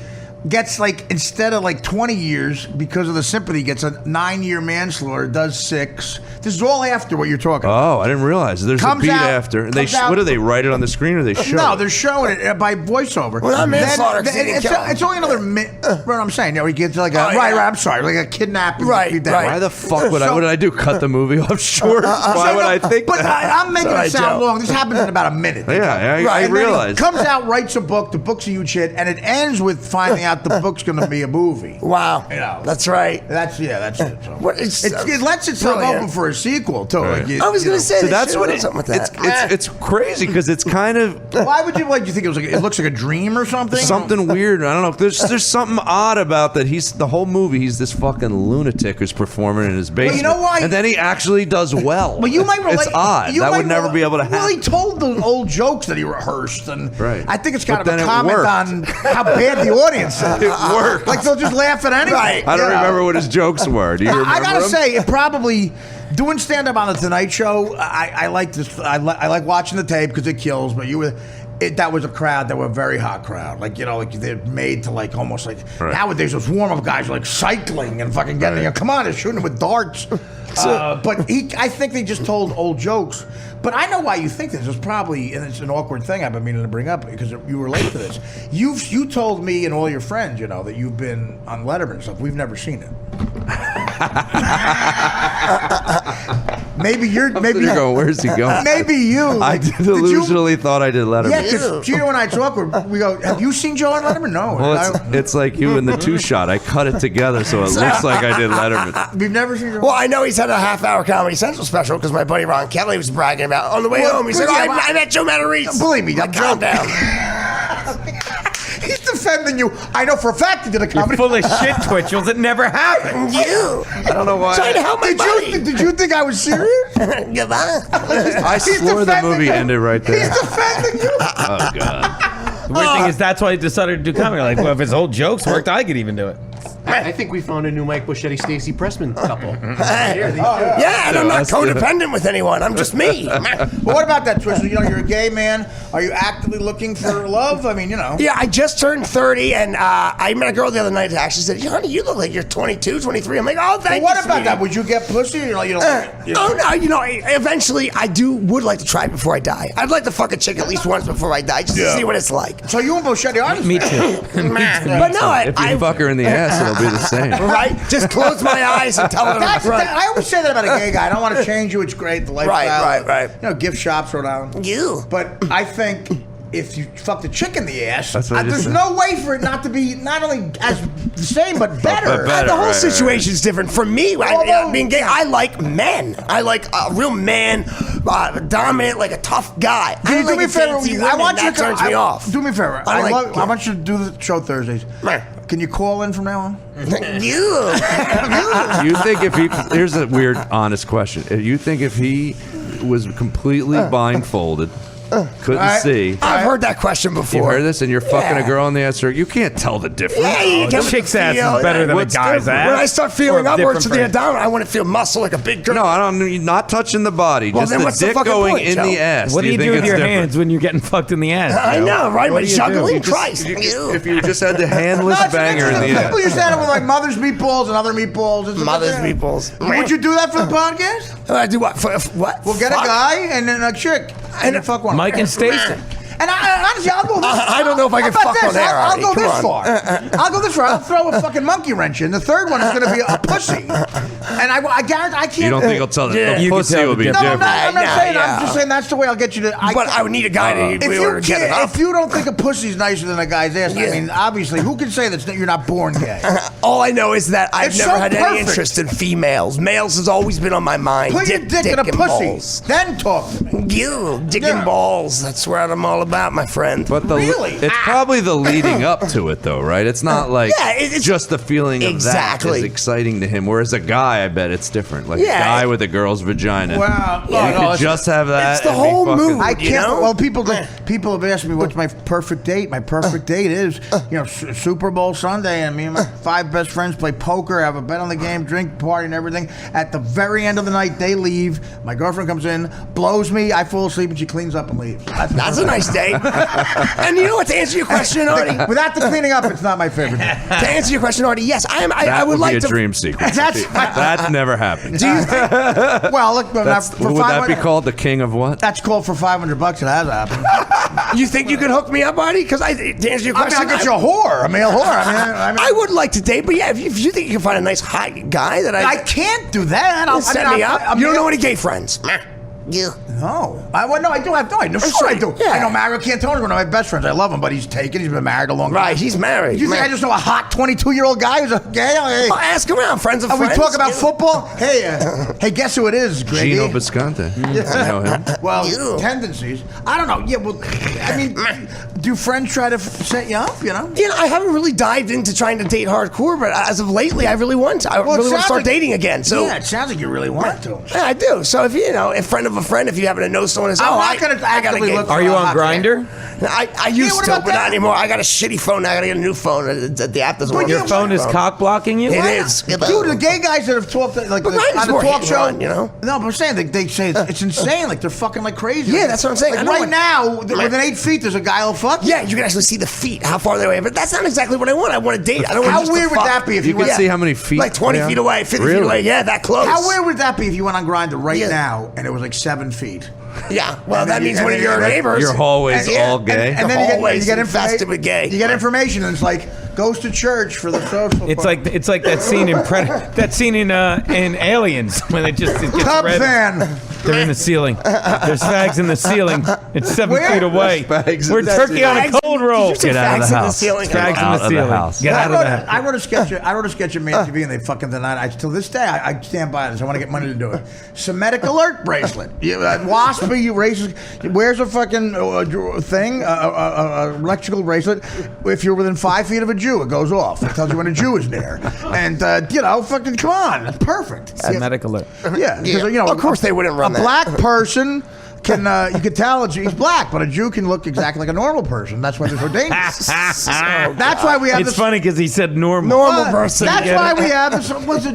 Gets instead of 20 years because of the sympathy, gets a 9-year manslaughter, does 6. This is all after what you're talking about. Oh, I didn't realize. There's Comes a beat out- after. And comes out- what do they write it on the screen or they show No, it? they're showing it by voiceover. Well, not manslaughter, 'cause he didn't kill him. It's only another minute. What I'm saying, he gets right. I'm sorry, like a kidnapping. Right. Why the fuck would So- what did I do? Cut the movie off short? Why would I think But that? I'm making Sorry, it sound Joe. long. This happens in about a minute. Yeah, I And then he realize. comes out, writes a book. The book's a huge hit, and it ends with finding out the book's going to be a movie. Wow. You know. That's right. That's it. So. What is- It lets itself Brilliant. open for a sequel too. Right. Like I was going to say So they that's should've what done it, something with that. it's crazy because it's kind of Why would you? What do you think it was? It looks like a dream or something. something weird. I don't know. There's something odd about that. He's the whole movie. He's this fucking lunatic who's performing in his basement. you know why? And then he actually does well. Well, you might relate. It's odd. You That might would never be able to Well, he happen. told the old jokes that he rehearsed, and Right. I think it's kind But of a then it comment worked. on how bad the audience is. It worked. Like they'll just laugh at anything. Right. I don't you know? remember what his jokes were. Do you remember I gotta them? say, it probably doing stand up on the Tonight Show. I like this. I like watching the tape because it kills. But that was a crowd that were a very hot crowd. They're made to almost like Right. nowadays those warm up guys are cycling and fucking getting. Right. Come on, they're shooting with darts. But I think they just told old jokes. But I know why you think this. It's probably, and it's an awkward thing I've been meaning to bring up because you relate to this. You told me and all your friends, that you've been on Letterman and stuff. We've never seen it. Maybe you're going, where's he going? Maybe you. I delusionally thought I did Letterman. Yeah, because Gino and I talk. We go. Have you seen Joe on Letterman? No. Well, it's like you and the two shot. I cut it together so it looks like I did Letterman. We've never seen Joe. Well, I know he's had a half-hour Comedy Central special because my buddy Ron Kelly was bragging about on the way home. He said, I met Joe Matarese. Believe me, I'm calm down. He's defending you. I know for a fact he did a You're comedy. full of shit, Twitchels. It never happened. You. I don't know why. Trying to help my buddy. Did you think I was serious? Goodbye. I He's swore the defending movie you. ended right there. He's defending you. Oh god. The weird thing is that's why he decided to do comedy. Like, well, if his old jokes worked, I could even do it. I think we found a new Mike Buschetti, Stacey Pressman couple. Yeah, and I'm not codependent with anyone. I'm just me. But what about that, Twitchell? You're a gay man. Are you actively looking for love? I mean, Yeah, I just turned 30, and I met a girl the other night that actually said, honey, you look like you're 22, 23. I'm like, oh, thank But you, what about sweetie. that? Would you get pussy? You don't. Oh, no, eventually I would like to try it before I die. I'd like to fuck a chick at least once before I die just to see what it's like. So you and Buschetti are the Me same. too. But no, If you fuck her in the ass, it'll be the same. right? Just close my eyes and tell her to front. I always say that about a gay guy. I don't want to change you. It's great. The lifestyle. Right. Gift shops, Rhode Island. You. But I think if you fucked a chick in the ass, That's what I just there's said. no way for it not to be not only as the same but better. better. The whole right. situation's different. For me, being gay, I like men. I like a real man, dominant, like a tough guy. Can you do me a favor? I want you to turn me off. Do me a favor. I like- I want you to do the show Thursdays. Can you call in from now on? You. You think if he? Here's a weird, honest question. You think if he was completely blindfolded, couldn't see? I've heard that question before. You heard this, and you're fucking Yeah. a girl in the ass. You can't tell the difference. Yeah, you The can chick's ass feel- is better than a What's guy's different? ass. When I start feeling Or upwards to the different abdomen, I want to feel muscle like a big girl. No, I don't. Not touching the body. Well, Just then the what's the dick fucking going point, in Joe? the ass. What do you think do with it's your different? hands when you're getting fucked in the ass? I know, right? What With do you do? juggling, You just- Christ. If you just had the handless No, it's banger in the interesting. ass. People used to have it with like mother's meatballs and other meatballs. Mother's meatballs. Would you do that for the podcast? I do what? For what? We'll get Fuck? a guy and then a chick and then fuck one. Mike and Stacy. And honestly, I'll go this I don't know if I can how about fuck on this? air, I'll Artie. go Come this on. far. I'll go this far. I'll throw a fucking monkey wrench in. The third one is going to be a pussy. And I guarantee I can't. You don't think he'll tell Yeah. the You can pussy tell will the be difference. No, different? I'm not Yeah, saying. yeah. I'm just saying that's the way I'll get you to. But I would need a guy to If be you, able to get it up. if you don't think a pussy's nicer than a guy's ass, I Yeah. mean, obviously, who can say that you're not born gay? All I know is that I've It's never so had any perfect. interest in females. Males has always been on my mind. Put your dick in a and pussy, balls. then talk to me. You, dick Yeah. and balls. That's what I'm all about, my friend. But Really? it's probably the leading up to it, though, right? It's not like Yeah, it's- just the feeling of Exactly. that is exciting to him. Whereas a guy, I bet it's different. Like Yeah. a guy with a girl's vagina. Well, you no, could it's- just have that. it's the and be whole fucking- mood. I You can't. know? Well, people have asked me what's my perfect date. My perfect date is, Super Bowl Sunday, and me and my 5 best friends play poker, have a bet on the game, drink, party, and everything. At the very end of the night, they leave. My girlfriend comes in, blows me. I fall asleep, and she cleans up and leaves. That's a nice day. And you know what? To answer your question, Artie. Without the cleaning up, it's not my favorite date. To answer your question, Artie, yes, I am. I That would like be a to. dream sequence. That's- that never happened. Do you think, Well, look, That's, for would that be 500 called the king of what? That's called for $500. It has happened. you think you could hook me up, Artie? Because to answer your I mean, question, I'll get you a whore, a male whore. I mean, I would like to date, but yeah, if you think you can find a nice hot guy that I can't do that. set me up. You don't know any gay friends. You. No. No, I do have. No, sure I do. Yeah. I know Mario Cantone's one of my best friends. I love him, but he's taken. He's been married a long time. Right, he's married. You think Man. I just know a hot 22-year-old guy who's a gay? Hey, Well, ask around, friends of are we friends. talking about You- football? Hey, guess who it is, Greggy? Gino Bisconte. You know him. Well, You. tendencies. I don't know. Yeah, well, I mean, do friends try to set you up? You know? You know, I haven't really dived into trying to date hardcore, but as of lately, I really want to. I Well, it really want to sounds start like- dating again. So yeah, it sounds like you really want to. yeah, I do. So if a friend of a friend, if you happen to know someone, is I'm oh, not gonna I got a actively gay look friend. Are you I'm on not Grindr? I used what to, about but that? not anymore. I got a shitty phone now. I got to get a new phone. The app doesn't work. Your phone is cock blocking you? It is. Dude, the gay guys that have talked like But mine is on the more talk hit show, and run, you know? No, but I'm saying they say it's insane. Like they're fucking like crazy. Yeah, that's what I'm saying. Like I know right what- now, within 8 feet, there's a guy who'll fuck you. Yeah, you can actually see the feet, how far they're away. But that's not exactly what I want. I want to date. I don't want How just to weird would fuck. that be if You you can went? see how many feet. Like 20 they are? feet away, 50 Really? feet away. Yeah, that close. How weird would that be if you went on Grindr right Yeah. now and it was like 7 feet? Yeah, well, And that then means you- one and of your then- neighbors. Your hallway's all gay. And The then you hallways get infested information. with gay. You get information, and it's like goes to church for the social. It's like that scene in that scene in Aliens when it gets Cub red. fan. They're in the ceiling. There's fags in the ceiling. It's 7 Where? feet away. Fags in We're the turkey on a ceiling. cold roll. Did you say Get out of fags the in house. ceiling? Fags in Out the of the ceiling. house. Get out of that. I wrote a sketch. I wrote a sketch of Man TV, and they fucking denied. Till this day, I stand by this. I want to get money to do it. Semitic alert bracelet. Waspy racist wears a fucking thing, electrical bracelet. If you're within 5 feet of a Jew, it goes off. It tells you when a Jew is near. And fucking come on, that's perfect. Semitic alert. Yeah, because Of course they wouldn't run a that. black person can you can tell he's black, but a Jew can look exactly like a normal person. That's why they're so dangerous. That's why we have It's this. funny because he said normal. Normal person. That's get why it? we have this.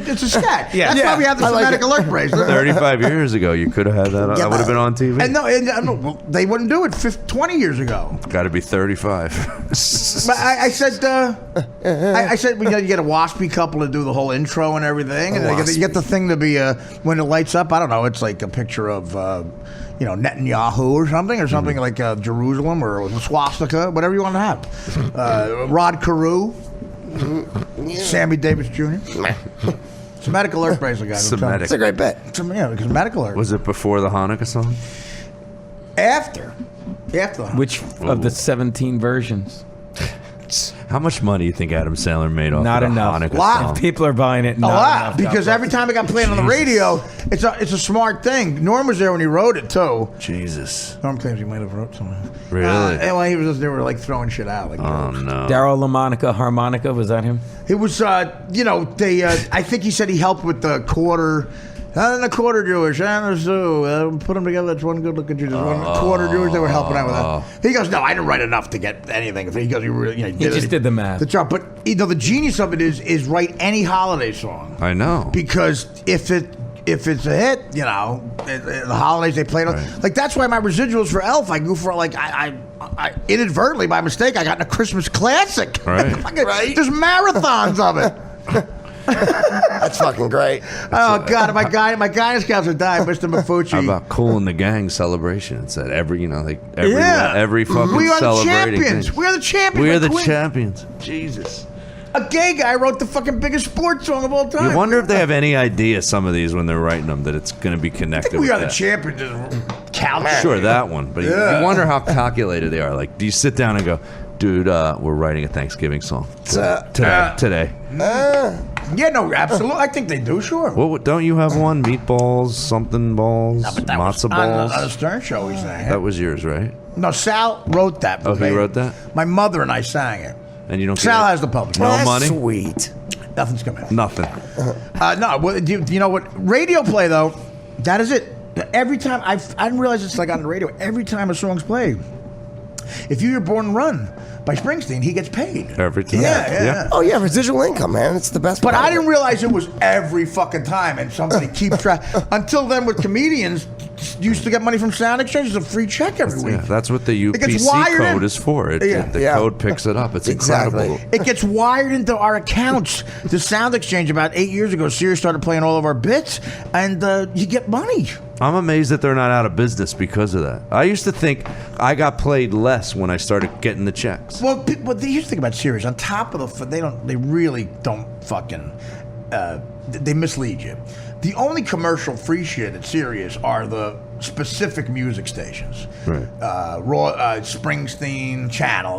It's a sketch. Yeah. That's Yeah, why we have the I like Semitic it. alert bracelet. 35 years ago, you could have had that. Yeah, I would have been on TV. And no, well, they wouldn't do it 20 years ago. Got to be 35. But I said, I said we got to get a waspy couple to do the whole intro and everything, and you get the thing to be when it lights up. I don't know. It's like a picture of Netanyahu or something like Jerusalem or a swastika, whatever you want to have. Rod Carew, Sammy Davis Jr. Semitic alert bracelet, guys. Semitic. It's a great bet. Yeah, because Semitic alert. Was it before the Hanukkah song? After. Which of the 17 versions? How much money do you think Adam Sandler made off Not of the enough. Hanukkah Lot. song? People are buying it. A Not lot, enough. because every time it got played on the radio, it's a smart thing. Norm was there when he wrote it too. Jesus. Norm claims he might have wrote something. Really? And when he was, they were like throwing shit out. Like, Oh, no. Daryl LaMonica Harmonica, was that him? it was, they. I think he said he helped with the quarter. And a quarter Jewish and a Jew. Put them together. That's one good-looking Jew. There's one quarter Jewish. They were helping out with that. He goes, no, I didn't write enough to get anything. He goes, he just did the math. The chart, but the genius of it is write any holiday song. I know. Because if it's a hit, the holidays they played on. Right. Like that's why my residuals for Elf, I goof for I inadvertently by mistake I got in a Christmas classic. Right. Fucking- There's marathons of it. That's fucking great. Oh God, my Guy Scouts are dying, Mr. Mafucci. How about Cool in the Gang celebration? It said every fucking We are the celebrating champions. thing. We are the champions. We are the Queen. champions. Jesus. A gay guy wrote the fucking biggest sports song of all time. You wonder if they have any idea, some of these, when they're writing them, that it's going to be I connected think we with are the that. champions. Couch. Sure, that one. But Yeah. you wonder how calculated they are. Like, do you sit down and go, dude, we're writing a Thanksgiving song today. Yeah, no, absolutely. I think they do. Sure. What, don't you have one? Meatballs, something balls, matzo balls? On the Stern Show, we sang it. That was yours, right? No, Sal wrote that. Oh, he wrote that? My mother and I sang it. And you don't Sal get has the public. No That's money? Sweet. Nothing's coming out. Nothing. No, well, do you know what? Radio play, though, that is it. Every time, I didn't realize it's like on the radio. Every time a song's played, if you hear Born and Run by Springsteen, he gets paid. Every time. Yeah. Oh yeah, residual income, man. It's the best. But part I of didn't it. realize it was every fucking time, and somebody keep track. Until then, with comedians, used to get money from Sound Exchange. It's a free check every week. Yeah, that's what the It gets UPC wired code in. is for. The Yeah. code picks it up. It's Exactly. incredible. It gets wired into our accounts. The Sound Exchange, about 8 years ago, Sirius started playing all of our bits, and you get money. I'm amazed that they're not out of business because of that. I used to think I got played less when I started getting the checks. Well, here's the thing about Sirius. On top of they really don't fucking, they mislead you. The only commercial free shit at Sirius are the specific music stations. Right. Springsteen channel.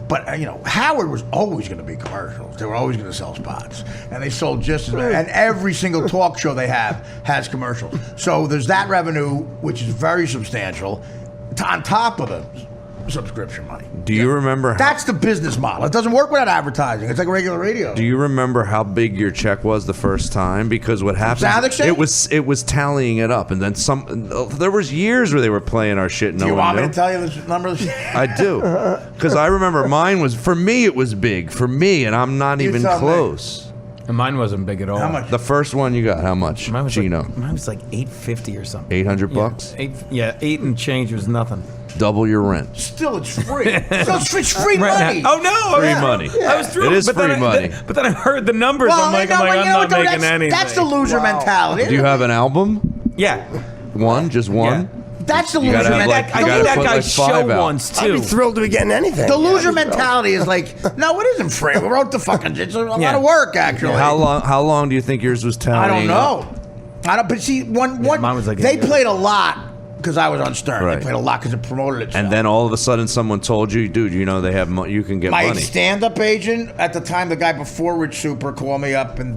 But Howard was always going to be commercials. They were always going to sell spots, and they sold just as many. And every single talk show they have has commercials. So there's that revenue, which is very substantial, on top of the subscription money. Do you remember how, That's the business model. It doesn't work without advertising. It's like regular radio. do you remember how big your check was the first time? Because what happened, Sound Exchange? it was tallying it up, and then there was years where they were playing our shit. Do you want me to tell you the number? I do, because I remember mine was, for me it was big for me, and I'm not You even tell me. close. And mine wasn't big at all. How much? The first one you got, how much? Mine was Gino, mine was like $850 or something. 800 bucks. Yeah, 8 and change was nothing. Double your rent. Still, it's free. It's free Right money. now. Oh no! Free yeah. money. I was thrilled. It is but free then money. But then I heard the numbers. I'm like, I'm not making anything. That's the loser mentality. Do you have an album? Yeah. One, just one. Yeah. That's the You loser gotta have, mentality. like, I you did gotta that put, guy's like, 5 show out. once I'd too. be thrilled to be getting anything. The loser I'd be thrilled. mentality is like, no, it isn't free. We wrote the fucking. It's a lot of work, actually. How long do you think yours was tallying? I don't know. I don't. But see, one mine was like they 8 years. played a lot because I was on Stern. Right. They played a lot because it promoted itself. And then all of a sudden, someone told you, dude, you know they have you can get my money. stand-up agent at the time, the guy before Rich Super, called me up and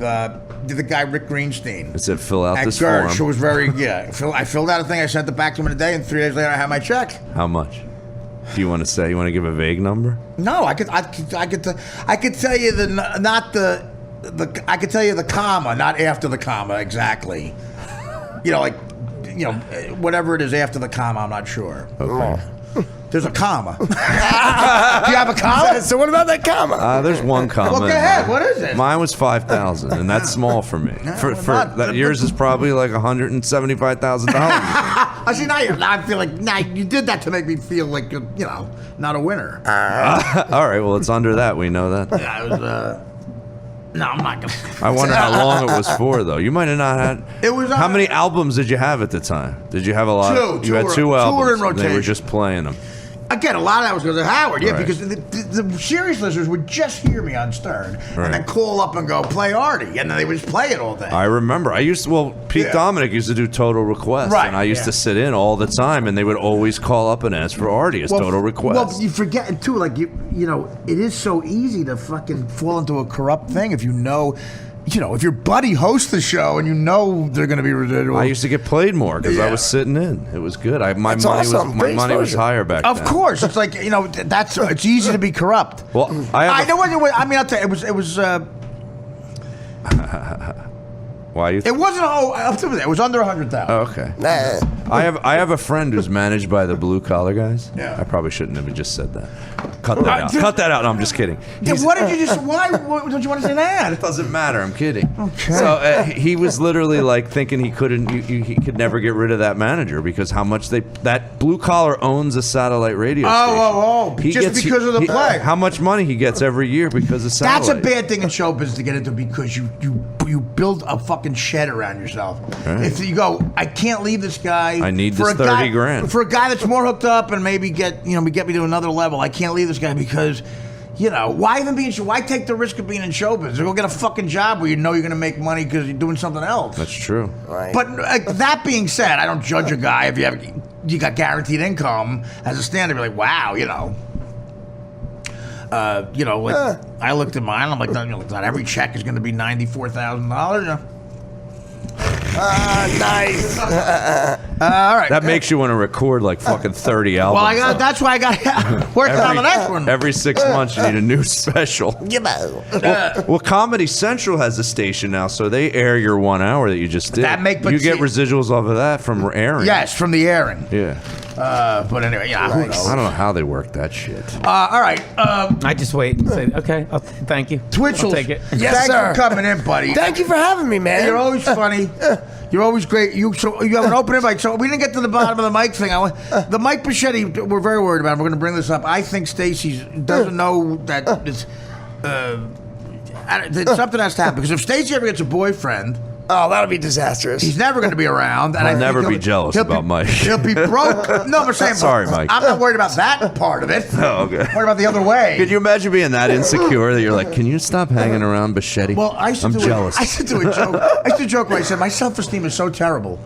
did the guy Rick Greenstein. It said fill out At this Gersh, who form. was very I filled out a thing. I sent it back to him in a day, and 3 days later, I had my check. How much? Do you want to say? You want to give a vague number? No, I could tell you I could tell you the comma, not after the comma exactly. Whatever it is after the comma, I'm not sure. Okay. There's a comma. Do you have a comma? So what about that comma? There's one comma. Well, go ahead. What is it? Mine was 5,000, and that's small for me. Yours is probably like $175,000. I see now. I feel like you did that to make me feel like not a winner. All right, well it's under that. We know that. Yeah, it was. No, I'm not gonna. I wonder how long it was for, though. You might have not had. It was. How many albums did you have at the time? Did you have a lot? Two. You had Two two were albums. in rotation. They were just playing them. Again, a lot of that was because of Howard, yeah, Right. because the serious listeners would just hear me on Stern Right. and then call up and go, play Artie, and then they would just play it all day. I remember. Pete Yeah. Dominic used to do Total Request, Right, and I used yeah. to sit in all the time, and they would always call up and ask for Artie as Total Request. Well, you forget, too, like, it is so easy to fucking fall into a corrupt thing if if your buddy hosts the show and they're going to be residual. I used to get played more because I Yeah. was sitting in. It was good. My That's money awesome. was Great exposure. higher back then. Of course, it's like it's easy to be corrupt. Well, I know what it was. I mean, I'll tell you, it was. Why you? It wasn't. Up to it was under 100,000. Oh, okay. Nah. I have a friend who's managed by the blue collar guys. Yeah. I probably shouldn't have just said that. Cut that out. Cut that out. No, I'm just kidding. Yeah, what did you just? Why don't you want to say that? It doesn't matter. I'm kidding. Okay. So he was literally like thinking he couldn't. He could never get rid of that manager because how much that blue collar owns a satellite radio station. Just because of the play. How much money he gets every year because of satellite. That's a bad thing in show business to get into because you build a fucking shed around yourself. Right. If you go, I can't leave this guy. I need for this a guy- 30 grand. for a guy that's more hooked up and maybe get me to another level. I can't leave this guy because. Why even be in show? Why take the risk of being in show business? Go get a fucking job where you know you're going to make money because you're doing something else. That's true. Right. But that being said, I don't judge a guy if you got guaranteed income as a stand-up. You're like, wow, I looked at mine. I'm like, not every check is going to be $94,000. Nice. All right. That makes you want to record like fucking 30 albums. Well, that's why I got working on the next one. Every 6 months you need a new special. Well, Comedy Central has a station now, so they air your 1 hour that you just did. You get residuals off of that from airing. Yes, from the airing. Yeah. But anyway, who knows? I don't know how they work that shit. All right. I just wait and say, okay, thank you. Twitchels. I'll take it. Yes, Thanks sir. for coming in, buddy. Thank you for having me, man. You're always funny. You're always great. You have an open invite. So we didn't get to the bottom of the mic thing. The Mike Bichetti, we're very worried about him. We're going to bring this up. I think Stacey doesn't know that it's something has to happen. Because if Stacey ever gets a boyfriend, Oh, that'll be disastrous. he's never going to be around. And I'll I think never be jealous about Mike. He'll be broke. No, I'm saying. Sorry, Mike. I'm not worried about that part of it. Oh, okay. I'm worried about the other way. Could you imagine being that insecure that you're like, can you stop hanging around Bichetti? Well, I'm jealous. I used to do a joke. I used to joke where I said my self-esteem is so terrible.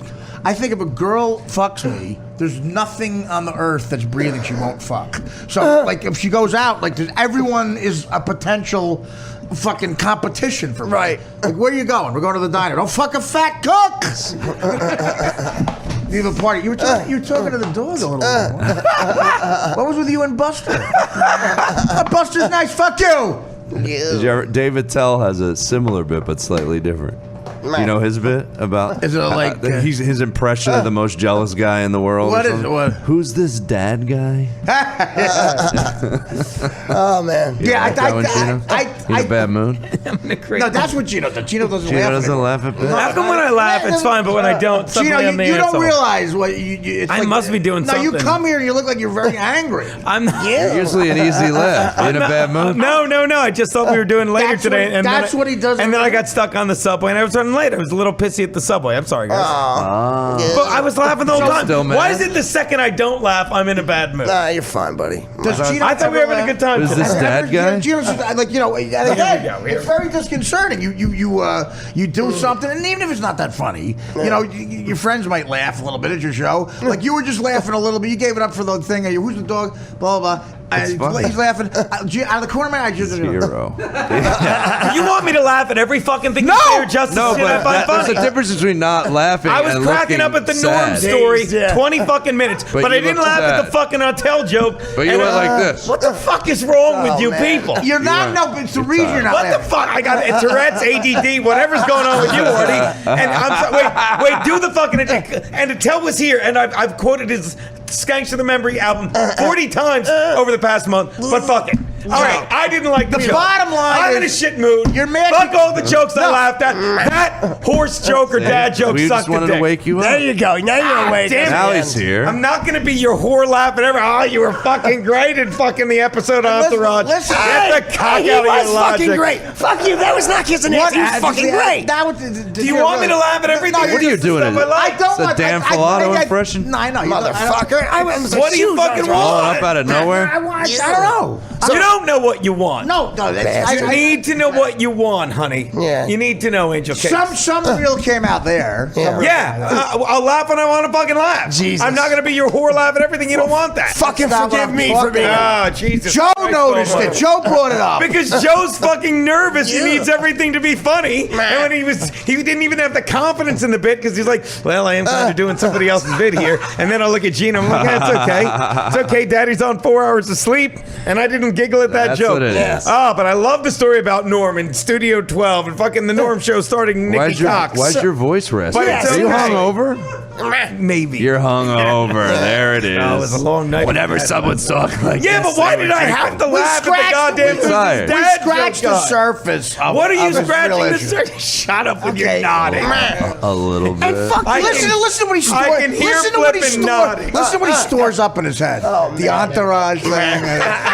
I think if a girl fucks me, there's nothing on the earth that's breathing she won't fuck. So, like, if she goes out, like, everyone is a potential fucking competition for me. Right. Like, where are you going? We're going to the diner. Don't fuck a fat cook. You have a party. You were talking to the dog a little bit. What was with you and Buster? Buster's nice. Fuck you. Did you ever, David Tell has a similar bit, but slightly different. You know his bit about Is it like, his impression of the most jealous guy in the world? What or is something? it? What? Who's this dad guy? Oh, man. Yeah, Like that one, Gino? You in a bad mood? No, that's what Gino does. Gino doesn't Gino laugh. doesn't laugh at bit. How come when I laugh, it's fine, but when I don't, Gino, suddenly I'm the you don't asshole. realize what you it's I like, must be doing No, you something. come here and you look like you're very angry. I'm not. You're usually an easy laugh. You in a bad mood? No. I just thought we were doing later That's today. what- that's what he does And on then I the- got stuck on the subway, and I was running late. I was a little pissy at the subway. I'm sorry, guys. But I was laughing the whole time. Still mad? Why is it the second I don't laugh, I'm in a bad mood? Nah, you're fine, buddy. Does Gino I thought we were having a good time Is today. this dad guy? Gino's just, like, go, again, here. it's very disconcerting. You do something, and even if it's not that funny, your friends might laugh a little bit at your show. Like, you were just laughing a little bit. You gave it up for the thing. Who's the dog? Blah, blah, blah. It's funny. He's laughing. Out of the corner of my eye, just Hero. You want me to laugh at every fucking thing you say or just No, shit I but find there's funny? a difference between not laughing I was and cracking looking up at the sad. Norm story Yeah. 20 fucking minutes, but But I you didn't looked laugh at sad. the fucking hotel joke. But you and, went like this. What the fuck is wrong with you man. people? You're not. weren't- No, but it's the reason you're not What the laughing. fuck? I got Tourette's, ADD, whatever's going on with you, Artie. And wait, do the fucking and Attell was here, and I've quoted his Skanks of the Memory album 40 times over the past month. But fuck it. All right, I didn't like the The joke. bottom line I'm in a is shit mood. you're mad Fuck because- all the jokes I laughed at. That horse joke or dad joke We sucked just wanted a dick. to wake you up. There you go. Now you're awake. damn it. Now he's here. I'm not gonna be your whore laugh and ever. Oh, you were fucking great in fucking the episode of Entourage. listen, Get the cock He out of was your logic. fucking great. Fuck you. That was not kissing ass. He was fucking great. Do Do you want me to laugh at everything? No, or What are you just the doing? stuff I like? I don't It's a want Dan I- Filato I- impression? No, I know. Motherfucker. I was What do you huge fucking on it. want? Blowing up out of nowhere? I don't know. You don't know what you want. No, that's You need to know what you want, honey. Yeah. You need to know, Angel Case. some real came out there. Yeah. Yeah, I'll laugh when I want to fucking laugh. Jesus. I'm not going to be your whore laugh at everything. You don't want that. Fucking That's not forgive what me I'm for being. Oh, Jesus. Joe Christ noticed almighty. it. Joe brought it up. Because Joe's fucking nervous. He Yeah. needs everything to be funny. And when he didn't even have the confidence in the bit because he's like, well, I am kind of doing somebody else's bit here. And then I'll look at Gina. I'm like, yeah, it's okay. It's okay. Daddy's on 4 hours of sleep. And I didn't giggle at that That's joke. what it is. Oh, but I love the story about Norm in Studio 12 and fucking the Norm show starting Nikki Cox. Why's your voice raspy? But it's Are you okay. hungover? Maybe. You're hungover. There it is. Oh, it was a long night. Whenever someone's talking like Yeah, this, but why they did were I have to drinking. laugh at the goddamn tired. We dad scratched joke the guy? surface. What are you of his real scratching the issue. surface? Shut up when Okay. you're nodding. A little bit. And fuck I you. can- Listen to what he stores. I can hear Listen to what he Flippin' stores. nodding. Listen to what he stores up in his head. The entourage thing.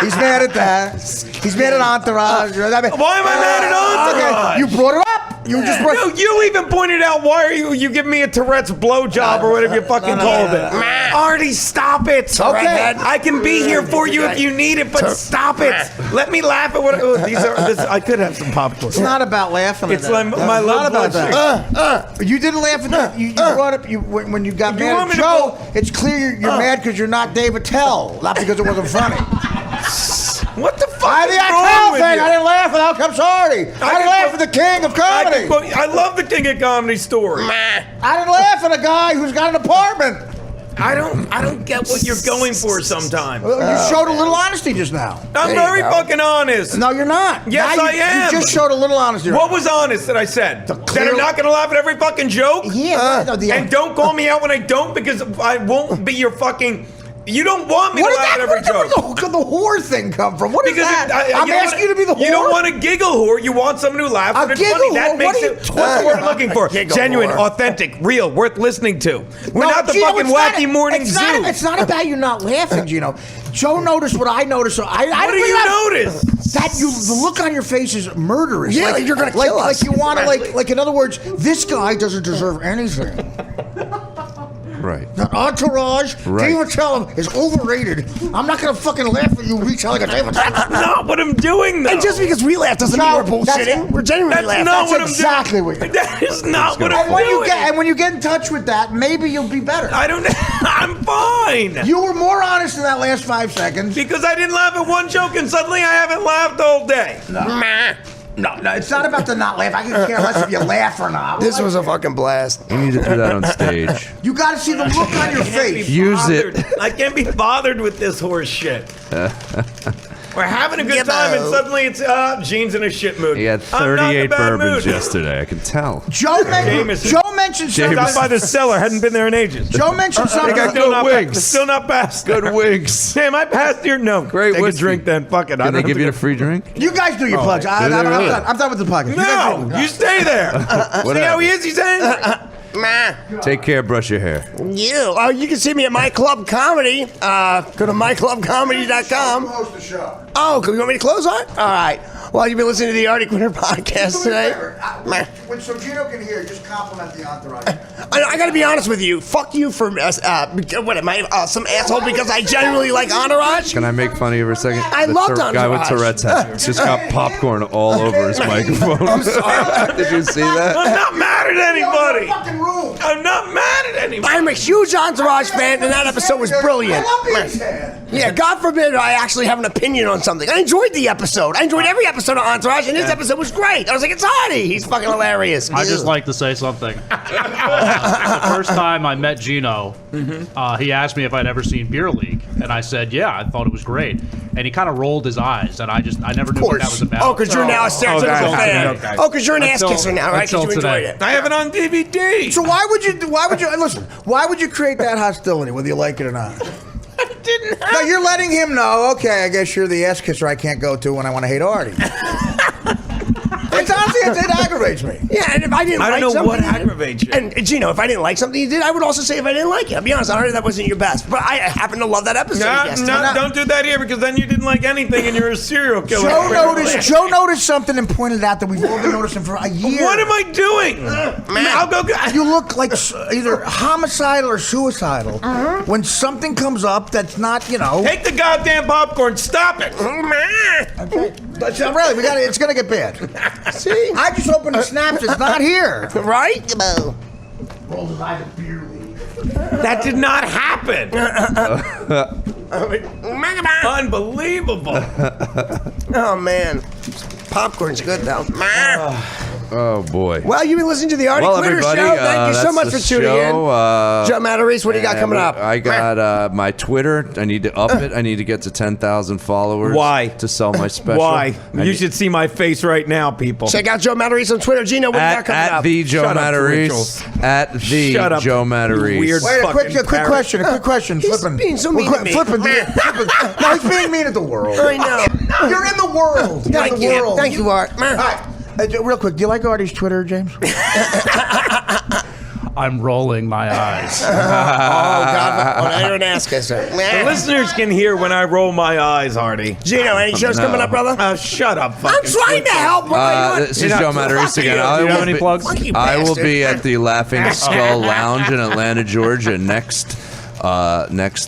He's mad at that. He's mad at entourage. Why am I mad at Entourage? Okay, you brought it up. You just brought. No, you even pointed out why are you giving me a Tourette's blowjob or whatever you fucking called it. Artie, stop it. Okay. I can be here for you if you need it, but stop it. Let me laugh at what I could have some popcorn. It's not about laughing. It's at like that. my It's love not about blood that. You didn't laugh at that. You brought up when you got mad want at me to Joe. go- It's clear you're mad because you're not Dave Attell, not because it wasn't funny. What the fuck I is the wrong Attell with thing. you? I didn't laugh at Come Sorry. I didn't laugh at the king of comedy. I love the King of Comedy story. I didn't laugh at a guy who's got an apartment. I don't get what you're going for sometimes. You showed a little honesty just now. I'm very fucking honest. No, you're not. Yes, Now I am. You just showed a little honesty. What was honest that I said? That I'm not going to laugh at every fucking joke? Yeah. And don't call me out when I don't because I won't be your fucking... You don't want me to laugh at every joke. Where did the whore thing come from? What is that? I'm asking you to be the whore. You don't want a giggle whore. You want someone who laughs A and it's giggle funny. That whore? makes What are you it... What's the talking word I'm about? looking for? Giggle Genuine, whore. authentic, real, worth listening to. We're not the Gino, fucking it's not- wacky morning it's zoo. not- It's not about you not laughing, Gino. Joe noticed what I noticed. So I What do didn't you notice? That the look on your face is murderous. Yeah, like you're gonna kill us. Like you want to like in other words, this guy doesn't deserve anything. Right. The entourage, Right. Dave Attell is overrated. I'm not gonna fucking laugh at you reach out like a Dave Attell. That's not what I'm doing, though. And just because we laugh doesn't mean we're bullshitting. We're genuinely That's laughing. not what I'm exactly doing. what you're That is not what I'm And when doing. you get in touch with that, maybe you'll be better. I don't... I'm fine. You were more honest in that last 5 seconds. Because I didn't laugh at one joke and suddenly I haven't laughed all day. No, it's not about the not laugh. I can care less if you laugh or not. This was a fucking blast. You need to do that on stage. You got to see the look on your face. Use it. I can't be bothered with this horse shit. We're having a good time and suddenly it's Gene's in a shit mood. He had I'm not in a 38 bad bourbons mood. yesterday. I can tell. Joe mentioned something. Stopped by the cellar, hadn't been there in ages. Joe mentioned something. got Still good not wigs. Still not past. Good there. wigs. Sam, I passed your no. Great Take whiskey. a drink then. Fuck it. I Can don't they give have you a to free drink? You guys do your plugs. do they really? I'm done with the podcast. No, you stay there. See how he is? He's angry. Take care. Brush your hair. You can see me at My Club Comedy. Go to myclubcomedy.com. Host the show. Oh, you want me to close on? All right. Well, you've been listening to the Artie Quitter podcast today. When so Gino can hear, just compliment the entourage. I gotta be honest with you. Fuck you for what am I? Some asshole because I genuinely like Entourage. Can I make fun of you for a second? I The loved guy with Entourage. Tourette's has just got popcorn all over his microphone. I'm sorry. Did you see I'm that? not mad at anybody. Fucking room. I'm not mad at anybody. I'm a huge Entourage fan, and that episode was brilliant. I love being sad. Yeah, God forbid I actually have an opinion on something. I enjoyed the episode. I enjoyed every episode of Entourage, and this episode was great. I was like, it's Artie. He's fucking hilarious. I just like to say something. The first time I met Gino, he asked me if I'd ever seen Beer League, and I said, yeah, I thought it was great. And he kind of rolled his eyes, and I never knew what that was about. Oh, because you're now a stereotypical fan. okay. Oh, because you're an ass Until- kisser now, right? Because you until enjoyed today. it. I have it on DVD. So why would you listen? Why would you create that hostility, whether you like it or not? Didn't No, you're letting him know. Okay, I guess you're the ass kisser I can't go to when I want to hate Artie. It's honestly, it aggravates me. Yeah, and if I didn't I like don't know something, what aggravates you. And Gino, if I didn't like something you did, I would also say if I didn't like it. I'll be honest, I heard that wasn't your best, but I happen to love that episode. No, don't do that here because then you didn't like anything and you're a serial killer. Joe noticed something and pointed out that we've all been noticing for a year. What am I doing? I'll go. You look like either homicidal or suicidal when something comes up that's not, Take the goddamn popcorn. Stop it. That's not really. It's gonna get bad. See? I just opened the snaps. It's not here. Right? Rolled his eyes at Beer League. That did not happen. Unbelievable. Oh, man. Popcorn's good, though. Oh boy. Well, you've been listening to the Artie Well, Quitter everybody, Show. Thank you so that's much the for tuning show. in. Joe Matarese, what do you got coming up? I got my Twitter. I need to up it. I need to get to 10,000 followers. Why? To sell my special. Why? I You need- should see my face right now, people. Check out Joe Matarese on Twitter. Gino, what do you got coming at up? the Joe Shut up, Matarese. Twitchels. At the Shut up, Joe you Matarese. weird Wait, a fucking quick parrot. question. He's Flippin'. being so mean to me. Flippin'. No, he's being mean at the world. I know. You're in the world. You're Thank in the you. world. Thank you, Art. All right. Real quick, do you like Artie's Twitter, James? I'm rolling my eyes. Oh, God. I don't ask us. The listeners can hear when I roll my eyes, Artie. Gino, any shows coming up, brother? Shut up, I'm fucking trying to help. What are you doing? This is Joe Matarese again. Do you have any plugs? Fuck you, I will bastard. be at the Laughing Skull Lounge in Atlanta, Georgia next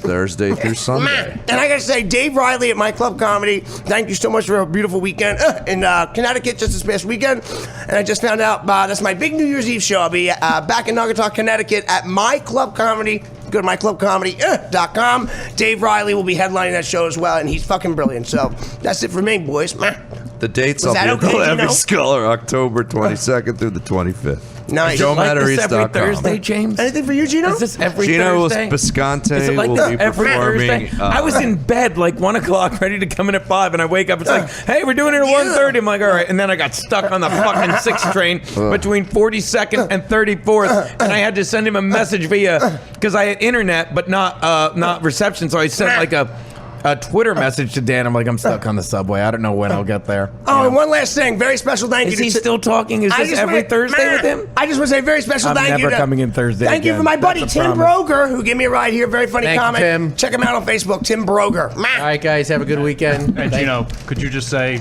Thursday through Sunday. And I gotta say, Dave Riley at My Club Comedy, thank you so much for a beautiful weekend in Connecticut just this past weekend. And I just found out that's my big New Year's Eve show. I'll be back in Naugatuck, Connecticut at My Club Comedy. Go to myclubcomedy.com. Dave Riley will be headlining that show as well, and he's fucking brilliant. So that's it for me, boys. The dates Was I'll that be okay, at Gino? Laughing Skull are October 22nd through the 25th. Nice. Joe Like this every Matarese.com. Thursday, James? Anything for you, Gino? Is this every Gino Thursday? Bisconte Is it like will this be every performing. Thursday? I was in bed like 1 o'clock, ready to come in at 5, and I wake up. It's like, hey, we're doing it at 1:30. I'm like, all right. And then I got stuck on the fucking 6 train between 42nd and 34th, and I had to send him a message via because I had internet but not reception. So I sent like a Twitter message to Dan. I'm like, I'm stuck on the subway. I don't know when I'll get there. Oh, and one last thing. Very special thank Is you he to... still talking? Is I this just every wanna- Thursday with him? I just want to say very special I'm thank you never to... coming in Thursday Thank you again. for my buddy That's a Tim promise. Broger, who gave me a ride here. Very funny Thank you, comment. Tim. Check him out on Facebook, Tim Broger. All right, guys, have a good weekend. And Gino, could you just say,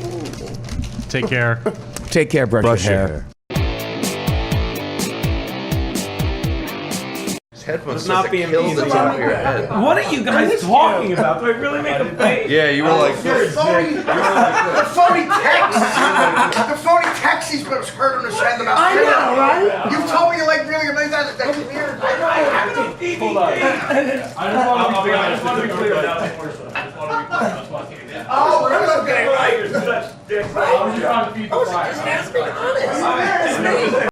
take care? Take care, brush your hair. Headphones not being mean to top of your head. What are you guys talking about? Do I really make a face? Yeah, you were like The phony text he's been heard him to send about. I know, right? You've told me you like really amazing that weird. Hold on. I just want to be clear about that first one. I just want to be clear. I was watching it. Oh, really? Okay, right. I was trying to feed the fire. Just ask me honest.